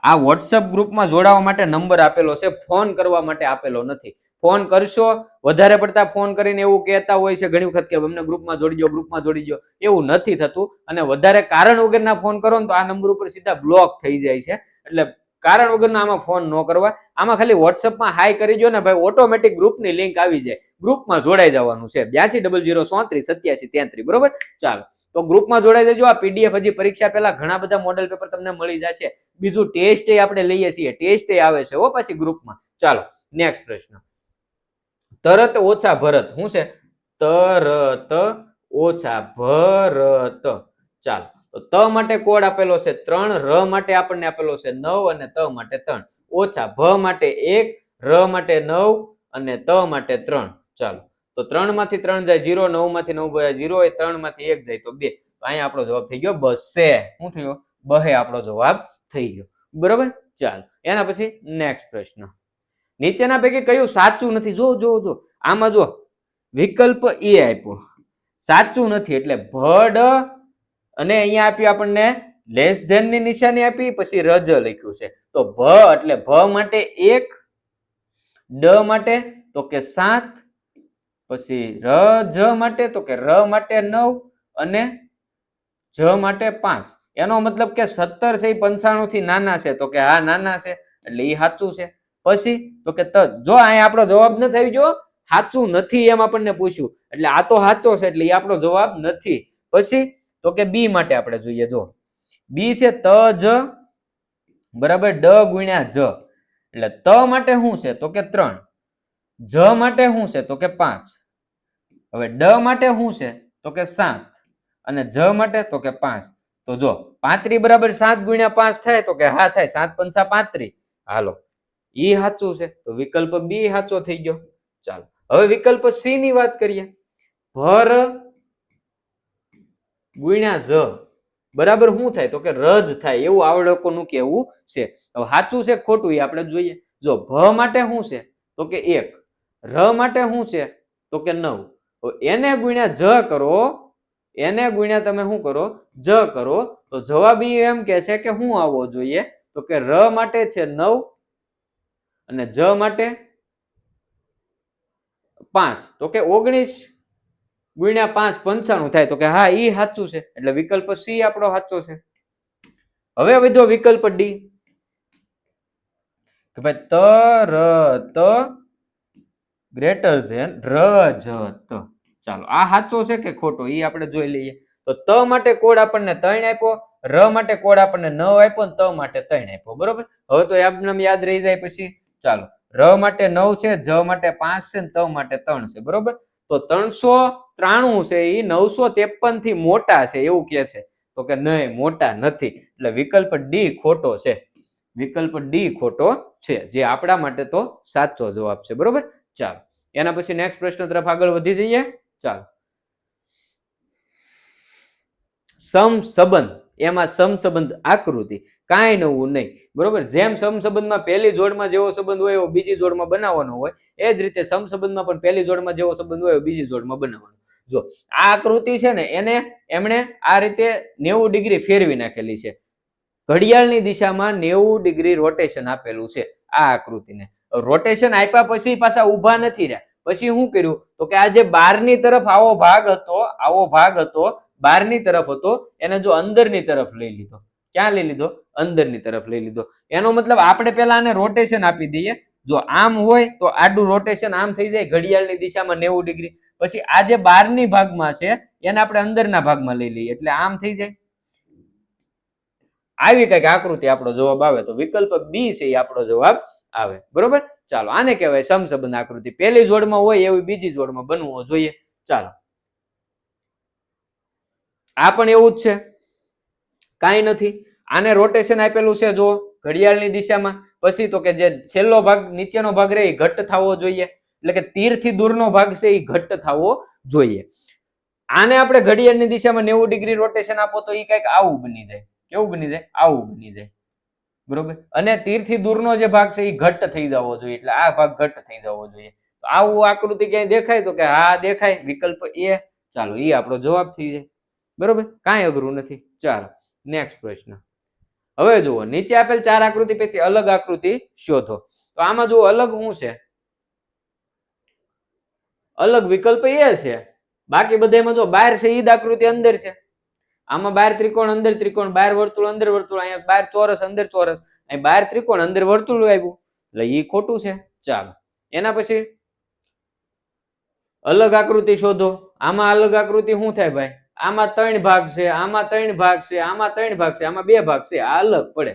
આ વોટ્સઅપ ગ્રુપમાં જોડાવા માટે નંબર આપેલો છે, ફોન કરવા માટે આપેલો નથી. ફોન કરશો, વધારે પડતા ફોન કરીને એવું કહેતા હોય છે ઘણી વખત કે અમને ગ્રુપમાં જોડી દો, ગ્રુપમાં જોડી દો. એવું નથી થતું. અને વધારે કારણ વગરના ફોન કરો ને તો આ નંબર ઉપર સીધા બ્લોક થઈ જાય છે. એટલે કારણ વગરના આમાં ફોન ન કરવા. આમાં ખાલી વોટ્સઅપમાં હાઈ કરી દો ને ભાઈ, ઓટોમેટિક ગ્રુપની લિંક આવી જાય. ગ્રુપમાં જોડાઈ જવાનું છે. 8200373333. બરોબર. ચાલો તો ગ્રુપમાં જોડાઈ જજો. આ પીડીએફ હજી પરીક્ષા પહેલા ઘણા બધા મોડેલ પેપર તમને મળી જશે. બીજું ટેસ્ટ આપણે લઈએ છીએ, ટેસ્ટ આવે છે હો પછી ગ્રુપમાં. ચાલો નેક્સ્ટ પ્રશ્ન. તરત ઓછા ભરત. શું છે? તરત ઓછા ભરત. ચાલો તો ત માટે કોડ આપેલો છે 3, ર માટે આપણને આપેલો છે 9 અને ત માટે 3. ઓછા ભ માટે 1, ર માટે 9 અને ત માટે 3. ચાલો તો 3 માંથી 3 જાય 0, 9 માંથી 9 જાય 0, એ 3 માંથી 1 જાય તો 2. તો અહીંયા આપણો જવાબ થઈ ગયો બસે. શું થયો? બહે આપણો જવાબ થઈ ગયો. બરોબર. ચાલો એના પછી નેક્સ્ટ પ્રશ્ન. નીચેના પૈકી કયું સાચું નથી? જો જો જો આમાં જો વિકલ્પ એ આપ્યો, સાચું નથી. એટલે ભડ અને અહીંયા આપ્યું આપણને લેસ ધેન ની નિશાની આપી, પછી રજ લખ્યું છે. તો ભ એટલે ભ માટે 1, ડ માટે તો કે 7, પછી રજ માટે તો કે ર માટે 9 અને જ માટે 5. એનો મતલબ કે 17 છે એ 95 થી નાના છે, તો કે હા નાના છે, એટલે એ સાચું છે. પછી તો કે જો અહીંયા આપણો જવાબ ન થઈ ગયો, સાચું નથી એમ આપણને પૂછ્યું, એટલે આ તો સાચો છે, એટલે એ આપણો જવાબ નથી. પછી તો કે બી માટે આપણે જોઈએ, જો બી છે ત જ બરાબર ડ ગુણ્યા જ, એટલે ત માટે શું છે તો કે 3, જ માટે શું છે તો કે 5, હવે ડ માટે શું છે તો કે 7 અને જ માટે તો કે 5. તો જો 35 બરાબર 7 ગુણ્યા 5 થાય, તો કે હા થાય, 7 પંચા 35. હાલો ઈ સાચું છે, તો વિકલ્પ બી સાચો થઈ ગયો. ચાલો હવે વિકલ્પ સી ની વાત કરીએ, ભર ગુણ્યા જ બરાબર શું થાય તો કે રજ થાય, એવું આવડકોનું કેવું છે. હવે સાચું છે ખોટું એ આપણે જોઈએ. જો ભ માટે શું છે તો કે 1, ર માટે શું છે તો કે 9, એને ગુણ્યા જ કરો, એને ગુણ્યા તમે શું કરો જ કરો, તો જવાબ એમ કે છે કે શું આવવો જોઈએ તો કે ર માટે છે 9 અને જ માટે 5, તો કે 19 ગુણ્યા 5 95 થાય, તો કે હા ઈ સાચું છે, એટલે વિકલ્પ સી આપણો સાચો છે. હવે વધ્યો વિકલ્પ ડી કે ભાઈ તરત ગ્રેટર ધેન રજત. ચાલો આ સાચો છે કે ખોટો એ આપણે જોઈ લઈએ. તો ત માટે કોડ આપણને 3 આપ્યો, ર માટે કોડ આપણને 9 આપ્યો ને ત માટે 3 આપ્યો, બરોબર. હવે તો એમને યાદ રહી જાય. પછી ચાલો ર માટે 9 છે, જ માટે 5 છે ને ત માટે 3 છે, બરોબર. તો 393 છે એ 953 થી મોટા છે એવું કે છે, તો કે નહીં મોટા નથી, એટલે વિકલ્પ ડી ખોટો છે. વિકલ્પ ડી ખોટો છે, જે આપણા માટે તો સાચો જવાબ છે, બરોબર. ચાલો એના પછી નેક્સ્ટ પ્રશ્ન તરફ આગળ વધી જઈએ. ચાલો સમસંબંધ, એમાં સમસંબંધ આકૃતિ કાંઈ નવું નહીં, બરોબર. જેમ સમસંબંધમાં પહેલી જોડમાં જેવો સંબંધ હોય એવો બીજી જોડમાં બનાવવાનો હોય, એ જ રીતે સમસંબંધમાં પણ પહેલી જોડમાં જેવો સંબંધ હોય બીજી જોડમાં બનાવવાનો. જો આ આકૃતિ છે ને એને એમણે આ રીતે 90 ડિગ્રી ફેરવી નાખેલી છે, ઘડિયાળની દિશામાં 90 ડિગ્રી રોટેશન આપેલું છે આ આકૃતિને. રોટેશન આપ્યા પછી પાછા ઊભા નથી રહ્યા, પછી શું કર્યું તો કે આ જે બહારની તરફ આવો ભાગ હતો બહારની તરફ હતો, એને જો અંદરની તરફ લઈ લીધો. ક્યાં લઈ લીધો? અંદરની તરફ લઈ લીધો. એનો મતલબ આપણે પહેલા આને રોટેશન આપી દઈએ. જો આમ હોય તો આડું રોટેશન આમ થઈ જાય ઘડિયાળની દિશામાં 90 ડિગ્રી, પછી આ જે બહારની ભાગમાં છે એને આપણે અંદરના ભાગમાં લઈ લઈએ, એટલે આમ થઈ જાય. આવી કઈક આકૃતિ આપણો જવાબ આવે, તો વિકલ્પ બી છે એ આપણો જવાબ આવે, બરોબર. ચાલો આને કહેવાય સમસંબંધ આકૃતિ, પહેલી જોડમાં હોય એવી બીજી જોડમાં બનવો જોઈએ. ચાલો આ પણ એવું જ છે, કાંઈ નથી. આને રોટેશન આપેલું છે જો ઘડિયાળની દિશામાં, પછી તો કે જે છેલ્લો ભાગ નીચેનો ભાગ રહે એ ઘટ્ટ થવો જોઈએ, એટલે કે તીરથી દૂરનો ભાગ છે એ ઘટ્ટ થવો જોઈએ. આને આપણે ઘડિયાળની દિશામાં 90 ડિગ્રી રોટેશન આપો તો એ કંઈક આવું બની જાય. કેવું બની જાય? આવું બની જાય, બરોબર. અને તીરથી દૂરનો જે ભાગ છે એ ઘટ્ટ થઈ જવો જોઈએ, એટલે આ ભાગ ઘટ્ટ થઈ જવો જોઈએ. તો આવું આકૃતિ ક્યાંય દેખાય તો કે હા દેખાય, વિકલ્પ એ. ચાલો એ આપણો જવાબ થઈ જાય, બરોબર. કાંઈ અઘરું નથી. ચાલો નેક્સ્ટ પ્રશ્ન. હવે જુઓ નીચે આપેલ 4 આકૃતિ પૈકી અલગ આકૃતિ શોધો. તો આમાં જુઓ અલગ શું છે? અલગ વિકલ્પ એ છે, બાકી બધામાં જો બહાર છે ઈ જ આકૃતિ અંદર છે. આમાં બહાર ત્રિકોણ અંદર ત્રિકોણ, બહાર વર્તુળ અંદર વર્તુળ, અહીંયા બહાર ચોરસ અંદર ચોરસ, અહીં બહાર ત્રિકોણ અંદર વર્તુળ આવ્યું, એટલે ઈ ખોટું છે. ચાલો એના પછી અલગ આકૃતિ શોધો. આમાં અલગ આકૃતિ શું થાય ભાઈ? આમાં 3 ભાગ છે, આમાં 3 ભાગ છે, આમાં 3 ભાગ છે, આમાં 2 ભાગ છે, આ અલગ પડે.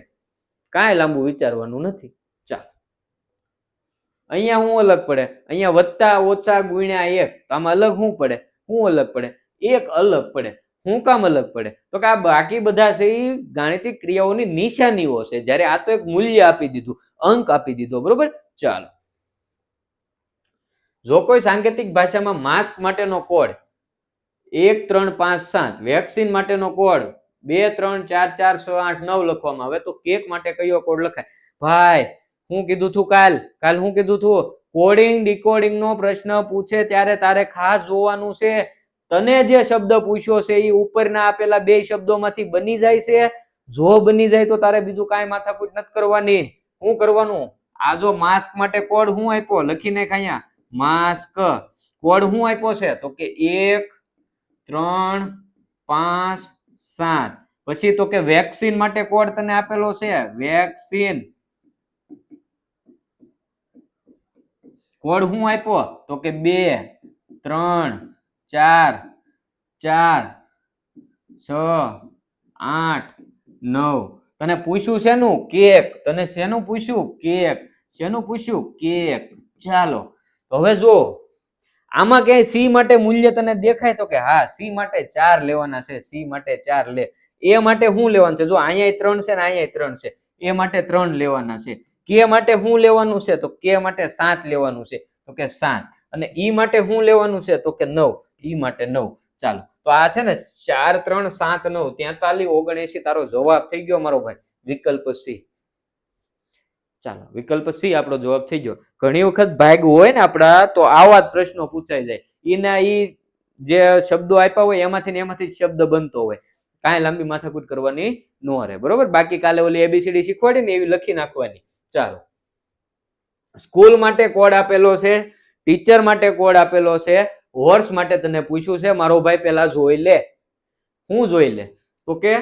કાંઈ લાંબુ વિચારવાનું નથી. ચાલો અહીંયા શું અલગ પડે? અહીંયા વત્તા ઓછા ગુણ્યા 1, આમાં અલગ શું પડે? શું અલગ પડે? 1 અલગ પડે. શું કામ અલગ પડે? તો કે આ બાકી બધા છે એ ગાણિતિક ક્રિયાઓની નિશાનીઓ છે, જ્યારે આ તો એક મૂલ્ય આપી દીધું, અંક આપી દીધો, બરોબર. ચાલો જો કોઈ સાંકેતિક ભાષામાં માસ્ક માટેનો કોડ 1 3 5 7, વેક્સિન માટેનો કોડ 2 3 4 4 6 8 9 લખવામાં આવે, તો કેક માટે કયો કોડ લખાય? ભાઈ હું કીધું તું કાલ હું કીધું તું, કોડિંગ ડીકોડિંગ નો પ્રશ્ન પૂછે ત્યારે તારે ખાસ જોવાનું છે તને જે શબ્દ પૂછ્યો છે એ ઉપરના આપેલા 2 શબ્દોમાંથી બની જાય છે. જો બની જાય તો તારે બીજું કાંઈ માથાકૂટ નથી કરવાની. શું કરવાનું? આ જો માસ્ક માટે કોડ શું આપ્યો લખી નાખ. અહીંયા માસ્ક કોડ શું આપ્યો છે તો કે 1 3 5 7, પછી તો કે વેક્સિન માટે કોડ તને આપેલો છે, વેક્સિન કોડ શું આપ્યો તો કે 2 3 4 4 6 8 9 તને પૂછ્યું શેનું કેક, તને શેનું પૂછ્યું કેક, શેનું પૂછ્યું કેક. ચાલો હવે જો આમાં ક્યાંય સી માટે મૂલ્ય તને દેખાય તો કે હા સી માટે 4 લેવાના છે, સી માટે 4 લે. એ માટે શું લેવાનું છે, જો અહીંયા 3 છે ને અહીંયા 3 છે, એ માટે 3 લેવાના છે. કે માટે શું લેવાનું છે તો કે માટે 7 લેવાનું છે તો કે 7. અને ઈ માટે શું લેવાનું છે તો કે 9, ઈ માટે 9. ચાલો તો આ છે ને 4 3 7 9 43 79 તારો જવાબ થઈ ગયો મારો ભાઈ, વિકલ્પ સી. ચાલો વિકલ્પ સી આપણો જવાબ થઈ ગયો. ઘણી વખત ભાગ હોય ને આપડા તો આવા જ પ્રશ્નો પૂછાઈ જાય, ઈના ઈ જે શબ્દો આપ્યા હોય એમાંથી શબ્દ બનતો હોય, કાંઈ લાંબી માથાકૂટ કરવાની ન રહે, બરોબર. બાકી કાલે ઓલી એબીસીડી શીખવાડી ને એવી લખી નાખવાની. ચાલો સ્કૂલ માટે કોડ આપેલો છે, ટીચર માટે કોડ આપેલો છે, હોર્સ માટે તને પૂછ્યું છે મારો ભાઈ. પેલા જોઈ લે, હું જોઈ લે તો કે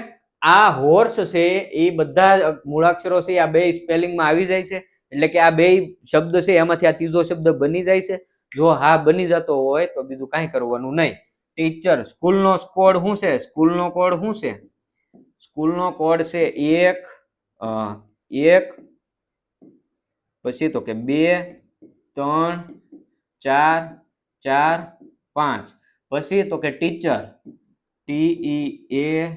આ હોર્સ છે એ બધા મૂળાક્ષરો છે આ બે સ્પેલિંગમાં આવી જાય છે, એટલે કે આ બે શબ્દ છે એમાંથી આ ત્રીજો શબ્દ બની જાય છે. જો હા બની જતો હોય તો બીજું કાંઈ કરવાનું નહીં. ટીચર સ્કૂલનો કોડ શું છે, સ્કૂલનો કોડ શું છે, સ્કૂલનો કોડ છે 1 પછી તો કે 2 3 4 4 5 પછી તો કે ટીચર TEACHER.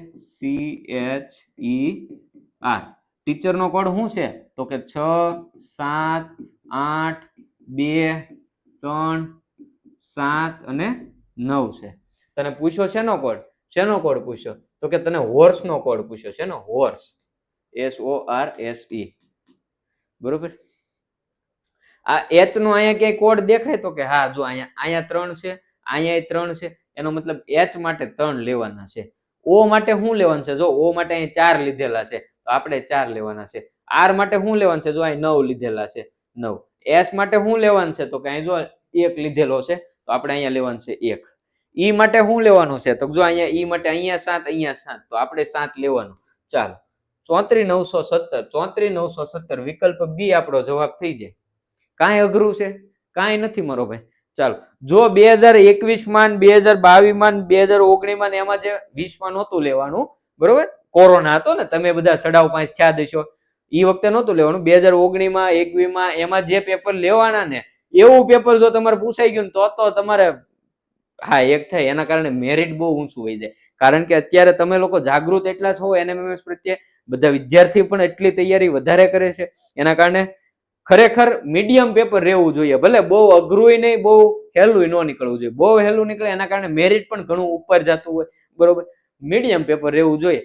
ટીચર નો કોડ શું છે તો કે 6 7 8 2 3 7 અને 9 છે. તને પૂછ્યો શેનો કોડ, શેનો કોડ પૂછ્યો તો કે તને હોર્સ નો કોડ પૂછ્યો છે, નો હોર્સ, SORSE, બરોબર. આ H નો અહીંયા ક્યાંય કોડ દેખાય તો કે હા જો અહીંયા 3 છે, અહીંયા 3 છે, એનો મતલબ H માટે 3 લેવાના છે. O માટે શું લેવાનું છે, જો O માટે અહીં 4 લીધેલા છે તો આપણે 4 લેવાના છે. R માટે શું લેવાનું છે, જો અહીં 9 લીધેલા છે 9. S માટે શું લેવાનું છે તો કે અહીં જો 1 લીધેલો છે તો આપણે અહીંયા લેવાનું છે 1. E માટે શું લેવાનું છે તો જો અહીંયા E માટે અહીંયા 7 અહીંયા 7 તો આપણે 7 લેવાનું. ચાલો 34917, 34917 વિકલ્પ બી આપણો જવાબ થઈ જાય. કાંઈ અઘરું છે, કાંઈ નથી મારો ભાઈ. ચાલો જો 2021 માં 2022 માં 2019 માં એમાં જે 20 માં નહોતું લેવાનું, બરોબર, કોરોના હતો ને, તમે બધા સડાવ પાંચ થયા દેશો, એ વખતે નહોતું લેવાનું. 2019 માં 21 માં એમાં જે પેપર લેવાના ને એવું પેપર જો તમારે પૂછાઈ ગયું તો તમારે હા 1 થાય. એના કારણે મેરિટ બહુ ઊંચું હોય જાય, કારણ કે અત્યારે તમે લોકો જાગૃત એટલા છો એનએમએમએસ પ્રત્યે, બધા વિદ્યાર્થી પણ એટલી તૈયારી વધારે કરે છે. એના કારણે ખરેખર મીડિયમ પેપર રહેવું જોઈએ, ભલે બહુ અઘરું નહીં બહુ હેલું ન નીકળવું જોઈએ. બહુ હેલું નીકળે એના કારણે મેરિટ પણ ઘણું ઉપર જતું હોય, બરોબર. મીડિયમ પેપર રહેવું જોઈએ.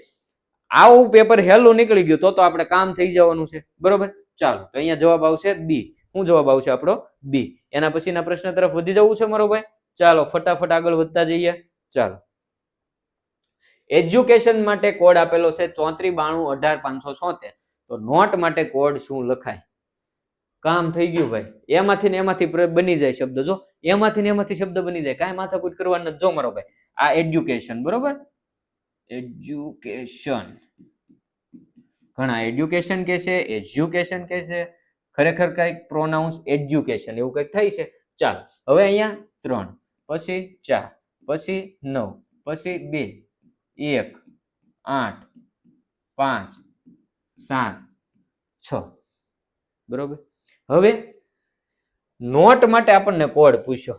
આવું પેપર હેલું નીકળી ગયું તો આપણે કામ થઈ જવાનું છે, બરોબર. ચાલો તો અહીંયા જવાબ આવશે બી. શું જવાબ આવશે આપણો બી. એના પછીના પ્રશ્ન તરફ વધી જવું છે મારો ભાઈ. ચાલો ફટાફટ આગળ વધતા જઈએ. ચાલો એજ્યુકેશન માટે કોડ આપેલો છે 34 92 18 576. તો નોટ માટે કોડ શું લખાય? કામ થઈ ગયું ભાઈ. એમાંથી ને એમાંથી બની જાય શબ્દ, જો એમાંથી ને એમાંથી શબ્દ બની જાય, કાંઈ માથાકૂટ કરવાનું નથી. જો મારો ભાઈ આ એજ્યુકેશન, બરોબર, એજ્યુકેશન, ઘણા એડ્યુકેશન કે છે, એજ્યુકેશન કે છે, ખરેખર કઈક પ્રોનાઉન્સ એજ્યુકેશન એવું કઈક થાય છે. ચાલો હવે અહીંયા 3 પછી 4 પછી 9 પછી 2 1 8 5 7 6, બરોબર. હવે નોટ માટે આપણને કોડ પૂછ્યો.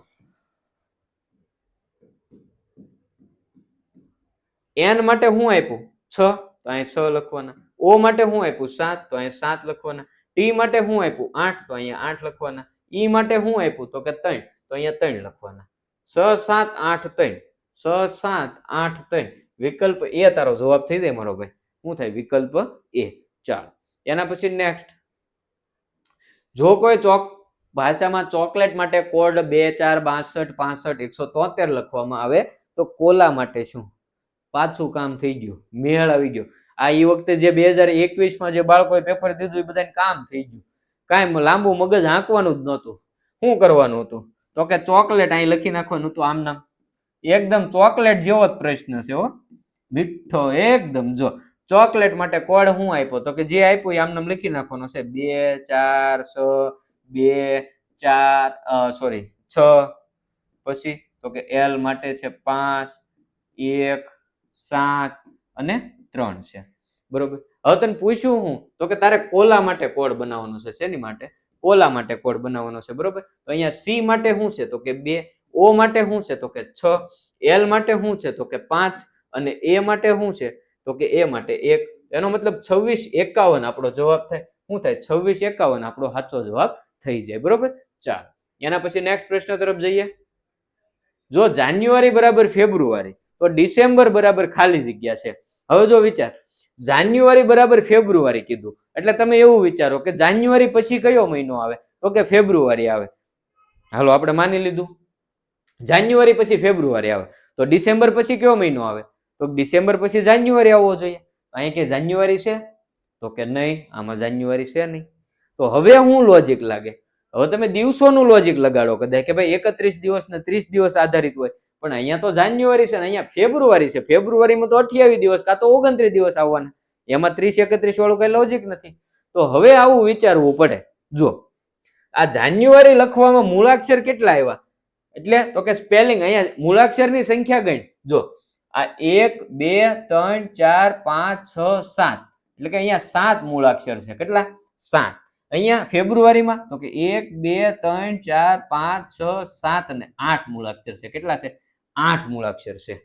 એન માટે શું આપ્યું 6 તો અહીં 6 લખવાના. ઓ માટે શું આપ્યું 7 તો અહીં 7 લખવાના. ટી માટે શું આપ્યું 8 તો અહીંયા 8 લખવાના. ઈ માટે શું આપ્યું તો કે 3 તો અહીંયા 3 લખવાના. 6 7 8 3, 6 7 8 3. વિકલ્પ એ તારો જવાબ થઈ જાય મારો ભાઈ. શું થાય? વિકલ્પ એ. ચાલો એના પછી નેક્સ્ટ, જો કોઈ ભાષામાં ચોકલેટ માટે કોડ 2 4 62 65 173 લખવામાં આવે તો કોલા માટે શું? પાછું કામ થઈ ગયું, મેળ આવી ગયો. આ એ વખતે જે 2021 માં જે બાળકોએ પેપર દીધું એ બધાને કામ થઈ ગયું. કાંઈ લાંબુ મગજ હાંકવાનું જ નહોતું. શું કરવાનું હતું તો કે ચોકલેટ અહીં લખી નાખવાનું હતું આમ નામ. એકદમ ચોકલેટ જેવો જ પ્રશ્ન છે હો, મીઠો એકદમ. જો ચોકલેટ માટે કોડ શું આપ્યો તો કે જે આપ્યું એ આમને લખી નાખવાનો છે 2 4 6 2 4 સોરી 6 પછી તો કે એલ માટે છે 5 1 7 અને 3 છે બરોબર. હવે તને પૂછ્યું હું તો કે તારે કોલા માટે કોડ બનાવવાનો છે. શેની માટે? કોલા માટે કોડ બનાવવાનો છે બરોબર. તો અહીંયા સી માટે શું છે તો કે 2, ઓ માટે શું છે તો કે 6, એલ માટે શું છે તો કે 5 અને એ માટે શું છે તો કે એ માટે 1. એનો મતલબ 2651 આપણો જવાબ થાય. શું થાય? 2651 આપણો સાચો જવાબ થઈ જાય બરોબર. ચાલ એના પછી નેક્સ્ટ પ્રશ્ન તરફ જઈએ. જો જાન્યુઆરી બરાબર ફેબ્રુઆરી તો ડિસેમ્બર બરાબર ખાલી જગ્યા છે. હવે જો વિચાર, જાન્યુઆરી બરાબર ફેબ્રુઆરી કીધું એટલે તમે એવું વિચારો કે જાન્યુઆરી પછી કયો મહિનો આવે તો કે ફેબ્રુઆરી આવે. હાલો આપણે માની લીધું જાન્યુઆરી પછી ફેબ્રુઆરી આવે તો ડિસેમ્બર પછી કયો મહિનો આવે તો ડિસેમ્બર પછી જાન્યુઆરી આવવો જોઈએ. અહીંયા કે જાન્યુઆરી છે તો કે નહીં, આમાં જાન્યુઆરી છે નહીં. તો હવે હું લોજિક લાગે? હવે તમે દિવસોનું લોજિક લગાડો કદાચ કે ભાઈ 31 દિવસ ને 30 દિવસ આધારિત હોય, પણ અહીંયા તો જાન્યુઆરી છે ને અહીંયા ફેબ્રુઆરી છે. ફેબ્રુઆરીમાં તો 28 દિવસ કાં તો 29 દિવસ આવવાના, એમાં 30 31 વાળું કઈ લોજિક નથી. તો હવે આવું વિચારવું પડે. જો આ જાન્યુઆરી લખવામાં મૂળાક્ષર કેટલા આવ્યા એટલે તો કે સ્પેલિંગ અહીંયા મૂળાક્ષરની સંખ્યા ગણ. જો આ 1 2 3 4 5 6 7 એટલે કે અહીંયા 7 મૂળાક્ષર છે. કેટલા? 7. અહીંયા ફેબ્રુઆરીમાં તો કે 1 2 3 4 5 6 7 અને 8 મૂળાક્ષર છે. કેટલા છે? 8 મૂળાક્ષર છે.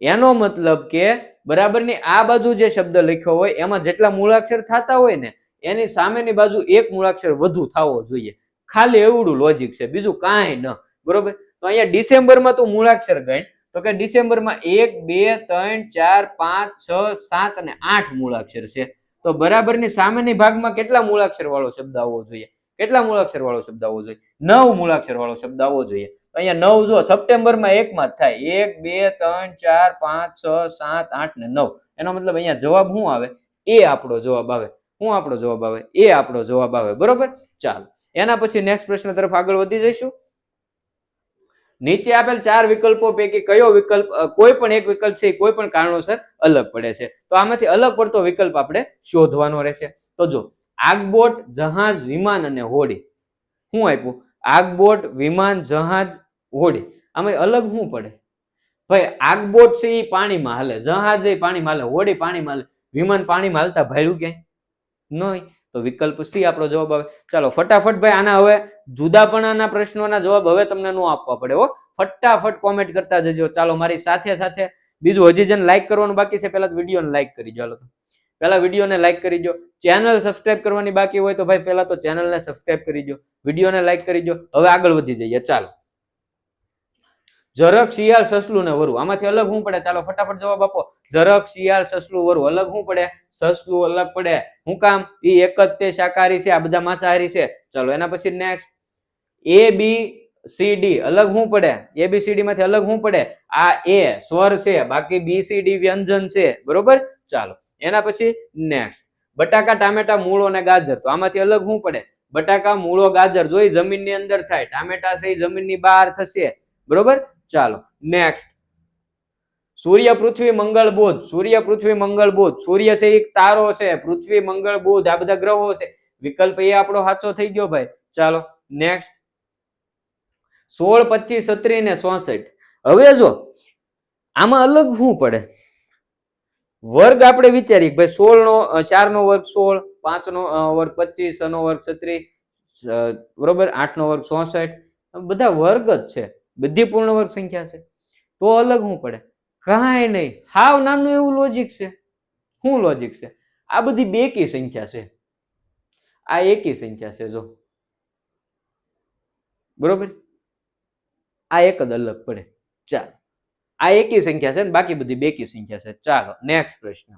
એનો મતલબ કે બરાબરની આ બાજુ જે શબ્દ લખ્યો હોય એમાં જેટલા મૂળાક્ષર થતા હોય ને એની સામેની બાજુ એક મૂળાક્ષર વધુ થવો જોઈએ. ખાલી એવડું લોજિક છે, બીજું કાંઈ ન બરોબર. તો અહીંયા ડિસેમ્બરમાં તું મૂળાક્ષર ગણ તો કે ડિસેમ્બરમાં 1 2 3 4 5 6 7 અને 8 મૂળાક્ષર છે. તો બરાબરની સામેની ભાગમાં કેટલા મૂળાક્ષર વાળો શબ્દ આવવો જોઈએ? કેટલા મૂળાક્ષર વાળો શબ્દ આવવો જોઈએ? 9 મૂળાક્ષર વાળો શબ્દ આવવો જોઈએ. અહીંયા 9 જો સપ્ટેમ્બરમાં એકમાં જ થાય 1 2 3 4 5 6 7 8 ને 9. એનો મતલબ અહીંયા જવાબ શું આવે? એ આપણો જવાબ આવે. શું આપણો જવાબ આવે? એ આપણો જવાબ આવે બરોબર. ચાલો એના પછી નેક્સ્ટ પ્રશ્ન તરફ આગળ વધી જઈશું. નીચે આપેલ 4 વિકલ્પો પૈકી કયો વિકલ્પ કોઈ પણ એક વિકલ્પ છે કોઈ પણ કારણોસર અલગ પડે છે? તો આમાંથી અલગ પડતો વિકલ્પ આપણે શોધવાનો રહેશે. તો જો આગબોટ, જહાજ, વિમાન અને હોડી. શું આપ્યું? આગબોટ, વિમાન, જહાજ, હોડી. આમાં અલગ શું પડે ભાઈ? આગબોટ છે એ પાણીમાં હાલે, જહાજ એ પાણીમાં હાલે, હોડી પાણીમાં હાલે, વિમાન પાણીમાં હાલતા ભાડ્યું ક્યાંય નહીં. તો વિકલ્પ સી આપણો જવાબ આવે. ચાલો ફટાફટ ભાઈ આના હવે જુદાપણાના પ્રશ્નોના જવાબ હવે તમને નો આપવા પડે હો. ફટાફટ કોમેન્ટ કરતા જજો. ચાલો મારી સાથે સાથે બીજું હજી જેને લાઈક કરવાનું બાકી છે પહેલા વિડીયોને લાઈક કરી દો. પહેલા વિડીયોને લાઈક કરી દો. ચેનલ સબસ્ક્રાઇબ કરવાની બાકી હોય તો ભાઈ પહેલા તો ચેનલને સબસ્ક્રાઇબ કરી દો, વિડીયોને લાઈક કરી દો. હવે આગળ વધી જઈએ. ચાલો ઝરખ, શિયાળ, સસલું ને વરુ આમાંથી અલગ શું પડે? ચાલો ફટાફટ જવાબ આપો. ઝરખ, શિયાળ, સસલું, વરુ અલગ શું પડે? સસલું અલગ પડે. શું કામ? એ એક જ તે શાકાહારી છે, આ બધા માંસાહારી છે. ચાલો એના પછી નેક્સ્ટ એ બી સી ડી અલગ શું પડે? એ બી સી ડી માંથી અલગ શું પડે? આ એ સ્વર છે, બાકી બી સી ડી વ્યંજન છે બરોબર. ચાલો એના પછી નેક્સ્ટ બટાકા, ટામેટા, મૂળો અને ગાજર. તો આમાંથી અલગ શું પડે? બટાકા, મૂળો, ગાજર જોઈ જમીનની અંદર થાય, ટામેટા છે જમીનની બહાર થશે બરોબર. ચાલો નેક્સ્ટ સૂર્ય, પૃથ્વી, મંગળ, બુધ. સૂર્ય, પૃથ્વી, મંગળ, બુધ. સૂર્ય છે એક તારો છે, પૃથ્વી, મંગળ, બુધ આ બધા ગ્રહો છે. વિકલ્પ એ આપણો સાચો થઈ ગયો ભાઈ. ચાલો નેક્સ્ટ 16 25 36 ને 64. હવે જો આમાં અલગ શું પડે? વર્ગ આપણે વિચારીએ ભાઈ 16 નો 4 નો વર્ગ 16, 5 નો વર્ગ 25, 6 નો વર્ગ 36 બરોબર, 8 નો વર્ગ 64. બધા વર્ગ જ છે, બધી પૂર્ણ વર્ગ સંખ્યા છે. તો અલગ શું પડે? કાંઈ નહીં, હાવ નાનું એવું લોજિક છે. શું લોજિક છે? આ બધી બેકી સંખ્યા છે, આ એકી સંખ્યા છે. જો બરોબર, આ એક જ અલગ પડે. ચાલો આ એકી સંખ્યા છે ને બાકી બધી બેકી સંખ્યા છે. ચાલો નેક્સ્ટ પ્રશ્ન.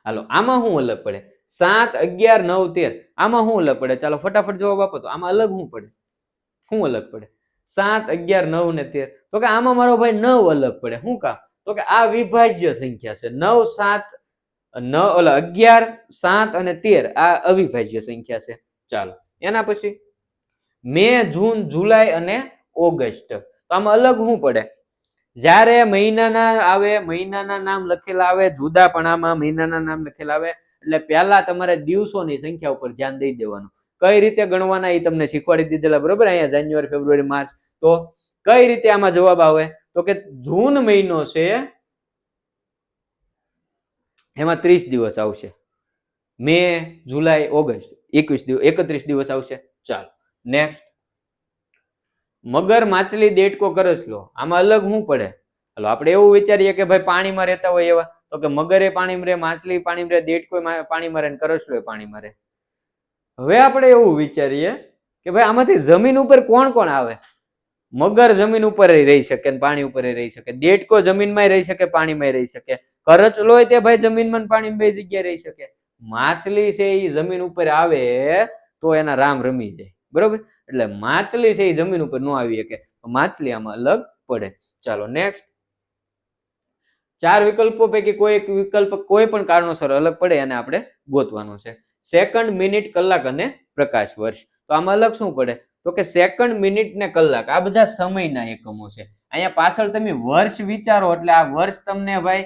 હાલો આમાં શું અલગ પડે? 7 11 9 13 આમાં શું અલગ પડે? ચાલો ફટાફટ જવાબ આપો. તો આમાં અલગ શું પડે? શું અલગ પડે? 7 11 9 ને 13. તો કે આમાં મારો ભાઈ 9 અલગ પડે. શું કામ? તો કે આ વિભાજ્ય સંખ્યા છે. 9 7 9 ઓલા 11 7 અને 13 આ અવિભાજ્ય સંખ્યા છે. ચાલો એના પછી મે, જૂન, જુલાઈ અને ઓગસ્ટ. તો આમાં અલગ શું પડે? જ્યારે મહિનાના આવે, મહિનાના નામ લખેલા આવે, જુદાપણામાં મહિનાના નામ લખેલા આવે, એટલે પહેલા તમારે દિવસોની સંખ્યા ઉપર ધ્યાન દઈ દેવાનું. કઈ રીતે ગણવાના એ તમને શીખવાડી દીધેલા, બરોબર. અહીંયા જાન્યુઆરી, ફેબ્રુઆરી, માર્ચ. તો કઈ રીતે આમાં જવાબ આવે? તો કે જૂન મહિનો છે એમાં 30 દિવસ આવશે. મે, જુલાઈ, ઓગસ્ટ 21 દિવસ, 31 દિવસ આવશે. ચાલો નેક્સ્ટ. મગર, માછલી, દેડકો, કરસલો, આમાં અલગ શું પડે? હાલો આપણે એવું વિચારીએ કે ભાઈ પાણીમાં રહેતા હોય એવા, તો કે મગરે પાણીમાં રહે, માછલી પાણીમાં રહે, દેડકો પાણીમાં રહે, કરસલો પાણીમાં રહે. હવે આપણે એવું વિચારીએ કે ભાઈ આમાંથી જમીન ઉપર કોણ કોણ આવે? મગર જમીન ઉપર રહી શકે, પાણી ઉપર રહી શકે, દેડકો જમીનમાં રહી શકે, પાણીમાં રહી શકે, કરચલો તે ભાઈ જમીનમાં પાણીમાં બે જગ્યાએ રહી શકે. માછલી છે એ જમીન ઉપર આવે તો એના રામ રમી જાય, બરોબર. એટલે માછલી છે એ જમીન ઉપર ન આવી શકે, માછલી આમાં અલગ પડે. ચાલો નેક્સ્ટ. 4 વિકલ્પો પૈકી કોઈ એક વિકલ્પ કોઈ પણ કારણોસર અલગ પડે અને આપણે ગોતવાનો છે. સેકન્ડ, મિનિટ, કલાક અને પ્રકાશ વર્ષ. તો આમાં અલગ શું પડે? તો કે સેકન્ડ, મિનિટ ને કલાક આ બધા સમયના એકમો છે. અહીંયા પાછળ તમે વર્ષ વિચારો એટલે આ વર્ષ તમને ભાઈ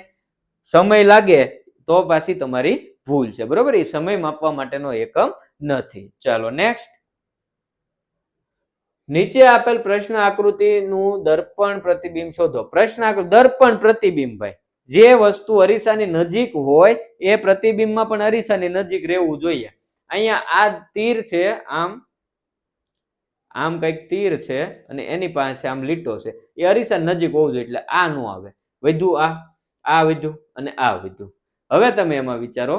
સમય લાગે તો પાછી તમારી ભૂલ છે, બરોબર. એ સમય માપવા માટેનો એકમ નથી. ચાલો નેક્સ્ટ. નીચે આપેલ પ્રશ્ન આકૃતિનું દર્પણ પ્રતિબિંબ શોધો. પ્રશ્ન આકૃતિ, દર્પણ પ્રતિબિંબ, ભાઈ જે વસ્તુ અરીસાની નજીક હોય એ પ્રતિબિંબમાં પણ અરીસાની નજીક રહેવું જોઈએ. અહીંયા આ તીર છે, આમ કઈક તીર છે અને એની પાસે આમ લીટો છે, એ અરીસા નજીક હોવું જોઈએ, એટલે આ નો આવે. વધ્યું આ વધ્યું અને આ વધ્યું. હવે તમે એમાં વિચારો,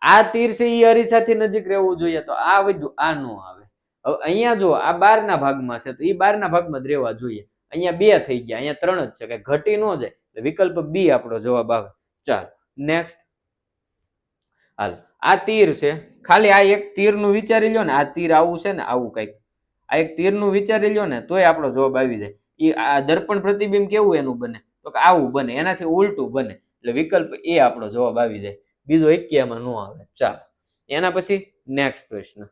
આ તીર છે એ અરીસાથી નજીક રહેવું જોઈએ, તો આ વધ્યું, આ નો આવે. હવે અહીંયા જો આ 12 ભાગમાં છે તો એ 12 ભાગમાં જ રહેવા જોઈએ. અહીંયા 2 થઈ ગયા, અહીંયા 3 જ છે, કે ઘટી ન જાય. વિકલ્પ બી આપણો જવાબ આવે. ચાલો નેક્સ્ટ. હાલ આ તીર છે, ખાલી આ એક તીરનું વિચારી લો ને, આ તીર આવું છે ને આવું કઈક, આ એક તીરનું વિચારી લો ને તોય આપણો જવાબ આવી જાય. એ આ દર્પણ પ્રતિબિંબ કેવું એનું બને? તો કે આવું બને, એનાથી ઉલટું બને. એટલે વિકલ્પ એ આપણો જવાબ આવી જાય. બીજો એકેયમાં નો આવે. ચાલો એના પછી નેક્સ્ટ પ્રશ્ન.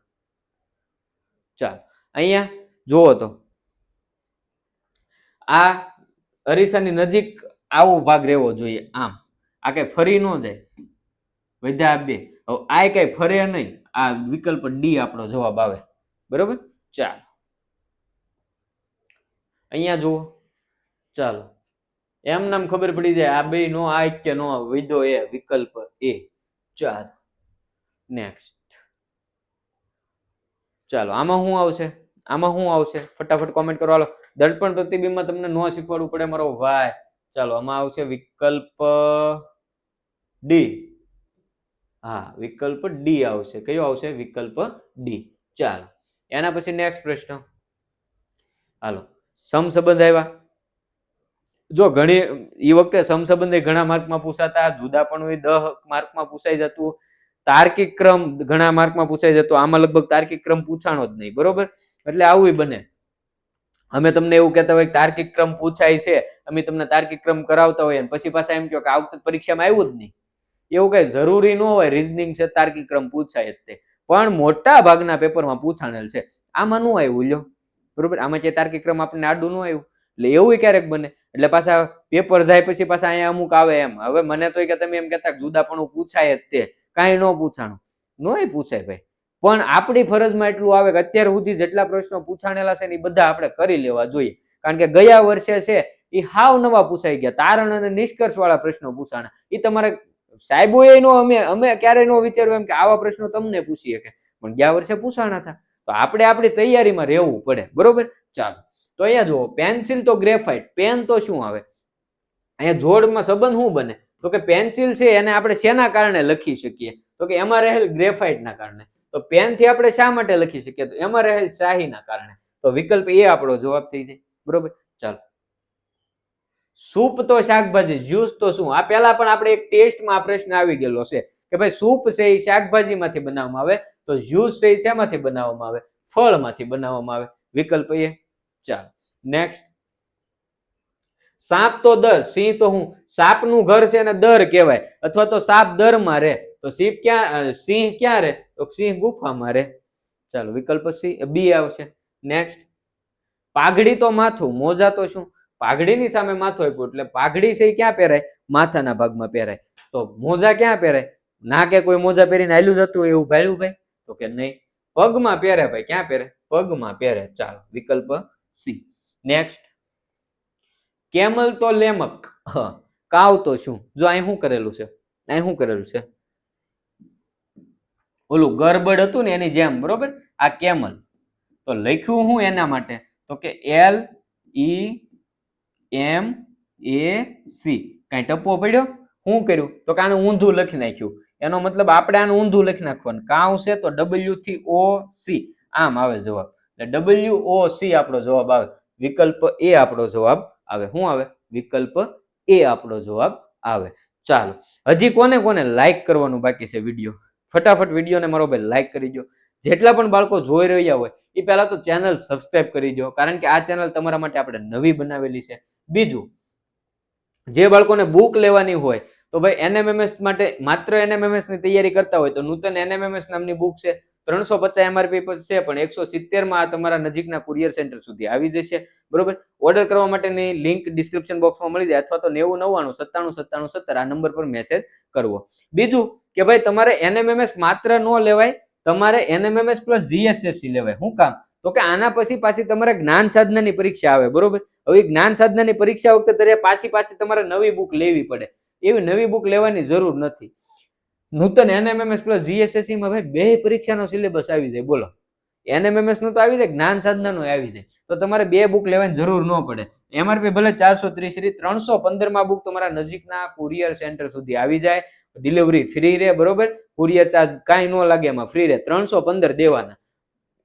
ચાલો અહીંયા જુઓ તો આ અરીસાની નજીક આવો ભાગ રહેવો જોઈએ, આમ. આ કઈ ફરી ન જાય. વધ્યા 2. હવે આ કઈ ફરે નહીં. આ વિકલ્પ ડી આપણો જવાબ આવે, બરોબર. ચાલો અહીંયા જુઓ. ચાલો એમ નામ ખબર પડી જાય આ બે નો આ કે નો વિધો એ વિકલ્પ એ. ચાલો નેક્સ્ટ. ચાલો આમાં શું આવશે? આમાં શું આવશે? ફટાફટ કોમેન્ટ કરો. હાલો દર્પણ પ્રતિબિંબમાં તમને નો શીખવાડવું પડે મારો ભાઈ. ચાલો આમાં આવશે વિકલ્પ ડી. હા વિકલ્પ ડી આવશે. કયો આવશે? વિકલ્પ ડી. ચાલો એના પછી નેક્સ્ટ પ્રશ્ન. હાલો સમસંબંધ આવ્યા. જો ઘણી એ વખતે સમસંબંધ ઘણા માર્કમાં પૂછાતા, જુદા પણ 10 માર્કમાં પૂછાઈ જતું, તાર્કિક ક્રમ ઘણા માર્કમાં પૂછાઈ જતો. આમાં લગભગ તાર્કિક ક્રમ પૂછાણો જ નહીં, બરોબર. એટલે આવું બને. અમે તમને એવું કહેતા હોય તાર્કિક ક્રમ પૂછાય છે, અમે તમને તાર્કિક ક્રમ કરાવતા હોય પછી પાછા એમ કહો કે આ વખતે પરીક્ષામાં આવ્યું જ નહીં. એવું કઈ જરૂરી ન હોય. રીઝનિંગ છે તાર્કિક ક્રમ પૂછાય જ તે, પણ મોટા ભાગના પેપરમાં પૂછાણેલ છે. આમાં નું આવ્યું લ્યો, બરોબર. આમાં જે તાર્કિક ક્રમ આપણને આડું ન આવ્યું, એટલે એવું ક્યારેક બને. એટલે પાછા પેપર જાય પછી પાછા અહીંયા અમુક આવે એમ. હવે મને તો કે તમે એમ કહેતા જુદા પણ પૂછાય જ તે, કાંઈ ન પૂછાણું. નોય પૂછાય ભાઈ. પણ આપણી ફરજમાં એટલું આવે કે અત્યાર સુધી જેટલા પ્રશ્નો પૂછાણેલા છે ને એ બધા આપણે કરી લેવા જોઈએ. કારણ કે ગયા વર્ષે છે એ હાવ નવા પૂછાઈ ગયા, તારણ અને નિષ્કર્ષ વાળા પ્રશ્નો પૂછાણા. એ તમારે સાહેબોએ નો અમે ક્યારેય નો વિચાર્યું એમ કે આવા પ્રશ્નો તમને પૂછી શકે, પણ ગયા વર્ષે પૂછાણા હતા. તો આપણે આપણી તૈયારીમાં રહેવું પડે, બરોબર. ચાલો તો અહીંયા જુઓ, પેન્સિલ તો ગ્રેફાઇટ, પેન તો શું આવે? અહીંયા જોડમાં સંબંધ શું બને? તો કે પેન્સિલ છે એને આપણે શેના કારણે લખી શકીએ? તો કે એમાં રહેલ ગ્રેફાઇટના કારણે. તો પેન થી આપણે શા માટે લખી શકીએ? તો એમાં રહેલ શાહીના કારણે. તો વિકલ્પ એ આપણો જવાબ થઈ જાય, બરોબર. ચાલો સૂપ તો શાકભાજી, જ્યુસ તો શું? આ પહેલા પણ આપણે એક ટેસ્ટમાં આ પ્રશ્ન આવી ગયેલો છે કે ભાઈ સૂપ છે એ શાકભાજીમાંથી બનાવવામાં આવે, તો જ્યુસ છે એ શેમાંથી બનાવવામાં આવે? ફળમાંથી બનાવવામાં આવે. વિકલ્પ એ. ચાલો નેક્સ્ટ. સાપ તો દર, સિંહ તો હું? સાપનું ઘર છે ને દર કહેવાય, અથવા તો સાપ દરમાં રહે. તો સિંહ ક્યાં રહે? તો સિંહ ગુફામાં રહે. ચાલો વિકલ્પ સી બી આવશે. નેક્સ્ટ. પાઘડી તો માથું, મોજા તો શું? પાઘડીની સામે માથું આપ્યું એટલે પાઘડી છે એ ક્યાં પહેરાય? માથાના ભાગમાં પહેરાય. તો મોજા ક્યાં પહેરાય? ના કે કોઈ મોજા પહેરીને હાલ્યું જતું એવું ભાળ્યું ભાઈ? તો કે નહીં, પગમાં પહેરે ભાઈ. ક્યાં પહેરે? પગમાં પહેરે. ચાલો, વિકલ્પ સી. નેક્સ્ટ, કેમલ તો લેમક, કાવ તો શું? જો અહીં શું કરેલું છે? અહીં શું કરેલું છે? ઓલું ગરબડ હતું ને એની જેમ, બરોબર? આ કેમલ. તો લખ્યું હું એના માટે? તો કે LEMAC. કઈ ટપ્પો પડ્યો? શું કર્યું? તો કે આનું ઊંધું લખી નાખ્યું. એનો મતલબ આપણે આનું ઊંધું લખી નાખવાનું. કાવ છે તો WOC આમ આવે જવાબ. એટલે WOC આપણો જવાબ આવે. વિકલ્પ એ આપણો જવાબ આવે. શું આવે? વિકલ્પ એ આપણો જવાબ આવે. ચાલો, હજી કોને કોને લાઈક કરવાનું બાકી છે વિડીયો? ફટાફટ વિડીયોને મારો ભાઈ લાઈક કરી દો. જેટલા પણ બાળકો જોઈ રહ્યા હોય એ પહેલા તો ચેનલ સબસ્ક્રાઇબ કરી દો, કારણ કે આ ચેનલ તમારા માટે આપણે નવી બનાવેલી છે. બીજું, જે બાળકોને બુક લેવાની હોય તો ભાઈ NMMS માટે માત્ર NMMS ની તૈયારી કરતા હોય તો નૂતન NMMS નામની બુક છે. 350 MRP પર છે, પણ 170 માં આ તમારા નજીકના કુરિયર સેન્ટર સુધી આવી જશે. બરોબર? ઓર્ડર કરવા માટેની લિંક ડિસ્ક્રિપ્શન બોક્સમાં મળી જાય, અથવા તો 9099 97 97 17 આ નંબર પર મેસેજ કરવો. બીજું કે ભાઈ તમારે NMMS માત્ર ન લેવાય, તમારે NMMS પ્લસ GSSC લેવાય. શું કામ? તો કે આના પછી પાછી તમારે જ્ઞાન સાધનાની પરીક્ષા આવે. બરોબર? હવે જ્ઞાન સાધનાની પરીક્ષા વખતે પાછી તમારે નવી બુક લેવી પડે. એવી નવી બુક લેવાની જરૂર નથી. નૂતન NMMS પ્લસ GSSC માં ભાઈ બે પરીક્ષાનો સિલેબસ આવી જાય. બોલો, NMMS નો તો આવી જાય, જ્ઞાન સાધનાનો આવી જાય. તો તમારે બે બુક લેવાની જરૂર ન પડે. MRP ભલે 430, 315 માં બુક તમારા નજીકના કુરિયર સેન્ટર સુધી આવી જાય. ડિલિવરી ફ્રી રહે. બરોબર? કુરિયર ચાર્જ કાંઈ ન લાગે, એમાં ફ્રી રહે. 315 દેવાના.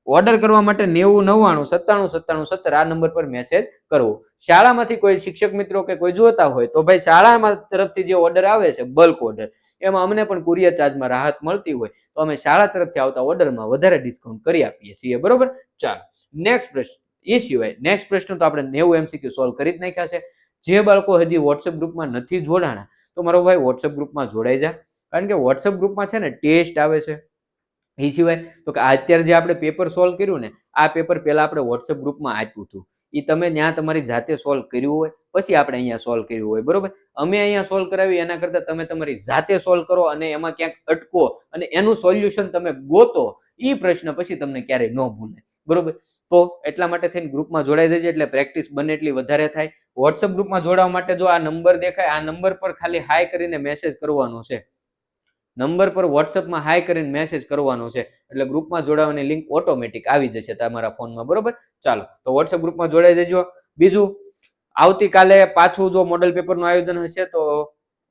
ઓર્ડર કરવા માટે 9099 97 97 17 આ નંબર પર મેસેજ કરવો. શાળામાંથી કોઈ શિક્ષક મિત્રો કે કોઈ જોતા હોય તો ભાઈ શાળામાં તરફથી જે ઓર્ડર આવે છે બલ્ક ઓર્ડર, એમાં અમને પણ કુરિયર ચાર્જમાં રાહત મળતી હોય તો અમે શાળા તરફથી આવતા ઓર્ડરમાં વધારે ડિસ્કાઉન્ટ કરી આપીએ છીએ. બરોબર? ચાલો, નેક્સ્ટ પ્રશ્ન. એ સિવાય નેક્સ્ટ પ્રશ્ન તો આપણે 90 MCQ સોલ્વ કરી જ નાખ્યા છે. જે બાળકો હજી વોટ્સએપ ગ્રુપમાં નથી જોડાણા તો મારો ભાઈ વોટ્સએપ ગ્રુપમાં જોડાઈ જા, કારણ કે વોટ્સએપ ગ્રુપમાં છે ને ટેસ્ટ આવે છે. એ સિવાય તો કે અત્યારે જે આપણે પેપર સોલ્વ કર્યું ને, આ પેપર પહેલા આપણે વોટ્સએપ ગ્રુપમાં આપ્યું હતું. એ તમે ત્યાં તમારી જાતે સોલ્વ કર્યું હોય પછી આપણે અહીંયા સોલ્વ કર્યું હોય. બરોબર? અમે અહીંયા સોલ્વ કરાવી એના કરતા તમે તમારી જાતે સોલ્વ કરો અને એમાં ક્યાંક અટકો અને એનું સોલ્યુશન તમે ગોતો. એ પ્રશ્ન પછી તમને ક્યારેય ન ભૂલે. બરોબર? તો એટલા માટે થઈને ગ્રુપમાં જોડાઈ દેજે, એટલે પ્રેક્ટિસ બને એટલી વધારે થાય. વોટ્સએપ ગ્રુપમાં જોડાવા માટે જો આ નંબર દેખાય, આ નંબર પર ખાલી હાય કરીને મેસેજ કરવાનો છે. નંબર પર વોટ્સએપમાં હાય કરીને મેસેજ કરવાનો છે, એટલે ગ્રુપમાં જોડાવાની લિંક ઓટોમેટિક આવી જશે તમારા ફોનમાં. બરોબર? ચાલો, તો વોટ્સએપ ગ્રુપમાં જોડાઈ દેજો. બીજું, આવતીકાલે પાછું જો મોડલ પેપરનું આયોજન હશે તો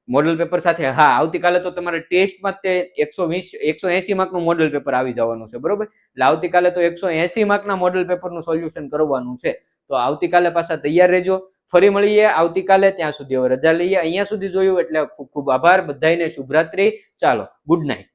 મોડલ પેપર સાથે, હા, આવતીકાલે તો તમારે ટેસ્ટમાં તે 180 માર્કનું મોડલ પેપર આવી જવાનું છે. બરોબર? એટલે આવતીકાલે તો 180 માર્કના મોડલ પેપરનું સોલ્યુશન કરવાનું છે. તો આવતીકાલે પાછા તૈયાર રહેજો. ફરી મળીએ આવતીકાલે. ત્યાં સુધી હવે રજા લઈએ. અહીંયા સુધી જોયું એટલે ખૂબ ખૂબ આભાર. બધાને શુભરાત્રી. ચાલો, ગુડ નાઇટ.